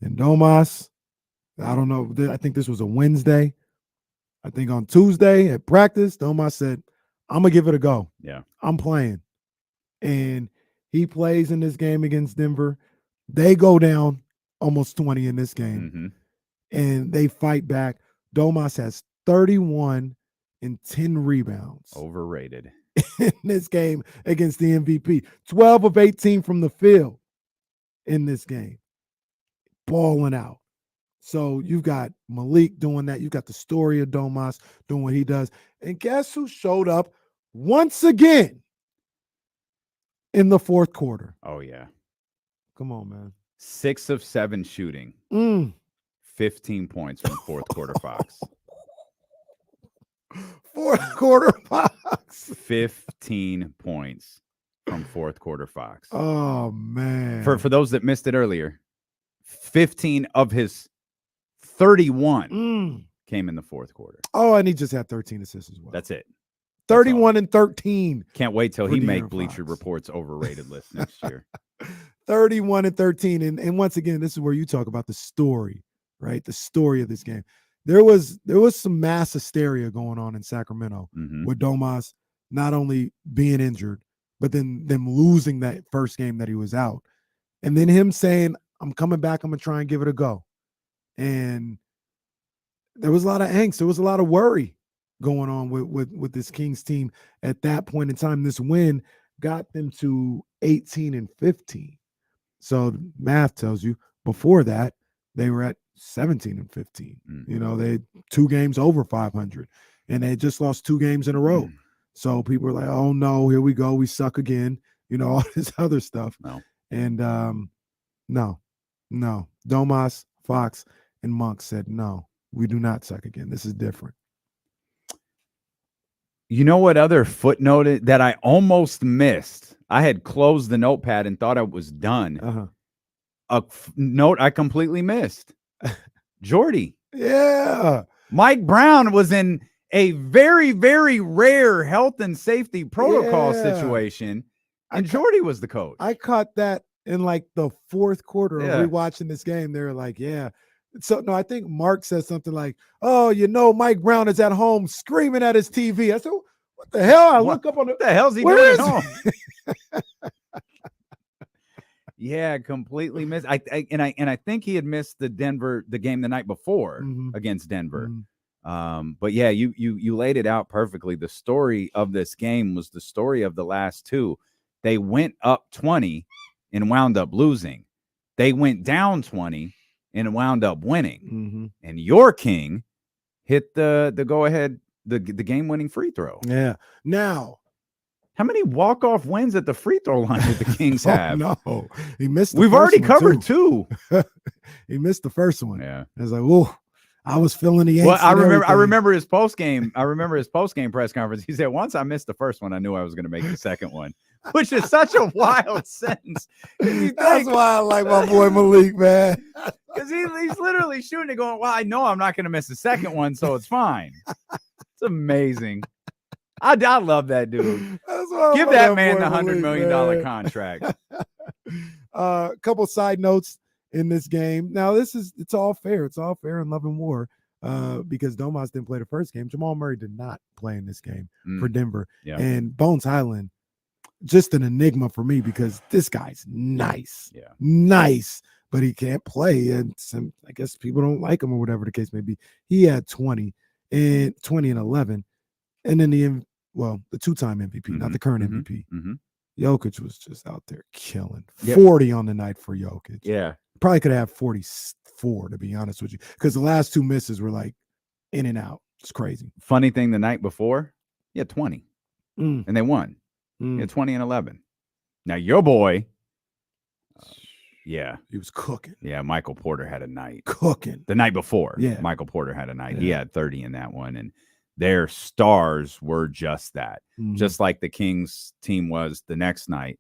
And Domas, I don't know, I think this was a Wednesday. I think on Tuesday at practice, Domas said, I'm going to give it a go. I'm playing. And he plays in this game against Denver. They go down almost 20 in this game. And they fight back. Domas has 31 and 10 rebounds. Overrated. In this game against the MVP. 12 of 18 from the field in this game. Balling out. So you've got Malik doing that. You've got the story of Domas doing what he does. And guess who showed up once again in the fourth quarter? Oh, yeah. Come on, man. 6 of 7 shooting. 15 points from fourth quarter Fox. Fourth quarter Fox. 15 points from fourth quarter Fox. Oh, man. For those that missed it earlier, 15 of his 31 came in the fourth quarter. Oh, and he just had 13 assists as well. That's it. 31 and 13. Can't wait till for he De'Aaron make Bleacher Fox. Report's overrated list next year. 31 and 13. And once again, this is where you talk about the story, right? The story of this game. There was some mass hysteria going on in Sacramento with Domas not only being injured, but then them losing that first game that he was out. And then him saying, I'm coming back, I'm going to try and give it a go. And there was a lot of angst. There was a lot of worry going on with this Kings team at that point in time. This win got them to 18 and 15. So math tells you before that, they were at 17 and 15. You know, they had 2 games over 500, and they had just lost 2 games in a row. So people were like, oh, no, here we go. We suck again. You know, all this other stuff. No. And no. Domas, Fox, and Monk said, no, we do not suck again. This is different. You know what other footnote that I almost missed? I had closed the notepad and thought I was done. A note I completely missed. Jordy. Yeah. Mike Brown was in a very, very rare health and safety protocol situation, and Jordy was the coach. I caught that in like the fourth quarter Yeah. of rewatching this game. They were like, yeah. So, no, I think Mark said something like, oh, you know, Mike Brown is at home screaming at his TV. I said, what the hell? I look up on What the hell's he Where doing is at home? Yeah, completely missed. I think he had missed the game the night before against Denver. But yeah, you laid it out perfectly. The story of this game was the story of the last 2. They went up 20 and wound up losing. They went down 20 and wound up winning. And your King hit the go ahead, the game winning free throw. Yeah. Now, how many walk-off wins at the free throw line did the Kings have? No, he missed. We've already covered 2. He missed the first one. Yeah. I was like, whoa. I was feeling the. Well, angst I and remember everything. his post game. I remember his post game press conference. He said, "Once I missed the first one, I knew I was going to make the second one," which is such a wild sentence. That's why I like my boy Malik, man. Because he's literally shooting it, going, "Well, I know I'm not going to miss the second one, so it's fine." It's amazing. I love that dude. Give that man the $100 million contract. A couple side notes in this game. Now, it's all fair. It's all fair in love and war. Because Domas didn't play the first game. Jamal Murray did not play in this game for Denver. Yeah. And Bones Highland, just an enigma for me because this guy's nice. Yeah. Nice, but he can't play. And I guess people don't like him or whatever the case may be. He had 20 and 11. And then the two-time MVP, not the current MVP. Jokic was just out there killing. 40 on the night for Jokic. Yeah. Probably could have 44, to be honest with you, because the last 2 misses were like in and out. It's crazy. Funny thing, the night before, he had 20, and they won. He had 20 and 11. Now, your boy, yeah. He was cooking. Yeah, Michael Porter had a night. Cooking. The night before, Yeah. Michael Porter had a night. Yeah. He had 30 in that one, and their stars were just that. Just like the Kings team was the next night.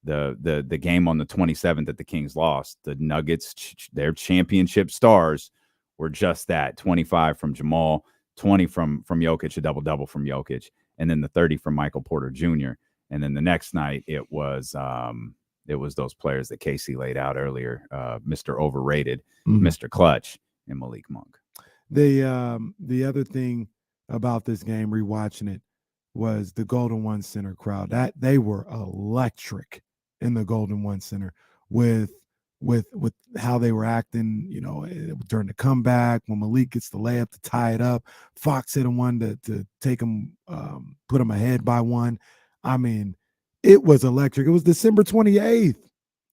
The game on the 27th that the Kings lost, the Nuggets, their championship stars were just that. 25 from Jamal, 20 from Jokic, a double-double from Jokic, and then the 30 from Michael Porter Jr. And then the next night it was those players that Casey laid out earlier, Mr. Overrated, Mr. Clutch, and Malik Monk. The other thing about this game, rewatching it, was the Golden One Center crowd. That they were electric in the Golden One Center with how they were acting, you know, during the comeback when Malik gets the layup to tie it up. Fox hit him one to take him, put him ahead by 1. I mean, it was electric. It was December 28th.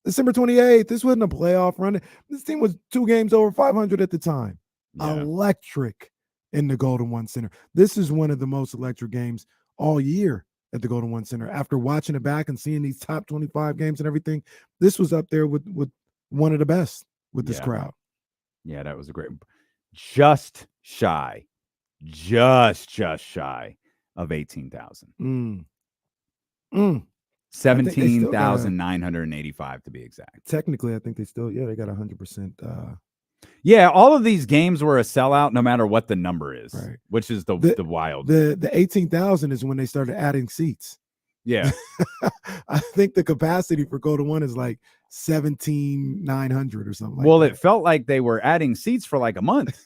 December 28th. This wasn't a playoff run. This team was 2 games over 500 at the time. Yeah. Electric in the Golden One Center. This is one of the most electric games all year at the Golden One Center. After watching it back and seeing these top 25 games and everything, this was up there with one of the best with this crowd. Yeah, that was a great. Just shy of 18,000. 17,985 to be exact. Technically, I think they still, they got 100%. Yeah, all of these games were a sellout no matter what the number is, Right. which is the wild. The 18,000 is when they started adding seats. Yeah. I think the capacity for Golden One is like 17,900 or something. Well, like it felt like they were adding seats for like a month.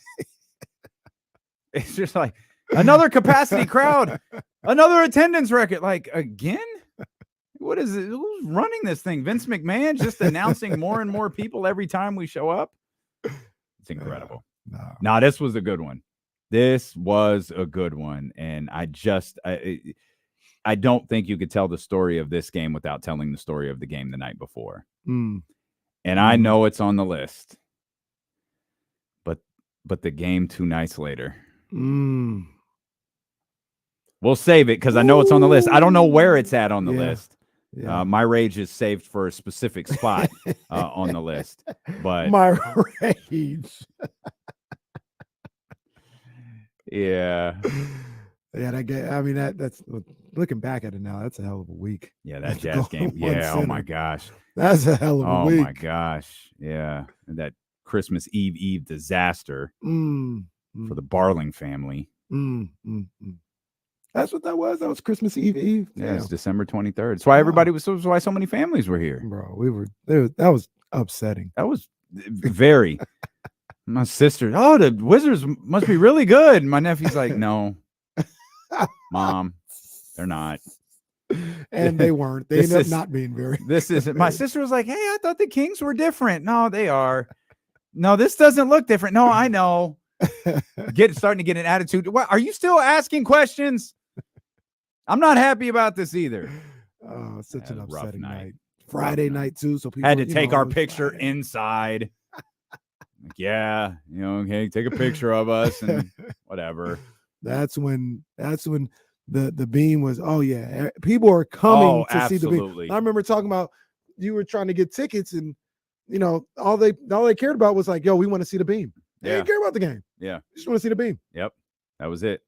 It's just like another capacity crowd, another attendance record. Like, again? What is it? Who's running this thing? Vince McMahon just announcing more and more people every time we show up? It's incredible. No, this was a good one. This was a good one. And I don't think you could tell the story of this game without telling the story of the game the night before. And I know it's on the list. But the game 2 nights later. We'll save it because I know it's on the list. I don't know where it's at on the list. Yeah. My rage is saved for a specific spot on the list. But my rage. Yeah. Yeah, that game. I mean, that's looking back at it now. That's a hell of a week. Yeah, that Jazz game. Yeah. Oh my gosh. That's a hell of a week. Oh my gosh. Yeah. And that Christmas Eve disaster for the Barling family. That's what that was. That was Christmas Eve. Yeah, it's December 23rd. That's why everybody was. Why so many families were here, bro. We were there. That was upsetting. That was very. My sister. Oh, the Wizards must be really good. My nephew's like, no, Mom, they're not. And they weren't. They ended up not being very. This is. My sister was like, hey, I thought the Kings were different. No, they are. No, this doesn't look different. No, I know. Starting to get an attitude. What, are you still asking questions? I'm not happy about this either. Oh, such an upsetting night. Friday night too. So people had to take our picture inside. Like, yeah, okay, take a picture of us and whatever. That's when the beam was. Oh yeah, people are coming to see the beam. I remember talking about you were trying to get tickets, and all they cared about was like, yo, we want to see the beam. They didn't care about the game. Yeah, just want to see the beam. Yep, that was it.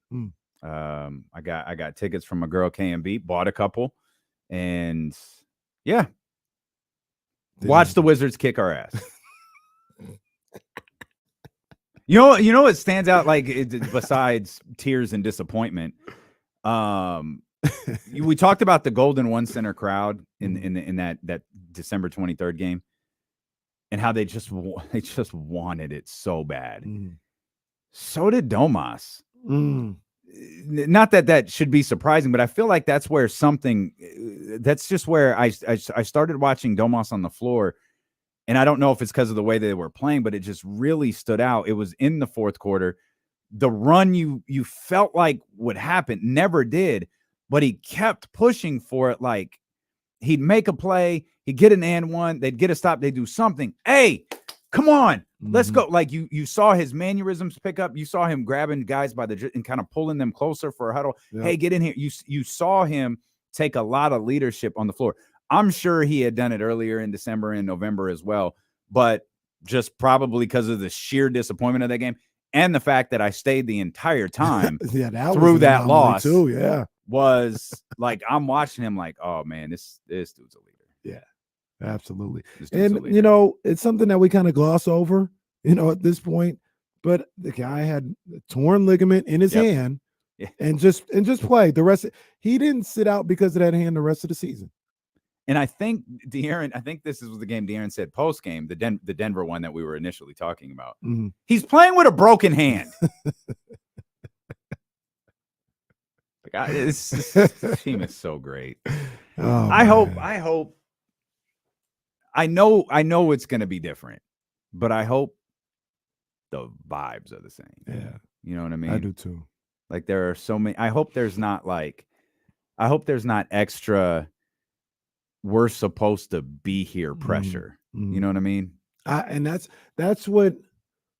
I got tickets from a girl KMB, bought a couple, and yeah, watch the Wizards kick our ass. You know what stands out like besides tears and disappointment. We talked about the Golden One Center crowd in that December 23rd game, and how they just wanted it so bad. So did Domas. Not that should be surprising, but I feel like that's where that's just where I started watching Domas on the floor. And I don't know if it's because of the way they were playing, but it just really stood out. It was in the fourth quarter. The run you felt like would happen never did, but he kept pushing for it. Like he'd make a play, he'd get an and one, they'd get a stop, they'd do something. Hey, come on, let's go. Like you saw his mannerisms pick up. You saw him grabbing guys by the and kind of pulling them closer for a huddle. Yep. Hey, get in here. You saw him take a lot of leadership on the floor. I'm sure he had done it earlier in December and November as well, but just probably because of the sheer disappointment of that game and the fact that I stid the entire time through that loss too. Yeah, was like I'm watching him like, oh man, this dude's a leader. Yeah, absolutely. And it's something that we kind of gloss over, at this point. But the guy had a torn ligament in his hand, and just played the rest. He didn't sit out because of that hand the rest of the season. And I think this was the game De'Aaron said post game, the Denver one that we were initially talking about. He's playing with a broken hand. This team is so great. Oh, I hope. I know it's going to be different, but I hope the vibes are the same. Yeah, you know what I mean. I do too. Like there are so many. I hope there's not extra we're supposed to be here pressure. You know what I mean? And that's one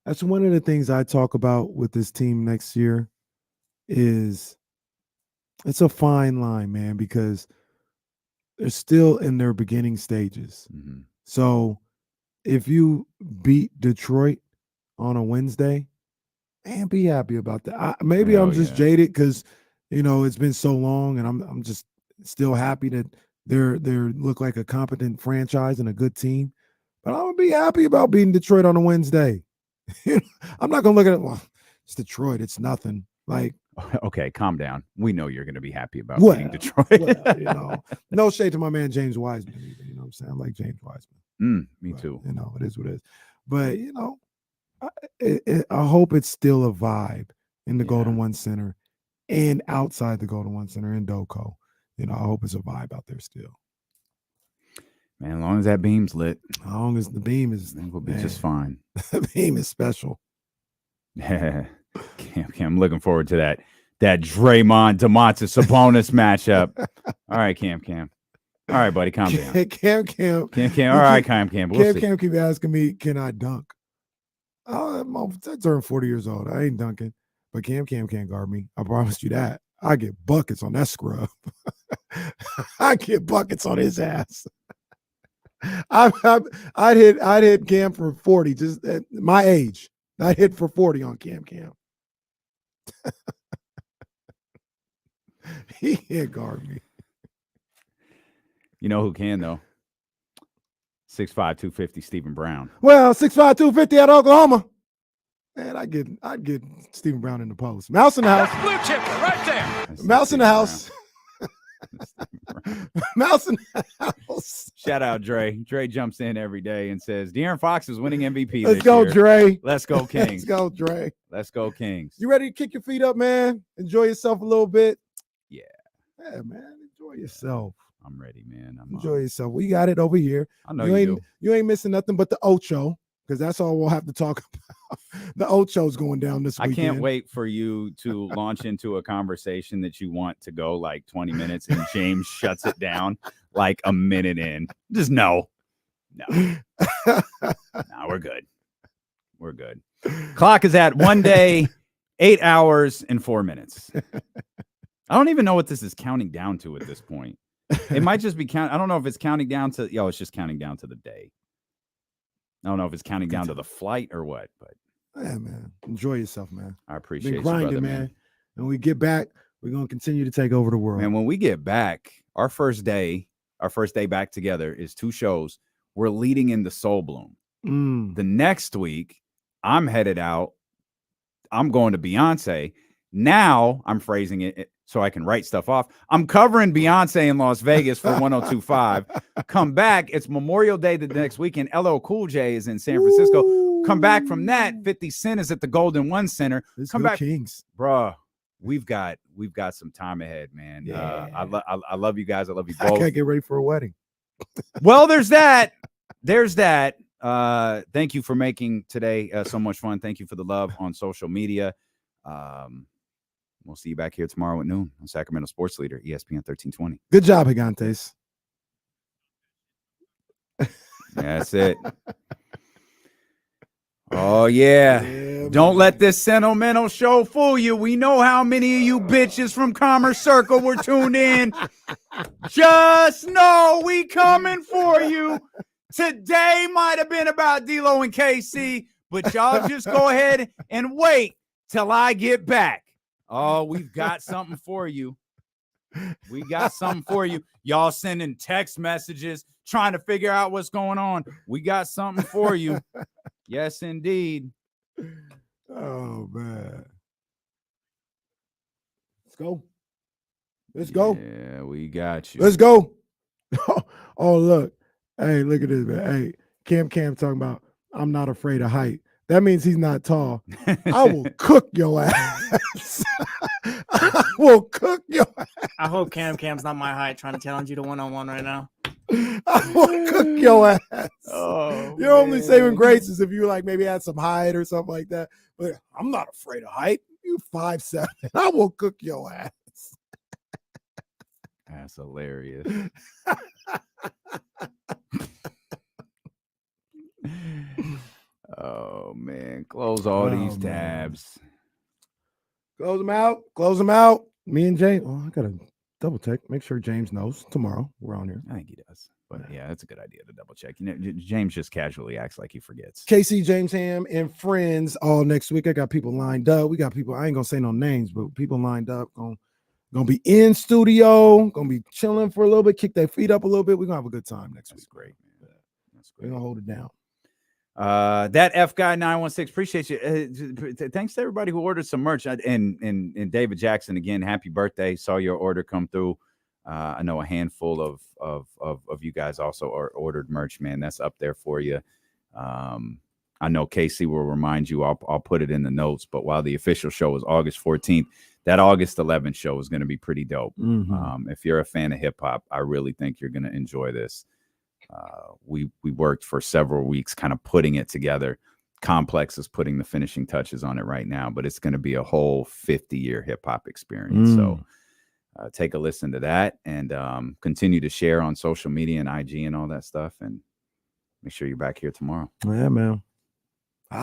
of the things I talk about with this team next year is it's a fine line, man, because they're still in their beginning stages. So if you beat Detroit on a Wednesday, man, be happy about that. Maybe I'm just jaded because, it's been so long, and I'm just still happy that they're look like a competent franchise and a good team. But I'm gonna be happy about beating Detroit on a Wednesday. I'm not gonna look at it. Well, it's Detroit. It's nothing. Like, okay, calm down. We know you're gonna be happy about beating Detroit. No shade to my man James Wiseman. You know what I'm saying? I like James Wiseman. Me too. It is what it is. But I hope it's still a vibe in the Golden One Center and outside the Golden One Center in Doco. I hope it's a vibe out there still. Man, as long as that beam's lit. As long as the beam is, I think we'll be just fine. The beam is special. Cam, I'm looking forward to that Draymond Domantas Sabonis matchup. All right, Cam. All right, buddy, calm down. Cam. All right, Cam. We'll see. Cam keep asking me, can I dunk? I turned 40 years old. I ain't dunking. But Cam can't guard me. I promise you that. I get buckets on that scrub. I get buckets on his ass. I'd hit Cam for 40, just at my age. I'd hit for 40 on Cam. He can't guard me. You know who can, though? 6'5", 250 Stephen Brown. Well, 6'5", 250 out of Oklahoma. Man, I'd get Stephen Brown in the post. Mouse in the house. Blue chip right there. Mouse in the house. Mouse in the house. Shout out Dre. Dre jumps in every day and says, De'Aaron Fox is winning MVP Let's this go, year. Dre. Let's go, Kings. Let's go, Dre. Let's go, Kings. You ready to kick your feet up, man? Enjoy yourself a little bit? Yeah. Yeah, man. Enjoy yourself. I'm ready, man. Enjoy yourself. We got it over here. I know you do. You ain't missing nothing but the Ocho, because that's all we'll have to talk about. The Ocho's going down this weekend. I can't wait for you to launch into a conversation that you want to go like 20 minutes and James shuts it down like a minute in. Just no, we're good. We're good. Clock is at 1 day, 8 hours, and 4 minutes. I don't even know what this is counting down to at this point. It might just be I don't know if it's counting down to, it's just counting down to the day. I don't know if it's counting down to the flight or what, but yeah, man. Enjoy yourself, man. I appreciate you, grinding, brother, man. And we get back, we're gonna continue to take over the world. Man, when we get back, our first day back together is 2 shows. We're leading into Soul Bloom. The next week, I'm headed out. I'm going to Beyonce. Now I'm phrasing it so I can write stuff off. I'm covering Beyonce in Las Vegas for 102.5. Come back. It's Memorial Day the next weekend. LL Cool J is in San Francisco. Come back from that. 50 Cent is at the Golden One Center. Come back, Kings. Bruh. We've got some time ahead, man. Yeah. I love you guys. I love you I both. can't get ready for a wedding. Well, there's that. Thank you for making today so much fun. Thank you for the love on social media. We'll see you back here tomorrow at noon on Sacramento Sports Leader, ESPN 1320. Good job, Gigantes. That's it. Oh, yeah. Don't let this sentimental show fool you. We know how many of you bitches from Commerce Circle were tuned in. Just know we coming for you. Today might have been about D-Lo and KC, but y'all just go ahead and wait till I get back. Oh, we've got something for you. We got something for you. Y'all sending text messages, trying to figure out what's going on. We got something for you. Yes, indeed. Oh, man. Let's go. Let's go. Yeah, we got you. Let's go. Oh, look. Hey, look at this, man. Hey, Cam talking about, I'm not afraid of height. That means he's not tall. I will cook your ass. I will cook your ass. I hope Cam's not my height trying to challenge you to one-on-one right now. I will cook your ass. Oh, you're only saving graces if you like maybe had some height or something like that. But I'm not afraid of height. You 5'7". I will cook your ass. That's hilarious. Oh man, close all these tabs. Close them out. Close them out. Me and James. Oh, I gotta double check. Make sure James knows tomorrow we're on here. I think he does. But yeah, that's a good idea to double check. You know, James just casually acts like he forgets. KC, James Ham, and friends all next week. I got people lined up. We got people. I ain't gonna say no names, but people lined up. Gonna be in studio. Gonna be chilling for a little bit. Kick their feet up a little bit. We're gonna have a good time next week. Great, man. That's great. We're gonna hold it down. That F guy 916. Appreciate you. Thanks to everybody who ordered some merch. And David Jackson again. Happy birthday! Saw your order come through. I know a handful of you guys also ordered merch. Man, that's up there for you. I know Casey will remind you. I'll put it in the notes. But while the official show is August 14th, that August 11th show is going to be pretty dope. If you're a fan of hip hop, I really think you're going to enjoy this. We worked for several weeks kind of putting it together. Complex is putting the finishing touches on it right now, but it's going to be a whole 50-year hip hop experience. So take a listen to that and continue to share on social media and IG and all that stuff. And make sure you're back here tomorrow. Yeah, man.